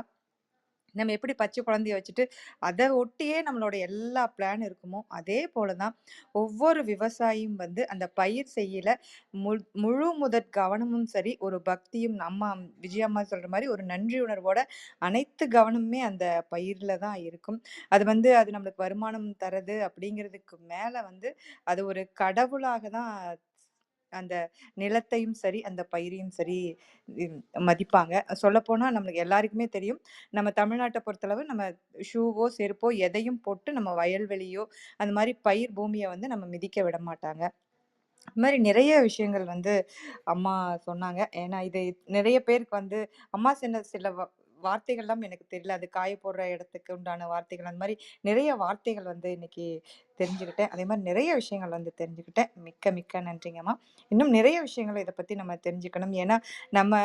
நம்ம எப்படி பச்சை குழந்தைய வச்சுட்டு அதை ஒட்டியே நம்மளோட எல்லா பிளான் இருக்குமோ, அதே போலதான் ஒவ்வொரு விவசாயியும் வந்து அந்த பயிர் செய்யல முழு முதற் கவனமும் சரி, ஒரு பக்தியும், நம்ம விஜயம்மா சொல்ற மாதிரி ஒரு நன்றி உணர்வோட அனைத்து கவனமுமே அந்த பயிர்ல தான் இருக்கும். அது வந்து அது நம்மளுக்கு வருமானம் தரது அப்படிங்கிறதுக்கு மேல வந்து அது ஒரு கடவுளாக தான் அந்த நிலத்தையும் சரி அந்த பயிரையும் சரி மதிப்பாங்க. சொல்லப்போனா நம்மளுக்கு எல்லாருக்குமே தெரியும், நம்ம தமிழ்நாட்டை பொறுத்தளவு நம்ம ஷூவோ செருப்போ எதையும் போட்டு நம்ம வயல்வெளியோ அந்த மாதிரி பயிர் பூமியை வந்து நம்ம மிதிக்க விட மாட்டாங்க. அது மாதிரி நிறைய விஷயங்கள் வந்து அம்மா சொன்னாங்க. ஏன்னா இது நிறைய பேருக்கு வந்து அம்மா சொன்ன சில வார்த்தைகள்லாம் எனக்கு தெரியல, அது காய போடுற இடத்துக்கு உண்டான வார்த்தைகள், அந்த மாதிரி நிறைய வார்த்தைகள் வந்து இன்னைக்கு தெரிஞ்சுக்கிட்டேன். அதே மாதிரி நிறைய விஷயங்கள் வந்து தெரிஞ்சுக்கிட்டேன். மிக்க மிக்க நன்றிங்கம்மா. இன்னும் நிறைய விஷயங்களை இதை பத்தி நம்ம தெரிஞ்சுக்கணும். ஏன்னா நம்ம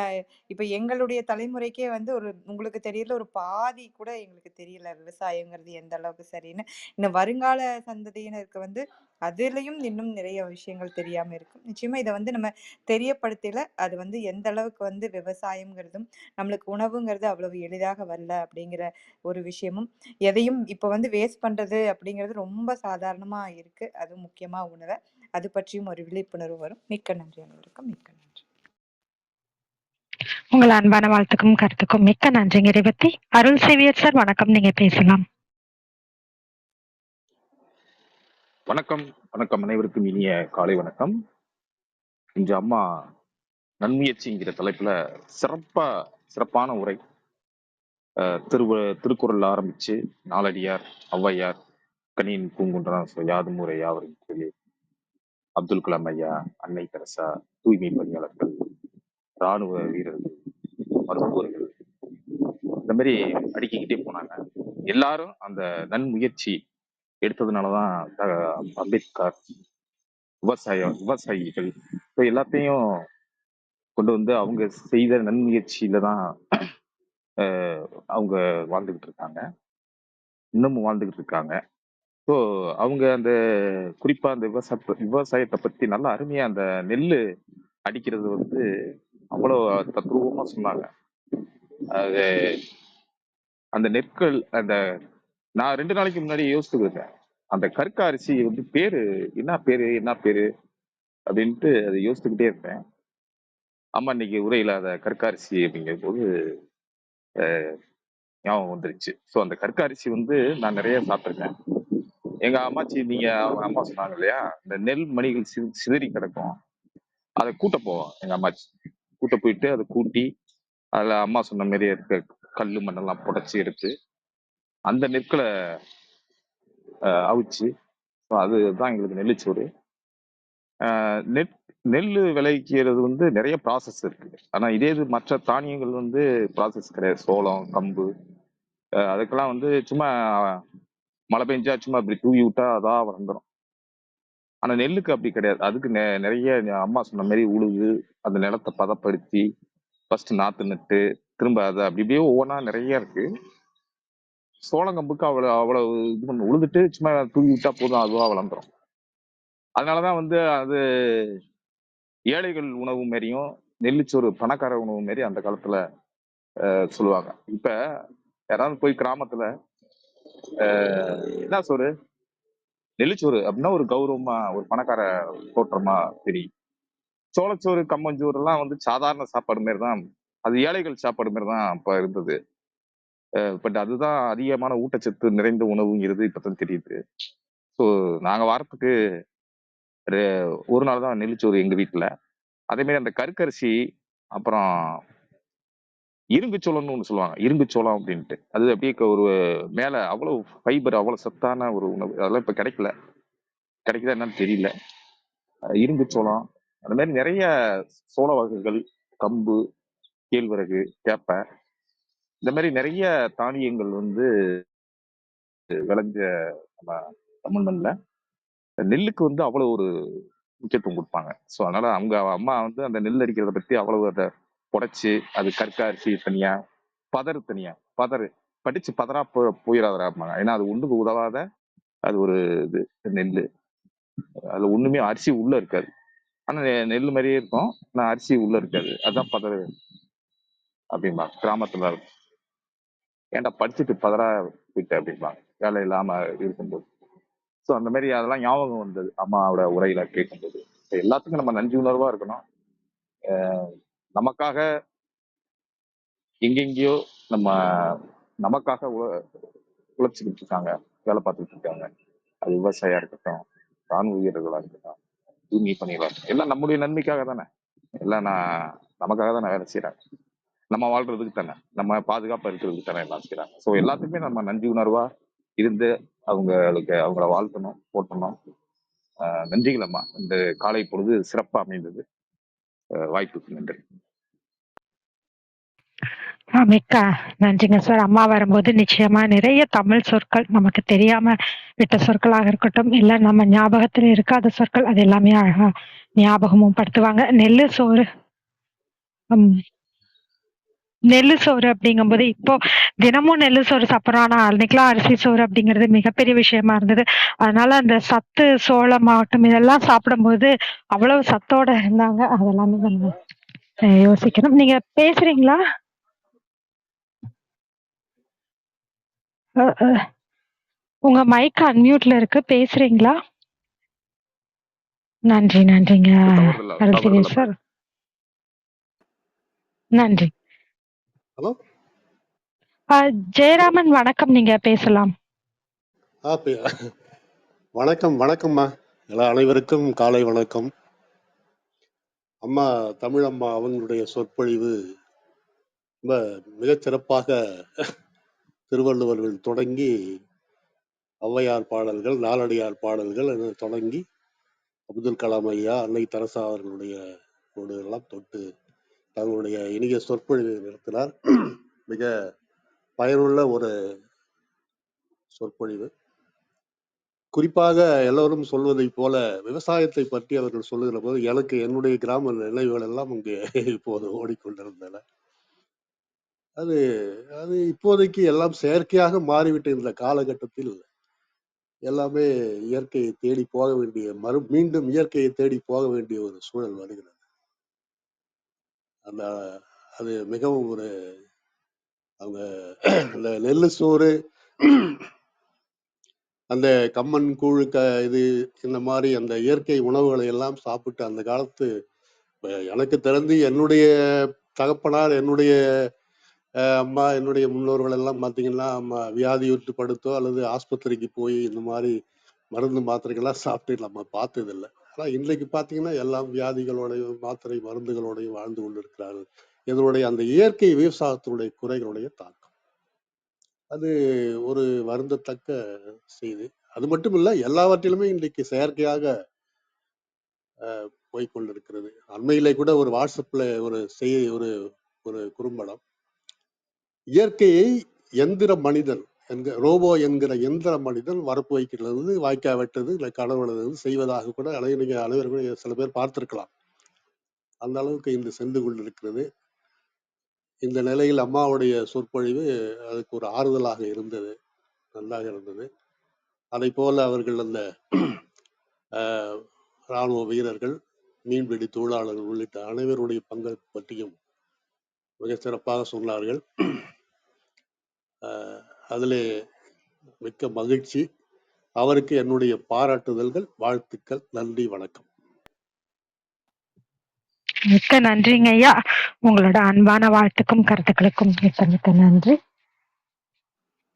இப்ப எங்களுடைய தலைமுறைக்கே வந்து ஒரு உங்களுக்கு தெரியல, ஒரு பாதி கூட எங்களுக்கு தெரியல விவசாயங்கிறது எந்த அளவுக்கு சரின்னு. இன்னும் வருங்கால சந்ததியினருக்கு வந்து அதுலயும் இன்னும் நிறைய விஷயங்கள் தெரியாம இருக்கும். நிச்சயமா இதை வந்து நம்ம தெரியப்படுத்தல, அது வந்து எந்த அளவுக்கு வந்து விவசாயம்ங்கிறதும் நம்மளுக்கு உணவுங்கிறது அவ்வளவு எளிதாக வரல அப்படிங்கிற ஒரு விஷயமும், எதையும் இப்ப வந்து வேஸ்ட் பண்றது அப்படிங்கிறது ரொம்ப சாதாரணமா இருக்கு. அதுவும் முக்கியமா உணவை, அது பற்றியும் ஒரு விழிப்புணர்வு வரும். மிக்க நன்றி அனைவருக்கும். மிக்க நன்றி. உங்கள் அன்பான வாழ்த்துக்கும் கருத்துக்கும் மிக்க நன்றிங்க ரேவதி. அருள் சேவியர் சார் வணக்கம், நீங்க பேசலாம். வணக்கம். வணக்கம் அனைவருக்கும் இனிய காலை வணக்கம். இன்று அம்மா நன்முயற்சிங்கிற தலைப்புல சிறப்பான உரை, திருக்குறள் ஆரம்பிச்சு நாலடியார், ஔவையார், கணியன் பூங்குன்றனார், யாதும் ஊரே யாவரும் கேளீர், அப்துல் கலாம் ஐயா, அன்னை தெரசா, தூய்மை பணியாளர்கள், இராணுவ வீரர்கள், மருத்துவர்கள், இந்த மாதிரி அடுக்கிக்கிட்டே போனாங்க. எல்லாரும் அந்த நன்முயற்சி எடுத்ததுனாலதான் அம்பேத்கர், விவசாயிகள் எல்லாத்தையும் கொண்டு வந்து அவங்க செய்த நன்முயற்சியில தான் அவங்க வாழ்ந்துகிட்டு இருக்காங்க, இன்னமும் வாழ்ந்துகிட்டு இருக்காங்க. ஸோ அவங்க அந்த குறிப்பா அந்த விவசாயத்தை பத்தி நல்லா அருமையா அந்த நெல் அடிக்கிறது வந்து அவ்வளோ தத்ரூபமா சொன்னாங்க. அது அந்த நெற்கள் அந்த நான் 2 நாளைக்கு முன்னாடி யோசிச்சுட்டு இருக்கேன், அந்த கற்க அரிசி வந்து என்ன பேரு அப்படின்ட்டு அதை யோசிச்சுக்கிட்டே இருப்பேன். அம்மா இன்னைக்கு உரையில அதை கற்காரிசி அப்படிங்கிற போது ஞாபகம் வந்துருச்சு. ஸோ அந்த கற்காரிசி வந்து நான் நிறைய சாப்பிட்டுருக்கேன். எங்க அம்மாச்சி, அவங்க அம்மா சொன்னாங்க இல்லையா, இந்த நெல் மணிகள் சிதறி கிடக்கும், அதை கூட்ட போவோம். எங்க அம்மாச்சி கூட்ட போயிட்டு அதை கூட்டி அதுல அம்மா சொன்ன மாதிரி இருக்க கல்லு மண்ணெல்லாம் புடைச்சி எடுத்து அந்த நெற்களை அவிச்சு, அதுதான் எங்களுக்கு நெல்லிச்சோறு. நெல் நெல் விளைவிக்கிறது வந்து நிறைய ப்ராசஸ் இருக்கு. ஆனா இதே இது மற்ற தானியங்கள் வந்து ப்ராசஸ் கிடையாது. சோளம், கம்பு, அதுக்கெல்லாம் வந்து சும்மா மழை பெஞ்சா சும்மா இப்படி தூவி விட்டா அதான் வந்துடும். ஆனா நெல்லுக்கு அப்படி கிடையாது. அதுக்கு நிறைய அம்மா சொன்ன மாதிரி உழுது அந்த நிலத்தை பதப்படுத்தி ஃபர்ஸ்ட் நாத்து நட்டு திரும்ப அதை அப்படி இப்படியே ஒவ்வொன்றா நிறைய இருக்கு. சோளங்கம்புக்கு அவ்வளவு இது பண்ண உழுதுட்டு சும்மா தூவி விட்டா போதும், அதுவா வளர்ந்துரும். அதனாலதான் வந்து அது ஏழைகள் உணவு மாரியும் நெல்லிச்சோறு பணக்கார உணவு மாரி அந்த காலத்துல சொல்லுவாங்க. இப்ப யாராவது போய் கிராமத்துல என்ன சோறு, நெல்லிச்சோறு அப்படின்னா ஒரு கௌரவமா ஒரு பணக்கார தோற்றமா தெரியும். சோளச்சோறு, கம்மஞ்சோறு எல்லாம் வந்து சாதாரண சாப்பாடு மாரி தான், அது ஏழைகள் சாப்பாடு மாரி தான் அப்ப இருந்தது. பட் அதுதான் அதிகமான ஊட்டச்சத்து நிறைந்த உணவுங்கிறது இப்பதான் தெரியுது. ஸோ நாங்க வாரத்துக்கு ஒரு நாள் தான் நெல்லிச்சோறு எங்க வீட்டுல. அதே மாதிரி அந்த கருக்கரிசி, அப்புறம் இரும்பு சோளம்னு ஒண்ணு சொல்லுவாங்க. இரும்பு சோளம் அப்படின்ட்டு. அது அப்படியே ஒரு மேல அவ்வளவு ஃபைபர், அவ்வளவு சத்தான ஒரு உணவு. அதெல்லாம் இப்ப கிடைக்கல. கிடைக்குதா என்னன்னு தெரியல. இரும்பு சோளம், அந்த மாதிரி நிறைய சோள வகைகள், கம்பு, கேழ்வரகு, கேப்பை, இந்த மாதிரி நிறைய தானியங்கள் வந்து விளைஞ்ச நம்ம தமிழ் மண்ணில் நெல்லுக்கு வந்து அவ்வளவு ஒரு முக்கியத்துவம் கொடுப்பாங்க. ஸோ அதனால அவங்க அம்மா வந்து அந்த நெல் அடிக்கிறத பத்தி அவ்வளவு அதை புடைச்சு, அது கற்க அரிசி தனியா, பதறு தனியா, பதறு படிச்சு பதறா போயிடாதாங்க. ஏன்னா அது ஒண்ணுக்கு உதவாத அது ஒரு இது நெல். அதுல ஒண்ணுமே அரிசி உள்ள இருக்காது. ஆனா நெல் மாதிரியே இருக்கும், ஆனா அரிசி உள்ள இருக்காது. அதான் பதறு அப்படிம்பா கிராமத்துல. ஏன்டா படிச்சுட்டு பதறா போயிட்ட அப்படிம்பாங்க வேலை இல்லாம இருக்கும்போது. ஸோ அந்த மாதிரி அதெல்லாம் ஞாபகம் வந்தது அம்மாவோட உரையில கேட்கும்போது. எல்லாத்துக்கும் நம்ம நன்றி உணர்வா இருக்கணும். நமக்காக எங்கெங்கேயோ நம்ம நமக்காக உழைச்சிக்கிட்டு இருக்காங்க, வேலை பார்த்துட்டு இருக்காங்க. அது விவசாயியா இருக்கட்டும், ராணுவ வீரர்களா இருக்கட்டும், தூய்மை பணிகளா இருக்கட்டும், எல்லாம் நம்முடைய நன்மைக்காக தானே. எல்லாம் நமக்காக தானே வேலை செய்யறாங்க. நம்ம வாழ்றதுக்கு தானே, நம்ம பாதுகாப்பா இருக்கிறதுக்கு தானே எல்லாம் செய்யறாங்க. ஸோ எல்லாத்துக்குமே நம்ம நன்றி உணர்வா இருந்து அவங்கள வாழ்த்தணும், போட்டணும். நன்றிகள் அம்மா. இந்த காலை பொழுது சிறப்பா அமைந்தது. வாய்ப்புக்கு நன்றி. மிக்க நன்றிங்க சார். அம்மா வரும்போது நிச்சயமா நிறைய தமிழ் சொற்கள் நமக்கு தெரியாம விட்ட சொற்களாக இருக்கட்டும், இல்ல நம்ம ஞாபகத்தில் இருக்காத சொற்கள், அது எல்லாமே அழகா ஞாபகமும் படுத்துவாங்க. நெல்லு சோறு, நெல்லு சோறு அப்படிங்கும்போது இப்போ தினமும் நெல்லு சோறு சாப்பிட்றோம். ஆனா அன்னைக்கெல்லாம் அரிசி சோறு அப்படிங்கிறது மிகப்பெரிய விஷயமா இருந்தது. அதனால அந்த சத்து சோளமாகட்டும் இதெல்லாம் சாப்பிடும்போது அவ்வளவு சத்தோட இருந்தாங்க. அதெல்லாமே நம்ம யோசிக்கணும். நீங்க பேசுறீங்களா? அ, அ, உங்க மைக் அன்மியூட்ல இருக்கு. பேசுறீங்களா? நன்றிங்க தவறுதலா அருள்திவேல் தவறுதலா சார். நன்றி. ஹலோ. ஜெயராமன் வணக்கம், நீங்க பேசலாம். வணக்கம் வணக்கம்மா. அனைவருக்கும் காலை வணக்கம். அம்மா தமிழம்மா அவங்களுடைய சொற்பொழிவு ரொம்ப மிகச்சிறப்பாக திருவள்ளுவர்கள் தொடங்கி ஔவையார் பாடல்கள், நாலடியார் பாடல்கள் என தொடங்கி அப்துல் கலாம் ஐயா, அன்னை தெரசா அவர்களுடைய எல்லாம் தொட்டு தங்களுடைய இனிய சொற்பொழிவை நிறுத்தினார். மிக பயனுள்ள ஒரு சொற்பொழிவு. குறிப்பாக எல்லோரும் சொல்வதை போல விவசாயத்தை பற்றி அவர்கள் சொல்லுகிற போது எனக்கு என்னுடைய கிராம நினைவுகள் எல்லாம் இங்கே இப்போது ஓடிக்கொண்டிருந்தன. அது அது இப்போதைக்கு எல்லாம் செயற்கையாக மாறிவிட்ட இந்த காலகட்டத்தில் எல்லாமே இயற்கையை தேடி போக வேண்டிய மீண்டும் இயற்கையை தேடி போக வேண்டிய ஒரு சூழல் வருகிறது. அந்த அது மிகவும் ஒரு அவங்க அந்த நெல்லு சோறு, அந்த கம்மன் கூழ், இது இந்த மாதிரி அந்த இயற்கை உணவுகளை எல்லாம் சாப்பிட்டு அந்த காலத்து எனக்கு தெரிந்து என்னுடைய தகப்பனார், என்னுடைய அம்மா, என்னுடைய முன்னோர்கள் எல்லாம் பார்த்தீங்கன்னா வியாதியுற்று படுத்தோ அல்லது ஆஸ்பத்திரிக்கு போய் இந்த மாதிரி மருந்து மாத்திரைகள்லாம் சாப்பிட்டு நம்ம பார்த்ததில்லை. ஆனால் இன்றைக்கு பார்த்தீங்கன்னா எல்லாம் வியாதிகளோடையும் மாத்திரை மருந்துகளோடையும் வாழ்ந்து கொண்டிருக்கிறார்கள். இதனுடைய அந்த இயற்கை விவசாயத்தினுடைய குறைகளுடைய தாக்கம் அது ஒரு வருந்தத்தக்க செய்தி. அது மட்டும் இல்ல, எல்லாவற்றிலுமே இன்றைக்கு செயற்கையாக போய்கொண்டிருக்கிறது. அண்மையிலே கூட ஒரு வாட்ஸ்அப்ல ஒரு ஒரு ஒரு குறும்படம், இயற்கையை எந்திர மனிதன் ரோபோ என்கிற எந்திர மனிதன் வரப்பு வைக்கிறது, வாய்க்கால் வெட்டது, இல்லை கடவுளது செய்வதாக கூட நீங்க அனைவரும் சில பேர் பார்த்திருக்கலாம். அந்த அளவுக்கு இன்று சென்று கொண்டிருக்கிறது. இந்த நிலையில் அம்மாவுடைய சொற்பொழிவு அதுக்கு ஒரு ஆறுதலாக இருந்தது, நன்றாக இருந்தது. அதை போல அவர்கள் அந்த இராணுவ வீரர்கள், மீன்பிடி தொழிலாளர்கள் உள்ளிட்ட அனைவருடைய பங்களிப்பு பற்றியும் மிக சிறப்பாக சொன்னார்கள். அதிலே மிக்க மகிழ்ச்சி. அவருக்கு என்னுடைய பாராட்டுதல்கள், வாழ்த்துக்கள். நன்றி, வணக்கம். மிக்க நன்றிங்க ஐயா. உங்களோட அன்பான வாழ்த்துக்கும் கருத்துக்களுக்கும் மிக்க மிக்க நன்றி.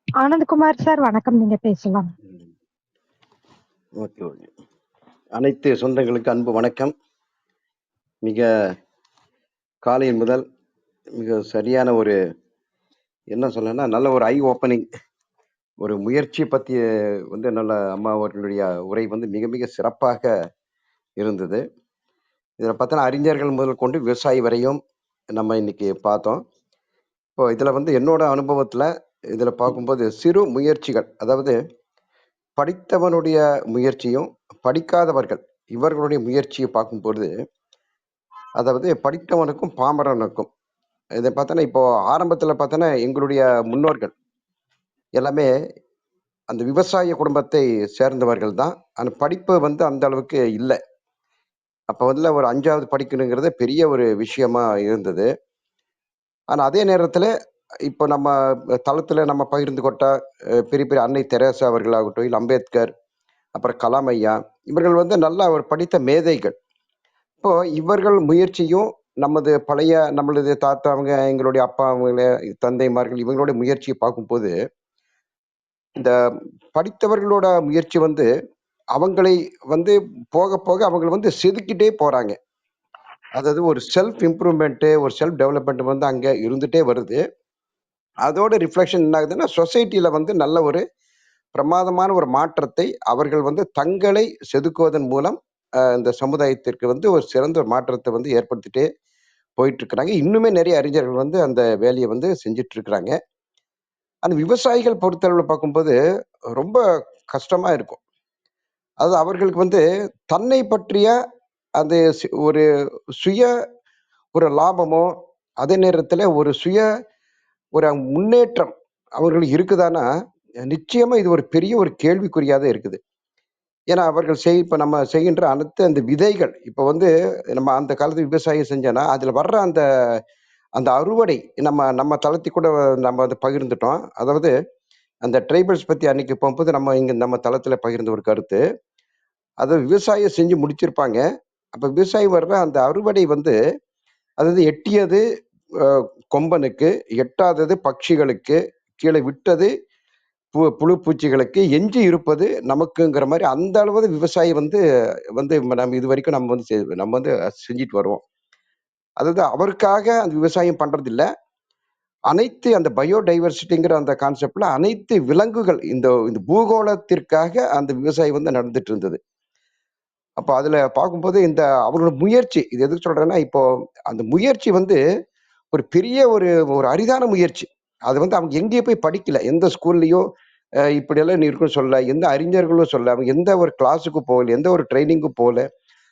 ஆனந்த்குமார் சார், வணக்கம். நீங்க பேசலாம். Okay okay. அனைத்து சொந்தங்களுக்கு அன்பு வணக்கம். மிக காலையில் முதல் மிக சரியான ஒரு என்ன சொல்லனா நல்ல ஒரு ஐ ஓப்பனிங் ஒரு முயற்சி பற்றி வந்து நல்ல அம்மா அவர்களுடைய உரை வந்து மிக மிக சிறப்பாக இருந்தது. இதில் பார்த்தோன்னா அறிஞர்கள் முதல் கொண்டு விவசாயி வரையும் நம்ம இன்னைக்கு பார்த்தோம். இப்போ இதில் வந்து என்னோட அனுபவத்தில் இதில் பார்க்கும்போது சிறு முயற்சிகள், அதாவது படித்தவனுடைய முயற்சியும் படிக்காதவர்கள் இவர்களுடைய முயற்சியை பார்க்கும்பொழுது, அதாவது படித்தவனுக்கும் பாமரனுக்கும் இதை பார்த்தோன்னா இப்போ ஆரம்பத்தில் பார்த்தோன்னா எங்களுடைய முன்னோர்கள் எல்லாமே அந்த விவசாய குடும்பத்தை சேர்ந்தவர்கள் தான். அந்த படிப்பு வந்து அந்த அளவுக்கு இல்லை. அப்போ வந்து ஒரு 5வது படிக்கணுங்கிறது பெரிய ஒரு விஷயமா இருந்தது. ஆனால் அதே நேரத்தில் இப்போ நம்ம தளத்தில் நம்ம பகிர்ந்து கொட்ட பெரிய பெரிய அன்னை தெரேசா அவர்களாகட்டும், இல்லை அம்பேத்கர், அப்புறம் கலாம் ஐயா, இவர்கள் வந்து நல்லா ஒரு படித்த மேதைகள். இப்போ இவர்கள் முயற்சியும் நமது பழைய நம்மளது தாத்தா அவங்க, எங்களுடைய அப்பா அவங்க, தந்தைமார்கள் இவங்களுடைய முயற்சியை பார்க்கும்போது, இந்த படித்தவர்களோட முயற்சி வந்து அவங்களை வந்து போக போக அவங்களை வந்து செதுக்கிட்டே போறாங்க. அதாவது ஒரு செல்ஃப் இம்ப்ரூவ்மெண்ட்டு, ஒரு செல்ஃப் டெவலப்மெண்ட் வந்து அங்கே இருந்துட்டே வருது. அதோட ரிஃப்ளெக்ஷன் என்ன ஆகுதுன்னா, சொசைட்டியில் வந்து நல்ல ஒரு பிரமாதமான ஒரு மாற்றத்தை அவர்கள் வந்து தங்களை செதுக்குவதன் மூலம் இந்த சமுதாயத்திற்கு வந்து ஒரு சிறந்த ஒரு மாற்றத்தை வந்து ஏற்படுத்திட்டே போயிட்டு இருக்கிறாங்க. இன்னுமே நிறைய அறிஞர்கள் வந்து அந்த வேலையை வந்து செஞ்சுட்டு இருக்கிறாங்க. அந்த விவசாயிகள் பொறுத்தளவில் பார்க்கும்போது ரொம்ப கஷ்டமா இருக்கும். அது அவர்களுக்கு வந்து தன்னை பற்றிய அந்த ஒரு சுய ஒரு லாபமோ, அதே நேரத்தில் ஒரு சுய ஒரு முன்னேற்றம் அவர்களுக்கு இருக்குதானா, நிச்சயமா இது ஒரு பெரிய ஒரு கேள்விக்குறியாக தான் இருக்குது. ஏன்னா அவர்கள் இப்போ நம்ம செய்கின்ற அனைத்து அந்த விதைகள் இப்போ வந்து நம்ம அந்த காலத்து விவசாயம் செஞ்சோன்னா அதில் வர்ற அந்த அந்த அறுவடை நம்ம நம்ம தளத்தை கூட நம்ம அதை பகிர்ந்துட்டோம். அதாவது அந்த ட்ரைபல்ஸ் பற்றி அன்னைக்கு போகும்போது நம்ம இங்கே நம்ம தளத்தில் பகிர்ந்த ஒரு கருத்து, அதை விவசாயம் செஞ்சு முடிச்சிருப்பாங்க. அப்போ விவசாயி வர்ற அந்த அறுவடை வந்து அதாவது எட்டியது கொம்பனுக்கு, எட்டாதது பட்சிகளுக்கு, கீழே விட்டது புழு பூச்சிகளுக்கு, எஞ்சி இருப்பது நமக்குங்கிற மாதிரி அந்த அளவு விவசாயி வந்து வந்து நம்ம இது வரைக்கும் நம்ம வந்து செஞ்சுட்டு வருவோம். அதாவது அவருக்காக அந்த விவசாயம் பண்றது இல்லை. அனைத்து அந்த பயோடைவர்சிட்டிங்கிற அந்த கான்செப்ட்ல அனைத்து விலங்குகள் இந்த இந்த பூகோளத்திற்காக அந்த விவசாயம் வந்து நடந்துட்டு இருந்தது. அப்போ அதுல பார்க்கும்போது இந்த அவரோட முயற்சி இது எதுக்கு சொல்றேன்னா, இப்போ அந்த முயற்சி வந்து ஒரு பெரிய ஒரு ஒரு அரிதான முயற்சி. அது வந்து அவங்க எங்கேயும் போய் படிக்கல. எந்த ஸ்கூல்லயோ இப்படியெல்லாம் நீ இருக்குன்னு சொல்ல, எந்த அறிஞர்களும் சொல்ல, அவங்க எந்த ஒரு கிளாஸுக்கும் போகல, எந்த ஒரு ட்ரைனிங்கும் போகல.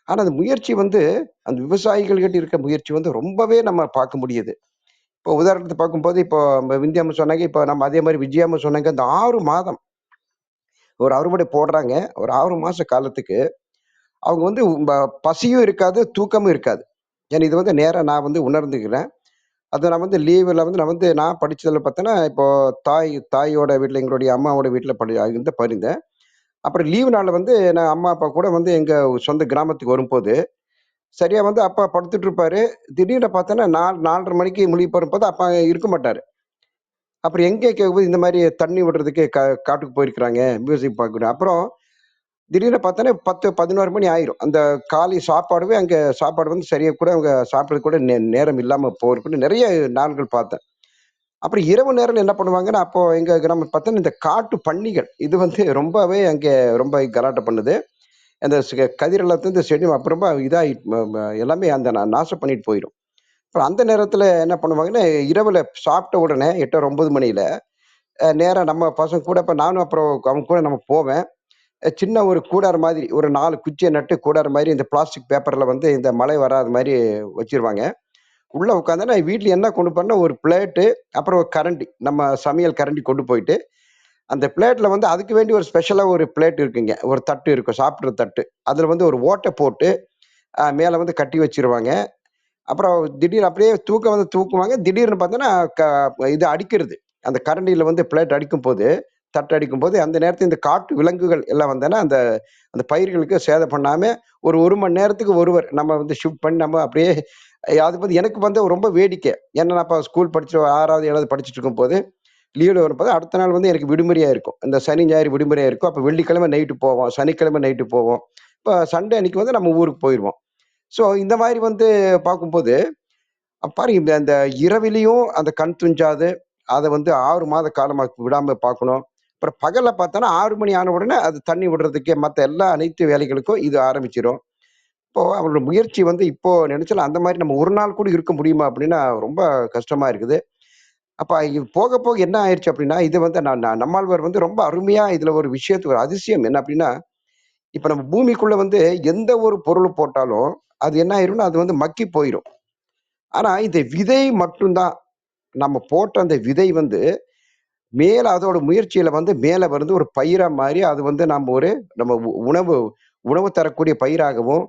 ஆனா அந்த முயற்சி வந்து அந்த விவசாயிகள் கிட்ட இருக்க முயற்சி வந்து ரொம்பவே நம்ம பார்க்க முடியுது. இப்போ உதாரணத்துக்கு பார்க்கும்போது இப்போ விந்தியாம சொன்னாங்க, இப்போ நம்ம அதே மாதிரி விஜயாம சொன்னாங்க. அந்த 6 மாதம் ஒரு அறுவடை போடுறாங்க. ஒரு 6 மாச காலத்துக்கு அவங்க வந்து பசியும் இருக்காது, தூக்கமும் இருக்காது. ஏன்னா இது வந்து நேரா நான் வந்து உணர்ந்துக்கிறேன். அது நான் வந்து லீவில் வந்து நான் படிச்சதுல பார்த்தேன்னா, இப்போ தாயோட வீட்ல எங்களுடைய அம்மாவோட வீட்ல இருந்து பரிந்தேன். அப்புறம் லீவு நாள்ல வந்து நான் அம்மா, அப்பா கூட வந்து எங்க சொந்த கிராமத்துக்கு வரும்போது, சரியா வந்து அப்பா படுத்துட்டு இருப்பாரு. திடீர்னு பார்த்தோன்னா 4:30 மணிக்கு முழிப்பு வரும்போது அப்பா இருக்க மாட்டாரு. அப்புறம் எங்கே கேட்கும்போது இந்த மாதிரி தண்ணி விடுறதுக்கு காட்டுக்கு போயிருக்கிறாங்க, மியூசிக் பார்க்கணும். அப்புறம் திடீர்னு பார்த்தோன்னா 10, 11 மணி ஆயிரும். அந்த காலை சாப்பாடுவே அங்க சாப்பாடு வந்து சரியா கூட அவங்க சாப்பிடுறதுக்கு கூட நேரம் இல்லாம போறதுக்கு நெறைய நாள்கள் பார்த்தேன். அப்புறம் இரவு நேரம்ல என்ன பண்ணுவாங்கன்னா, அப்போ எங்க கிராமம் பார்த்தீங்கன்னா, இந்த காட்டு பன்னிகள் இது வந்து ரொம்பவே அங்கே ரொம்ப கலாட்டா பண்ணுது. அந்த கதிர் எல்லாத்தையும் இந்த செடி அப்புறமா இதாயி எல்லாமே அந்த நாசம் பண்ணிட்டு போயிரும். அப்புறம் அந்த நேரத்துல என்ன பண்ணுவாங்கன்னா, இரவுல சாப்பிட்ட உடனே 8, 9 மணியில நேரா நம்ம பசங்க கூட இப்ப நானும் அப்புறம் அவங்க கூட நம்ம போவேன். சின்ன ஒரு கூடார மாதிரி ஒரு 4 குச்சிய நட்டு கூடார மாரி இந்த பிளாஸ்டிக் பேப்பர்ல வந்து இந்த மழை வராத மாரி வச்சிருவாங்க. உள்ள உட்காந்தா நான் வீட்ல என்ன கொண்டு போனேன்னா, ஒரு பிளேட்டு, அப்புறம் ஒரு கரண்டி. நம்ம சமையல் கரண்டி கொண்டு போயிட்டு, அந்த பிளேட்ல வந்து அதுக்கு வேண்டி ஒரு ஸ்பெஷலா ஒரு பிளேட் இருக்குங்க. ஒரு தட்டு இருக்கும். சாப்பிடுற தட்டு. அதுல வந்து ஒரு ஓட்ட போட்டு, மேல வந்து கட்டி வச்சுருவாங்க. அப்புறம் திடீர்னு அப்படியே தூக்கம் வந்து தூக்குவாங்க. திடீர்னு பார்த்தோன்னா, இது அடிக்கிறது. அந்த கரண்டில வந்து பிளேட் அடிக்கும்போது, தட்டு அடிக்கும்போது, அந்த நேரத்துல இந்த காட்டு விலங்குகள் எல்லாம் வந்தோன்னா, அந்த அந்த பயிர்களுக்கு சேதம் பண்ணாம, ஒரு 1 மணி நேரத்துக்கு ஒருவர் நம்ம வந்து ஷிஃப்ட் பண்ணி நம்ம அப்படியே அது வந்து எனக்கு வந்து ரொம்ப வேடிக்கை. ஏன்னா, நான் அப்ப ஸ்கூல் படிச்சு 6வது, 7வது படிச்சுட்டு இருக்கும்போது, லீவ்ல வரும்போது அடுத்த நாள் வந்து எனக்கு விடுமுறையா இருக்கும். இந்த சனி, ஞாயிறு விடுமுறையா இருக்கும். அப்ப வெள்ளிக்கிழமை நைட்டு போவோம். சனிக்கிழமை நைட்டு போவோம். இப்ப சண்டே அன்னைக்கு வந்து நம்ம ஊருக்கு போயிருவோம். ஸோ இந்த மாரி வந்து பார்க்கும்போது, பாருங்க இந்த அந்த இரவிலயும் அந்த கண் துஞ்சாது, அத வந்து 6 மாத காலமா விடாம பார்க்கணும். அப்புறம் பகல்ல பார்த்தோன்னா 6 மணி ஆன உடனே அது தண்ணி விடுறதுக்கு மத்த எல்லா அனைத்து வேலைகளுக்கும் இது ஆரம்பிச்சிரும். இப்போ அவரோட முயற்சி வந்து இப்போ நினைச்சாலும் அந்த மாரி நம்ம ஒரு நாள் கூட இருக்க முடியுமா? அப்படின்னா ரொம்ப கஷ்டமா இருக்குது. அப்ப இது போக போக என்ன ஆயிருச்சு அப்படின்னா, இது வந்து நம்மாழ்வார் வந்து ரொம்ப அருமையா இதுல ஒரு விஷயத்த ஒரு அதிசயம் என்ன அப்படின்னா, இப்ப நம்ம பூமிக்குள்ள வந்து எந்த ஒரு பொருள் போட்டாலும், அது என்ன ஆயிரும்னா, அது வந்து மக்கி போயிரும். ஆனா இந்த விதை மட்டும் தான் நம்ம போட்ட அந்த விதை வந்து மேல அதோட முயற்சியில வந்து மேல வந்து ஒரு பயிரா மாறி, அது வந்து நம்ம ஒரு நம்ம உணவு உணவு தரக்கூடிய பயிராகவும்,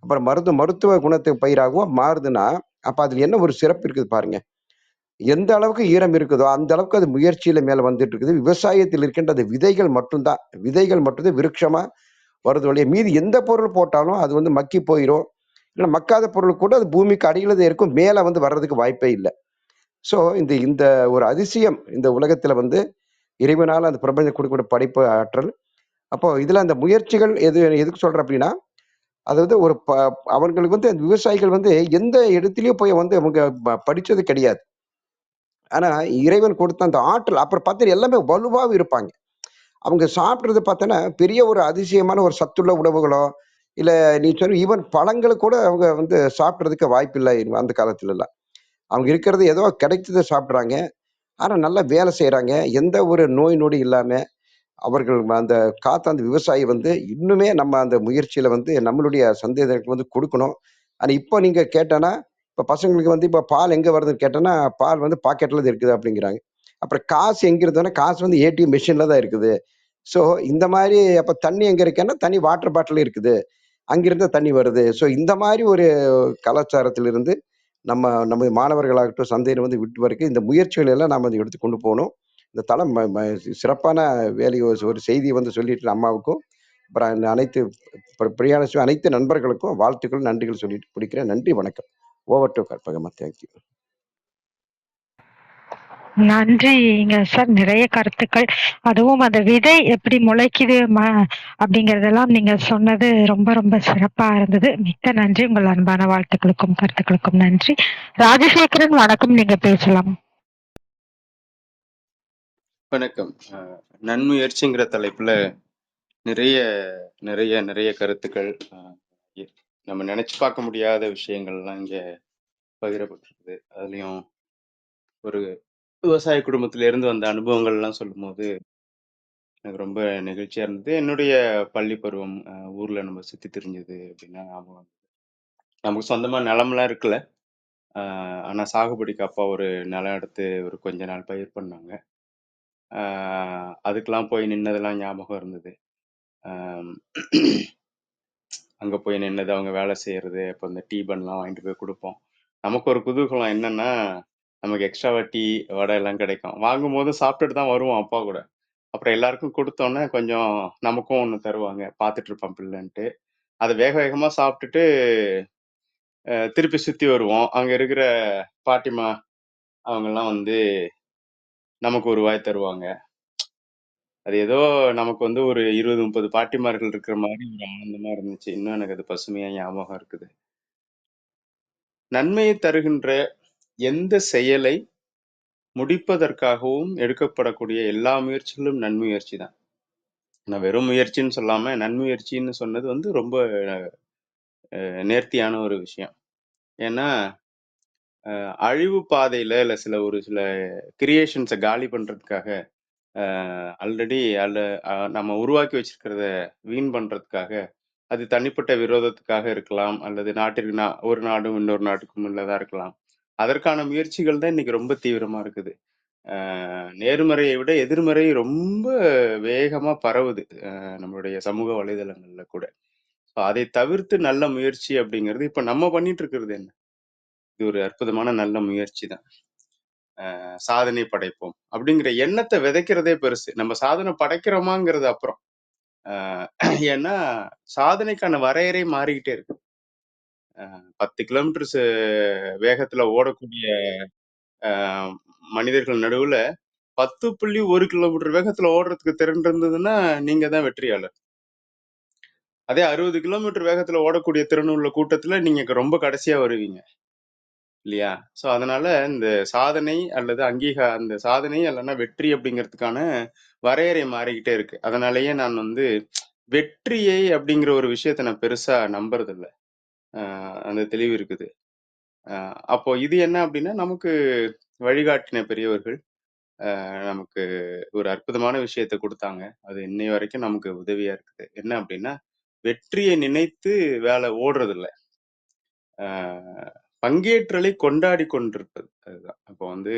அப்புறம் மருத்துவ குணத்து பயிராகவும் மாறுதுன்னா, அப்ப அதுல என்ன ஒரு சிறப்பு இருக்குது பாருங்க. எந்த அளவுக்கு ஈரம் இருக்குதோ, அந்த அளவுக்கு அது முயற்சியில மேல வந்துட்டு இருக்குது. விவசாயத்தில் இருக்கின்ற அந்த விதைகள் மட்டும் தான். விதைகள் மட்டும் தான் விருட்சமா வருது ஒழிய, மீதி எந்த பொருள் போட்டாலும் அது வந்து மக்கி போயிரும். இல்ல மக்காத பொருள் கூட அது பூமிக்கு அடியில தான் இருக்கும். மேல வந்து வர்றதுக்கு வாய்ப்பே இல்ல. ஸோ இந்த இந்த ஒரு அதிசயம் இந்த உலகத்துல வந்து இறைவனால அந்த பிரபஞ்சம் கொடுக்கக்கூடிய படைப்பு ஆற்றல். அப்போ இதுல அந்த முயற்சிகள் எதுக்கு சொல்றேன் அப்படின்னா, அதாவது ஒரு அவங்களுக்கு வந்து அந்த விவசாயிகள் வந்து எந்த இடத்திலயும் போய் வந்து அவங்க படிச்சது கிடையாது. ஆனா இறைவன் கொடுத்த அந்த ஆற்றல் அப்புறம் பார்த்தீங்கன்னா எல்லாமே வலுவாவும் இருப்பாங்க. அவங்க சாப்பிடுறது பார்த்தோன்னா, பெரிய ஒரு அதிசயமான ஒரு சத்துள்ள உணவுகளோ, இல்ல நீ சொன்ன ஈவன் பழங்கள கூட அவங்க வந்து சாப்பிடுறதுக்கு வாய்ப்பில்ல அந்த காலத்துலலாம். அவங்க இருக்கிறது ஏதோ கிடைச்சத சாப்பிடுறாங்க. ஆனா நல்லா வேலை செய்றாங்க. எந்த ஒரு நோய் நொடி இல்லாம அவர்கள் அந்த காத்த அந்த விவசாயி வந்து இன்னுமே நம்ம அந்த முயற்சியில வந்து நம்மளுடைய சந்ததியருக்கு வந்து குடுக்கணும். ஆனா இப்போ நீங்க கேட்டனா, இப்ப பசங்களுக்கு வந்து இப்ப பால் எங்க வருதுன்னு கேட்டனா, பால் வந்து பாக்கெட்ல தான் இருக்குது அப்படிங்கிறாங்க. அப்புறம் காசு எங்க இருக்குதுன்னா, காசு வந்து ஏடிஎம் மெஷின்ல தான் இருக்குது. ஸோ இந்த மாரி அப்ப தண்ணி எங்க இருக்குன்னா, தண்ணி வாட்டர் பாட்டில் இருக்குது. அங்கிருந்து தண்ணி வருது. ஸோ இந்த மாரி ஒரு கலாச்சாரத்திலிருந்து நம்ம நம்ம மாணவர்களாகட்டும், சந்தையில வந்து விட்டு வரைக்கும் இந்த முயற்சிகள் எல்லாம் நாம எடுத்து கொண்டு போணும். இந்த தளம் ம ம சிறப்பான வேலைய ஒரு செய்திய வந்து சொல்லிட்டு அம்மாவுக்கும், அப்புறம் இந்த அனைத்து பிரியாணிஸ்ட் அனைத்து நண்பர்களுக்கும் வாழ்த்துக்கள், நன்றிகள் சொல்லிட்டு முடிக்கிறேன். நன்றி, வணக்கம். ஓவர் டூ கற்பகம்மா. Thank you. நன்றிங்க சார். நிறைய கருத்துக்கள். அதுவும் அந்த விதை எப்படி முளைக்குது அப்படிங்கிறதெல்லாம் நீங்க சொன்னது ரொம்ப ரொம்ப சிறப்பா இருந்தது. மிக்க நன்றி. உங்கள் அன்பான வாழ்த்துக்களுக்கும், கருத்துக்களுக்கும் நன்றி. ராஜசேகரன் வணக்கம். நீங்க பேசலாம். வணக்கம். நன்முயற்சிங்கிற தலைப்புல நிறைய நிறைய நிறைய கருத்துக்கள், இ- நம்ம நினைச்சு பார்க்க முடியாத விஷயங்கள்லாம் இங்க பகிரப்பட்டிருக்குது. அதுலயும் ஒரு விவசாய குடும்பத்தில இருந்து வந்த அனுபவங்கள்லாம் சொல்லும்போது எனக்கு ரொம்ப நெகிழ்ச்சியா இருந்தது. என்னுடைய பள்ளி பருவம், ஊர்ல நம்ம சுத்தி திரிஞ்சது அப்படின்னா ஞாபகம் வந்தது. நமக்கு சொந்தமா நிலம்லாம் இருக்குல்ல. ஆனா சாகுபடிக்கு அப்பா ஒரு நிலம் எடுத்து ஒரு கொஞ்ச நாள் பயிர் பண்ணாங்க. அதுக்கெல்லாம் போய் நின்னதெல்லாம் ஞாபகம் இருந்தது. ஆம், அங்க போய் நின்னது, அவங்க வேலை செய்யறது, அப்போ இந்த டீ பன்லாம் வாங்கிட்டு போய் குடுப்போம். நமக்கு ஒரு குதூகலம் என்னன்னா, நமக்கு எக்ஸ்ட்ராவா டீ, வடை எல்லாம் கிடைக்கும். வாங்கும்போது சாப்பிட்டுட்டு தான் வருவோம் அப்பா கூட. அப்புறம் எல்லாருக்கும் குடுத்தோன்னே கொஞ்சம் நமக்கும் ஒண்ணு தருவாங்க. பார்த்துட்டு இருப்பான் பிள்ளைன்ட்டு. அத வேக வேகமா சாப்பிட்டுட்டு திருப்பி சுத்தி வருவோம். அங்க இருக்கிற பாட்டிமா அவங்கலாம் வந்து நமக்கு ஒரு வாய் தருவாங்க. அது ஏதோ நமக்கு வந்து ஒரு 20-30 பாட்டிமார்கள் இருக்கிற மாதிரி ஒரு ஆனந்தமா இருந்துச்சு. இன்னும் எனக்கு அது பசுமையா ஞாபகம் இருக்குது. நன்மையை தருகின்ற எந்த செயலை முடிப்பதற்காகவும் எடுக்கப்படக்கூடிய எல்லா முயற்சிகளும் நன்முயற்சி தான். நான் வெறும் முயற்சின்னு சொல்லாம நன்முயற்சின்னு சொன்னது வந்து ரொம்ப நேர்த்தியான ஒரு விஷயம். ஏன்னா அழிவு பாதையில இல்ல சில கிரியேஷன்ஸை காலி பண்றதுக்காக ஆல்ரெடி நம்ம உருவாக்கி வச்சிருக்கிறத வீண் பண்றதுக்காக, அது தனிப்பட்ட விரோதத்துக்காக இருக்கலாம், அல்லது நாட்டிற்கு ஒரு நாடும் இன்னொரு நாட்டுக்கும் உள்ளதா இருக்கலாம். அதற்கான முயற்சிகள் தான் இன்னைக்கு ரொம்ப தீவிரமா இருக்குது. நேர்மறையை விட எதிர்மறை ரொம்ப வேகமா பரவுது நம்மளுடைய சமூக வலைதளங்கள்ல கூட. அதை தவிர்த்து நல்ல முயற்சி அப்படிங்கிறது இப்ப நம்ம பண்ணிட்டு இருக்கிறது என்ன? இது ஒரு அற்புதமான நல்ல முயற்சி தான். சாதனை படைப்போம் அப்படிங்கிற எண்ணத்தை விதைக்கிறதே பெருசு. நம்ம சாதனை படைக்கிறோமாங்கிறது அப்புறம். ஏன்னா சாதனைக்கான வரையறை மாறிக்கிட்டே இருக்கு. 10 கிலோமீட்டர் வேகத்துல ஓடக்கூடிய மனிதர்கள் நடுவுல 10.1 கிலோமீட்டர் வேகத்துல ஓடுறதுக்கு திறன் இருந்ததுன்னா நீங்க தான் வெற்றியாளர். அதே 60 கிலோமீட்டர் வேகத்துல ஓடக்கூடிய திறன் உள்ள கூட்டத்துல நீங்க ரொம்ப கடைசியா வருவீங்க இல்லையா? சோ அதனால இந்த சாதனை அல்லது அந்த சாதனை இல்லைன்னா வெற்றி அப்படிங்கிறதுக்கான வரையறை மாறிக்கிட்டே இருக்கு. அதனாலயே நான் வந்து வெற்றியை அப்படிங்கிற ஒரு விஷயத்த நான் பெருசா நம்புறது இல்லை. அந்த தெளிவு இருக்குது. அப்போ இது என்ன அப்படின்னா நமக்கு வழிகாட்டின பெரியவர்கள் நமக்கு ஒரு அற்புதமான விஷயத்த கொடுத்தாங்க. அது இன்னை வரைக்கும் நமக்கு உதவியா இருக்குது. என்ன அப்படின்னா வெற்றியை நினைத்து வேலை ஓடுறது இல்லை, பங்கேற்றலை கொண்டாடி கொண்டிருப்பது. அதுதான். அப்போ வந்து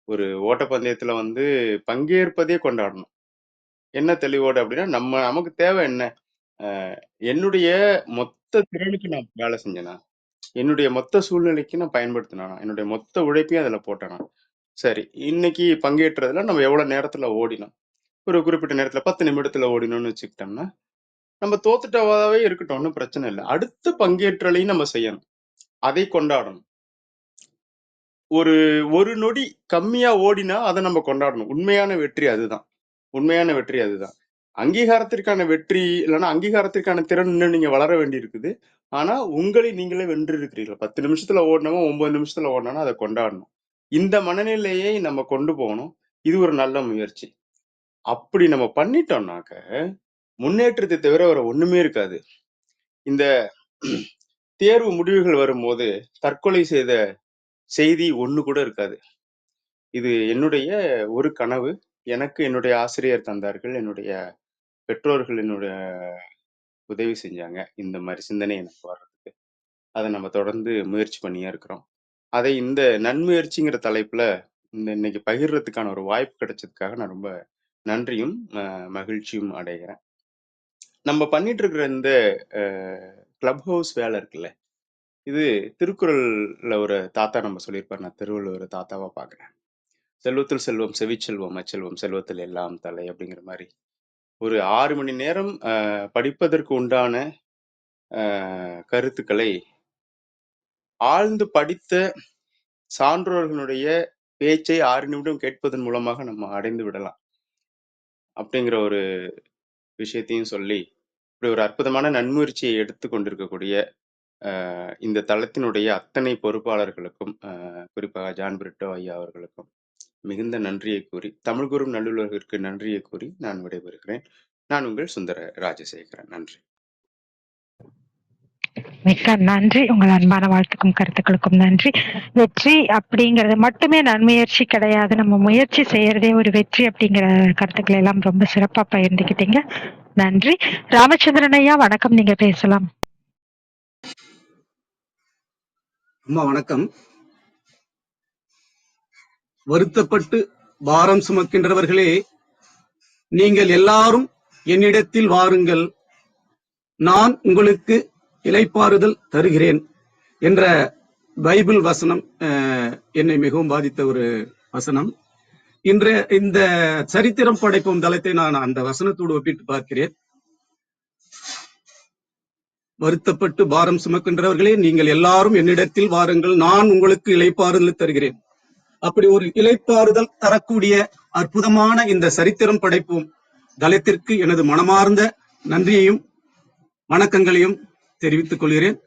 ஒரு ஓட்டப்பந்தயத்துல வந்து பங்கேற்பதே கொண்டாடணும். என்ன தெளிவோடு அப்படின்னா நமக்கு தேவை என்ன? என்னுடைய மொத்த திறனுக்கு நான் வேலை செஞ்சேனா, என்னுடைய மொத்த சூழ்நிலைக்கு நான் பயன்படுத்தினா, என்னுடைய மொத்த உழைப்பையும் அதுல போட்டேனா, சரி இன்னைக்கு பங்கேற்றதுல நம்ம எவ்வளவு நேரத்துல ஓடினோம், ஒரு குறிப்பிட்ட நேரத்துல 10 நிமிடத்துல ஓடினோம்னு வச்சுக்கிட்டோம்னா நம்ம தோத்துட்டவாவே இருக்கட்டும், ஒன்றும் பிரச்சனை இல்லை. அடுத்த பங்கேற்றலையும் நம்ம செய்யணும், அதை கொண்டாடணும். ஒரு நொடி கம்மியா ஓடினா அதை நம்ம கொண்டாடணும். உண்மையான வெற்றி அதுதான். உண்மையான வெற்றி அதுதான். அங்கீகாரத்திற்கான வெற்றி இல்லைன்னா அங்கீகாரத்திற்கான திறன் இன்னும் நீங்க வளர வேண்டி இருக்குது. ஆனா உங்களை நீங்களே வென்று இருக்கிறீர்கள். 10 நிமிஷத்துல ஓடினவன் 9 நிமிஷத்துல ஓடினா அதை கொண்டாடணும். இந்த மனநிலையை நம்ம கொண்டு போகணும். இது ஒரு நல்ல முயற்சி. அப்படி நம்ம பண்ணிட்டோம்னாக்க முன்னேற்றத்தை தவிர வேற ஒண்ணுமே இருக்காது. இந்த தேர்வு முடிவுகள் வரும்போது தற்கொலை செய்த செய்தி ஒண்ணு கூட இருக்காது. இது என்னுடைய ஒரு கனவு. எனக்கு என்னுடைய ஆசிரியர் தந்தார்கள், என்னுடைய பெற்றோர்கள் என்னுடைய உதவி செஞ்சாங்க இந்த மாதிரி சிந்தனை எனக்கு வர்றதுக்கு. அதை நம்ம தொடர்ந்து முயற்சி பண்ணியே இருக்கிறோம். அதை இந்த நன்முயற்சிங்கிற தலைப்புல இன்னைக்கு பகிர்றதுக்கான ஒரு வாய்ப்பு கிடைச்சதுக்காக நான் ரொம்ப நன்றியும் மகிழ்ச்சியும் அடைகிறேன். நம்ம பண்ணிட்டு இருக்கிற இந்த கிளப் ஹவுஸ் வேலை இருக்குல்ல, இது திருக்குறள்ல ஒரு தாத்தா நம்ம சொல்லியிருப்பார். நான் திருவள்ளுவர் தாத்தாவா பாக்குறேன். செல்வத்தில் செல்வம் செவிச்செல்வம் அச்செல்வம் செல்வத்தில் எல்லாம் தலை அப்படிங்கிற மாதிரி ஒரு 6 மணி நேரம் படிப்பதற்கு உண்டான கருத்துக்களை ஆழ்ந்து படித்த சான்றோர்களுடைய பேச்சை 6 நிமிடம் கேட்பதன் மூலமாக நம்ம அடைந்து விடலாம் அப்படிங்கிற ஒரு விஷயத்தையும் சொல்லி இப்படி ஒரு அற்புதமான நன்முயற்சியை எடுத்து கொண்டிருக்கக்கூடிய இந்த தளத்தினுடைய அத்தனை பொறுப்பாளர்களுக்கும் குறிப்பாக ஜான் பிரிட்டோ ஐயா அவர்களுக்கும் மிகுந்த நன்றியை கூறி, தமிழ் கூறும் நல்லுலகிற்கு நன்றியை கூறி நான் விடைபெறுகிறேன். நான் உங்கள் சுந்தர ராஜசேகரன். நன்றி. மிக்க நன்றி. உங்கள் அன்பான வாழ்த்துக்கும் கருத்துக்களுக்கும் நன்றி. வெற்றி அப்படிங்கிறது மட்டுமே நன்முயற்சி கிடையாது, நம்ம முயற்சி செய்யறதே ஒரு வெற்றி அப்படிங்கிற கருத்துக்களை எல்லாம் ரொம்ப சிறப்பா பகிர்ந்துக்கிட்டீங்க. நன்றி. ராமச்சந்திரன் ஐயா வணக்கம், நீங்க பேசலாம். அம்மா வணக்கம். வருத்தப்பட்டு பாரம் சுமக்கின்றவர்களே, நீங்கள் எல்லாரும் என்னிடத்தில் வாருங்கள், நான் உங்களுக்கு இளைப்பாறுதல் தருகிறேன் என்ற பைபிள் வசனம் என்னை மிகவும் பாதித்த ஒரு வசனம். இந்த சரித்திரம் படைப்போம் தளத்தை நான் அந்த வசனத்தோடு ஒப்பிட்டு பார்க்கிறேன். வருத்தப்பட்டு பாரம் சுமக்கின்றவர்களே, நீங்கள் எல்லாரும் என்னிடத்தில் வாருங்கள், நான் உங்களுக்கு இளைப்பாறுதல் தருகிறேன். அப்படி ஒரு இளைப்பாறுதல் தரக்கூடிய அற்புதமான இந்த சரித்திரம் படைப்போம் தளத்திற்கு எனது மனமார்ந்த நன்றியையும் வணக்கங்களையும் தெரிவித்துக் கொள்கிறேன்.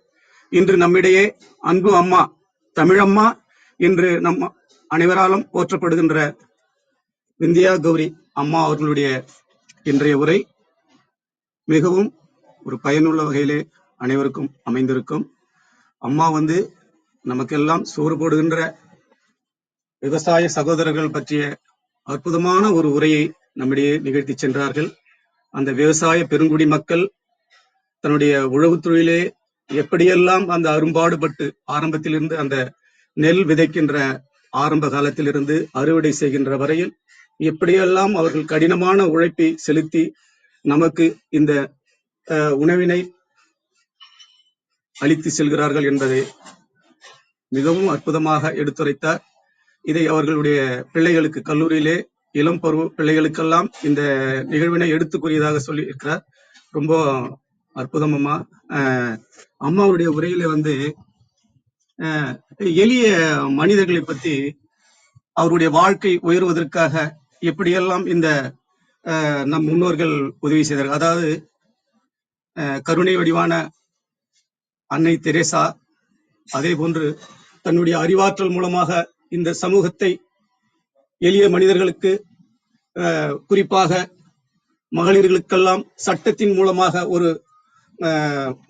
இன்று நம்மிடையே அன்பு அம்மா, தமிழம்மா என்று நம் அனைவராலும் போற்றப்படுகின்ற விந்தியா கௌரி அம்மா அவர்களுடைய இன்றைய உரை மிகவும் ஒரு பயனுள்ள வகையிலே அனைவருக்கும் அமைந்திருக்கும். அம்மா நமக்கெல்லாம் சோறு போடுகின்ற விவசாய சகோதரர்கள் பற்றிய அற்புதமான ஒரு உரையை நம்மிடையே நிகழ்த்தி சென்றார்கள். அந்த விவசாய பெருங்குடி மக்கள் தன்னுடைய உழவு தொழிலே எப்படியெல்லாம் அந்த அரும்பாடுபட்டு ஆரம்பத்திலிருந்து அந்த நெல் விதைக்கின்ற ஆரம்ப காலத்திலிருந்து அறுவடை செய்கின்ற வரையில் எப்படியெல்லாம் அவர்கள் கடினமான உழைப்பை செலுத்தி நமக்கு இந்த உணவினை அளித்து செல்கிறார்கள் என்பதை மிகவும் அற்புதமாக எடுத்துரைத்தார். இதை அவர்களுடைய பிள்ளைகளுக்கு கல்லூரியிலே இளம் பருவ பிள்ளைகளுக்கெல்லாம் இந்த நிகழ்வினை எடுத்துக்கூறியதாக சொல்லி இருக்கிறார். ரொம்ப அற்புதம் அம்மா. அம்மாவுடைய உரையில எளிய மனிதர்களை பத்தி அவருடைய வாழ்க்கை உயர்வதற்காக எப்படியெல்லாம் இந்த நம் முன்னோர்கள் உதவி செய்தார்கள். அதாவது கருணை வடிவான அன்னை தெரேசா, அதே போன்று தன்னுடைய அறிவாற்றல் மூலமாக இந்த சமூகத்தை எளிய மனிதர்களுக்கு குறிப்பாக மகளிர்களுக்கெல்லாம் சட்டத்தின் மூலமாக ஒரு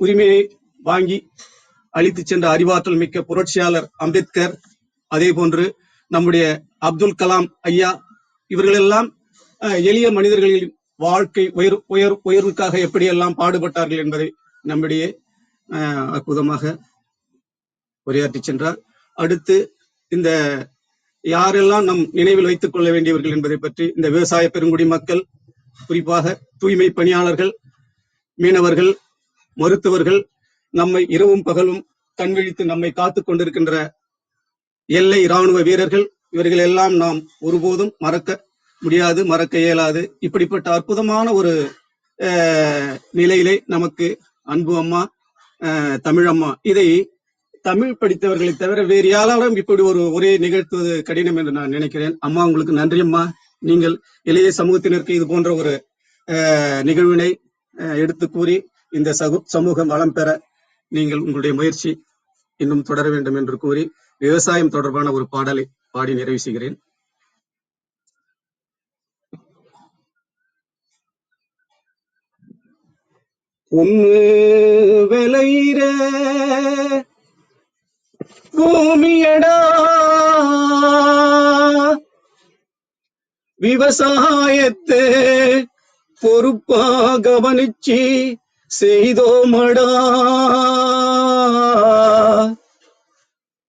உரிமையை வாங்கி அளித்து சென்ற அறிவாற்றல் மிக்க புரட்சியாளர் அம்பேத்கர், அதே போன்று நம்முடைய அப்துல் கலாம் ஐயா, இவர்களெல்லாம் எளிய மனிதர்களின் வாழ்க்கை உயர்வுக்காக எப்படியெல்லாம் பாடுபட்டார்கள் என்பதை நம்மிடையே அற்புதமாக உரையாற்றி சென்றார். அடுத்து இந்த யாரெல்லாம் நம் நினைவில் வைத்துக் கொள்ள வேண்டியவர்கள் என்பதை பற்றி இந்த விவசாய பெருங்குடி மக்கள், குறிப்பாக தூய்மை பணியாளர்கள், மீனவர்கள், மருத்துவர்கள், நம்மை இரவும் பகலும் கண்விழித்து நம்மை காத்து கொண்டிருக்கின்ற எல்லை இராணுவ வீரர்கள், இவர்கள் எல்லாம் நாம் ஒருபோதும் மறக்க முடியாது, மறக்க இயலாது. இப்படிப்பட்ட அற்புதமான ஒரு நிலையிலே நமக்கு அன்பு அம்மா, தமிழம்மா, இதை தமிழ் படித்தவர்களை தவிர வேறு யாராலும் இப்படி ஒரு உரையை நிகழ்த்துவது கடினம் என்று நான் நினைக்கிறேன். அம்மா, உங்களுக்கு நன்றி அம்மா. நீங்கள் எளிய சமூகத்தினருக்கு இது போன்ற ஒரு நிகழ்வினை எடுத்து கூறி இந்த சமூகம் வளம் பெற நீங்கள் உங்களுடைய முயற்சி இன்னும் தொடர வேண்டும் என்று கூறி விவசாயம் தொடர்பான ஒரு பாடலை பாடி நிறைவு செய்கிறேன். பொண்ணு விளையிற பூமியடா, விவசாயத்தை பொறுப்பா கவனிச்சு செய்தோமடா,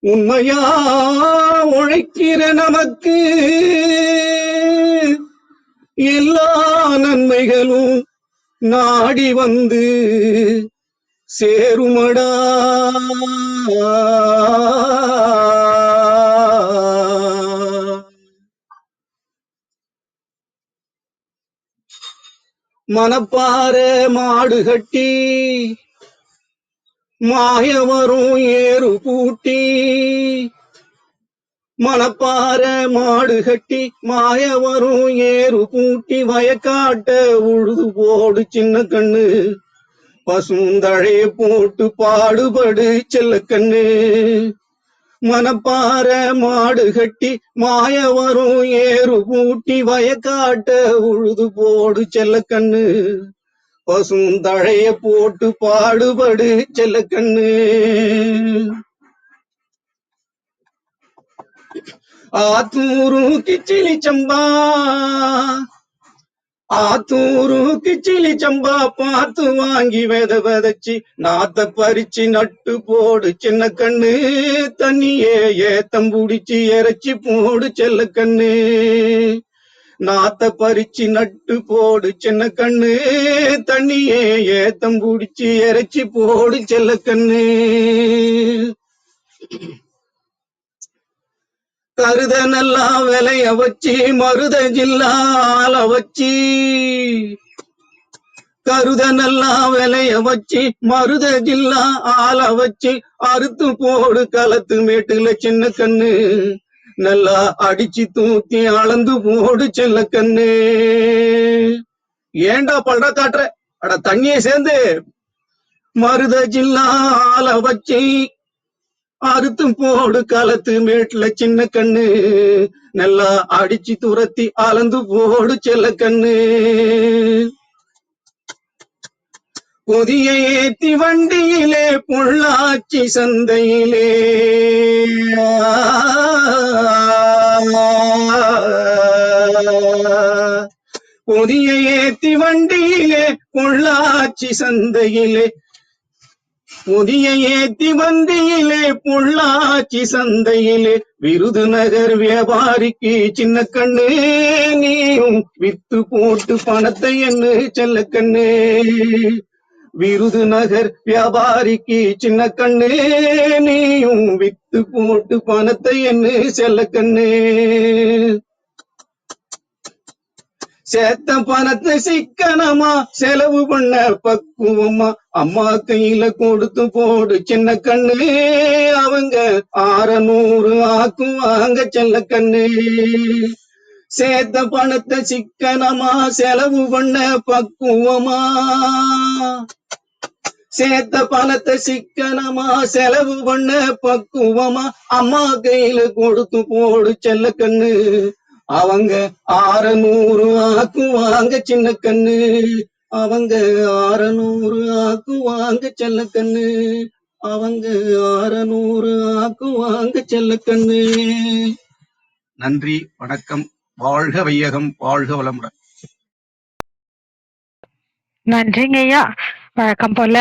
உண்மையா உழைக்கிற நமக்கு எல்லா நன்மைகளும் நாடி வந்து சேருமடா. மனப்பாற மாடு கட்டி மாயவரும் ஏறு பூட்டி, மனப்பாற மாடு கட்டி மாயவரும் ஏறு பூட்டி, வயக்காட்ட உழுது போடு சின்ன கண்ணு, பசுந்தழைய போட்டு பாடுபடு செல்ல கண்ணு. மனப்பாற மாடு கட்டி மாயவரும் ஏறு பூட்டி, வயக்காட்ட உழுது போடு செல்ல கண்ணு, பசுந்தழைய போட்டு பாடுபடு செல்ல கண்ணு. ஆத்தூரு கிச்சிலி சம்பா, ஆத்தூரு கிச்சிலி சம்பா பார்த்து வாங்கி விதைச்சு நாத்த பறிச்சு நட்டு போடு சின்ன கண்ணு, தண்ணியே ஏத்தம் புடிச்சு இறைச்சி போடு செல்ல கண்ணு. நாத்த பறிச்சு நட்டு போடு சின்ன கண்ணு, தண்ணியே ஏத்தம் புடிச்சு இறைச்சி போடு செல்ல கண்ணு. கருத நல்லா விலைய வச்சு மருத ஜில்லா ஆல வச்சு, கருத நல்லா விலைய வச்சு மருத ஜில்லா ஆல வச்சு, அறுத்து போடு களத்து மேட்டுல சின்ன கண்ணு, நல்லா அடிச்சு தூக்கி அளந்து போடு செல்ல கண்ணு. ஏண்டா பல்ற காட்டுற, அட தண்ணியை சேர்ந்து மருத ஜில்லால வச்சு அறுத்தும் போடு காலத்து மேட்டுல சின்ன கண்ணு, நல்லா அடிச்சு துரத்தி அளந்து போடு செல்ல கண்ணு. பொதிய ஏத்தி வண்டியிலே பொள்ளாச்சி சந்தையிலே பொதிய ஏத்தி வண்டியிலே பொள்ளாச்சி சந்தையிலே புதிய ஏத்தி வண்டியிலே பொள்ளாச்சி சந்தையிலே விருதுநகர் வியாபாரிக்கு சின்ன கண்ணு, நீயும் வித்து போட்டு பணத்தை என்ன செல்ல கண்ணு. விருதுநகர் வியாபாரிக்கு சின்ன கண்ணு, நீயும் வித்து போட்டு பணத்தை என்ன செல்ல கண்ணு. சேத்த பணத்தை சிக்கனமா செலவு பண்ண பக்குவமா அம்மா கையில கொடுத்து போடு சின்ன கண்ணு, அவங்க 600 ஆக்குவாங்க செல்ல கண்ணு. சேத்த பணத்தை சிக்கனமா செலவு பண்ண பக்குவமா, சேத்த பணத்தை சிக்கனமா செலவு பண்ண பக்குவமா அம்மா கையில கொடுத்து போடு செல்ல கண்ணு, அவங்க 600 ஆக்குவாங்க சின்ன கண்ணு. அவங்க 600 ஆக்குவாங்க செல்ல கண்ணு. அவங்க 600 ஆக்குவாங்க செல்ல கண்ணு. நன்றி, வணக்கம். வாழ்க வையகம், வாழ்க வளமுடன். நன்றிங்க ஐயா. வழக்கம் போல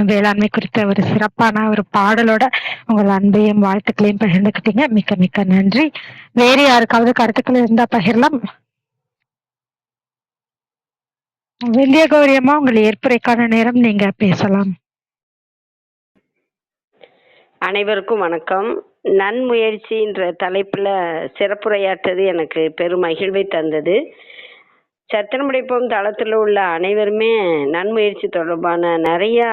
வேளாண்மை குறித்த ஒரு சிறப்பான ஒரு பாடலோட உங்கள் அன்பையும் வாழ்த்துக்களையும் பகிர்ந்துக்கிட்டீங்க. மிக்க மிக்க நன்றி. வேறு யாருக்காவது கருத்துக்கள் இருந்தா பகிரலாம். விந்திய கௌரி அம்மா, உங்கள் ஏற்புரைக்கான நேரம், நீங்க பேசலாம். அனைவருக்கும் வணக்கம். நன்முயற்சின்ற தலைப்புல சிறப்புரையாற்றது எனக்கு பெரும் மகிழ்வை தந்தது. சத்திரமுடைப்போம் தளத்தில் உள்ள அனைவருமே நன்முயற்சி தொடர்பான நிறையா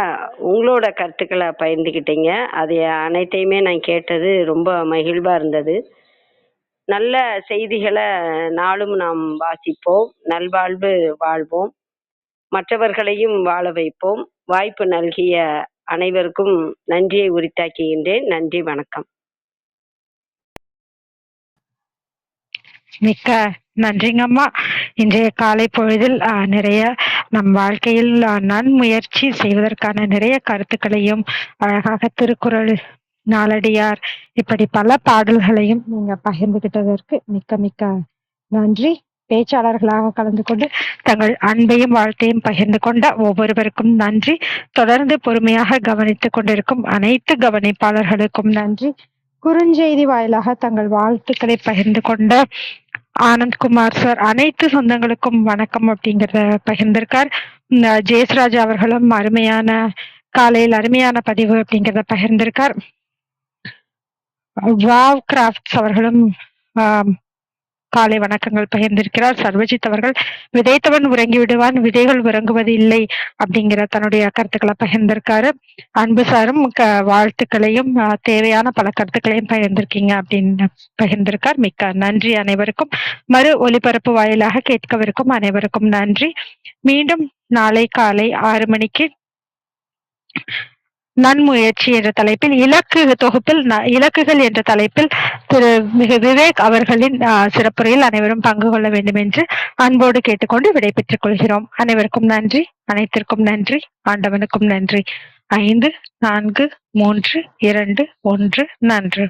உங்களோட கருத்துக்களை பகிர்ந்துக்கிட்டீங்க. அது அனைத்தையுமே நான் கேட்டது ரொம்ப மகிழ்வாக இருந்தது. நல்ல செய்திகளை நாளும் நாம் வாசிப்போம், நல்வாழ்வு வாழ்வோம், மற்றவர்களையும் வாழ வைப்போம். வாய்ப்பு நல்கிய அனைவருக்கும் நன்றியை உரித்தாக்குகின்றேன். நன்றி, வணக்கம். மிக்க நன்றிங்கம்மா. இன்றைய காலை பொழுதில் நிறைய நம் வாழ்க்கையில் நன்முயற்சி செய்வதற்கான நிறைய கருத்துக்களையும், அழகாக திருக்குறள், நாலடியார், இப்படி பல பாடல்களையும் நீங்க பகிர்ந்துகிட்டதற்கு மிக்க மிக்க நன்றி. பேச்சாளர்களாக கலந்து கொண்டு தங்கள் அன்பையும் வாழ்த்தையும் பகிர்ந்து கொண்ட ஒவ்வொருவருக்கும் நன்றி. தொடர்ந்து பொறுமையாக கவனித்துக் கொண்டிருக்கும் அனைத்து கவனிப்பாளர்களுக்கும் நன்றி. குறுஞ்செய்தி வாயிலாக தங்கள் வாழ்த்துக்களை பகிர்ந்து கொண்ட ஆனந்த்குமார் சார், அனைத்து சொந்தங்களுக்கும் வணக்கம் அப்படிங்கிறத பகிர்ந்திருக்கார். ஜெயஸ்ராஜ் அவர்களும் அருமையான காலையில் அருமையான பதிவு அப்படிங்கிறத பகிர்ந்திருக்கார். வாவ் கிராஃப்ட்ஸ் அவர்களும் காலை வணக்கங்கள் பகிர்ந்திருக்கிறார். சர்வஜித் அவர்கள் விதைத்தவன் உறங்கி விடுவான், விதைகள் உறங்குவது இல்லை அப்படிங்கிற தன்னுடைய கருத்துக்களை பகிர்ந்திருக்காரு. அன்பு சாரும் வாழ்த்துக்களையும் தேவையான பல கருத்துக்களையும் பகிர்ந்திருக்கீங்க அப்படின்னு பகிர்ந்திருக்கார். மிக்க நன்றி அனைவருக்கும். மறு ஒலிபரப்பு வாயிலாக கேட்கவிருக்கும் அனைவருக்கும் நன்றி. மீண்டும் நாளை காலை 6 மணிக்கு நன்முயற்சி என்ற தலைப்பில் இலக்குகள் என்ற தலைப்பில் திரு மிகு விவேக் அவர்களின் சிறப்புரையில் அனைவரும் பங்கு கொள்ள வேண்டும் என்று அன்போடு கேட்டுக்கொண்டு விடைபெற்றுக் கொள்கிறோம். அனைவருக்கும் நன்றி, அனைத்திற்கும் நன்றி, ஆண்டவனுக்கும் நன்றி. 5, 4, 3, 2, 1 நன்று.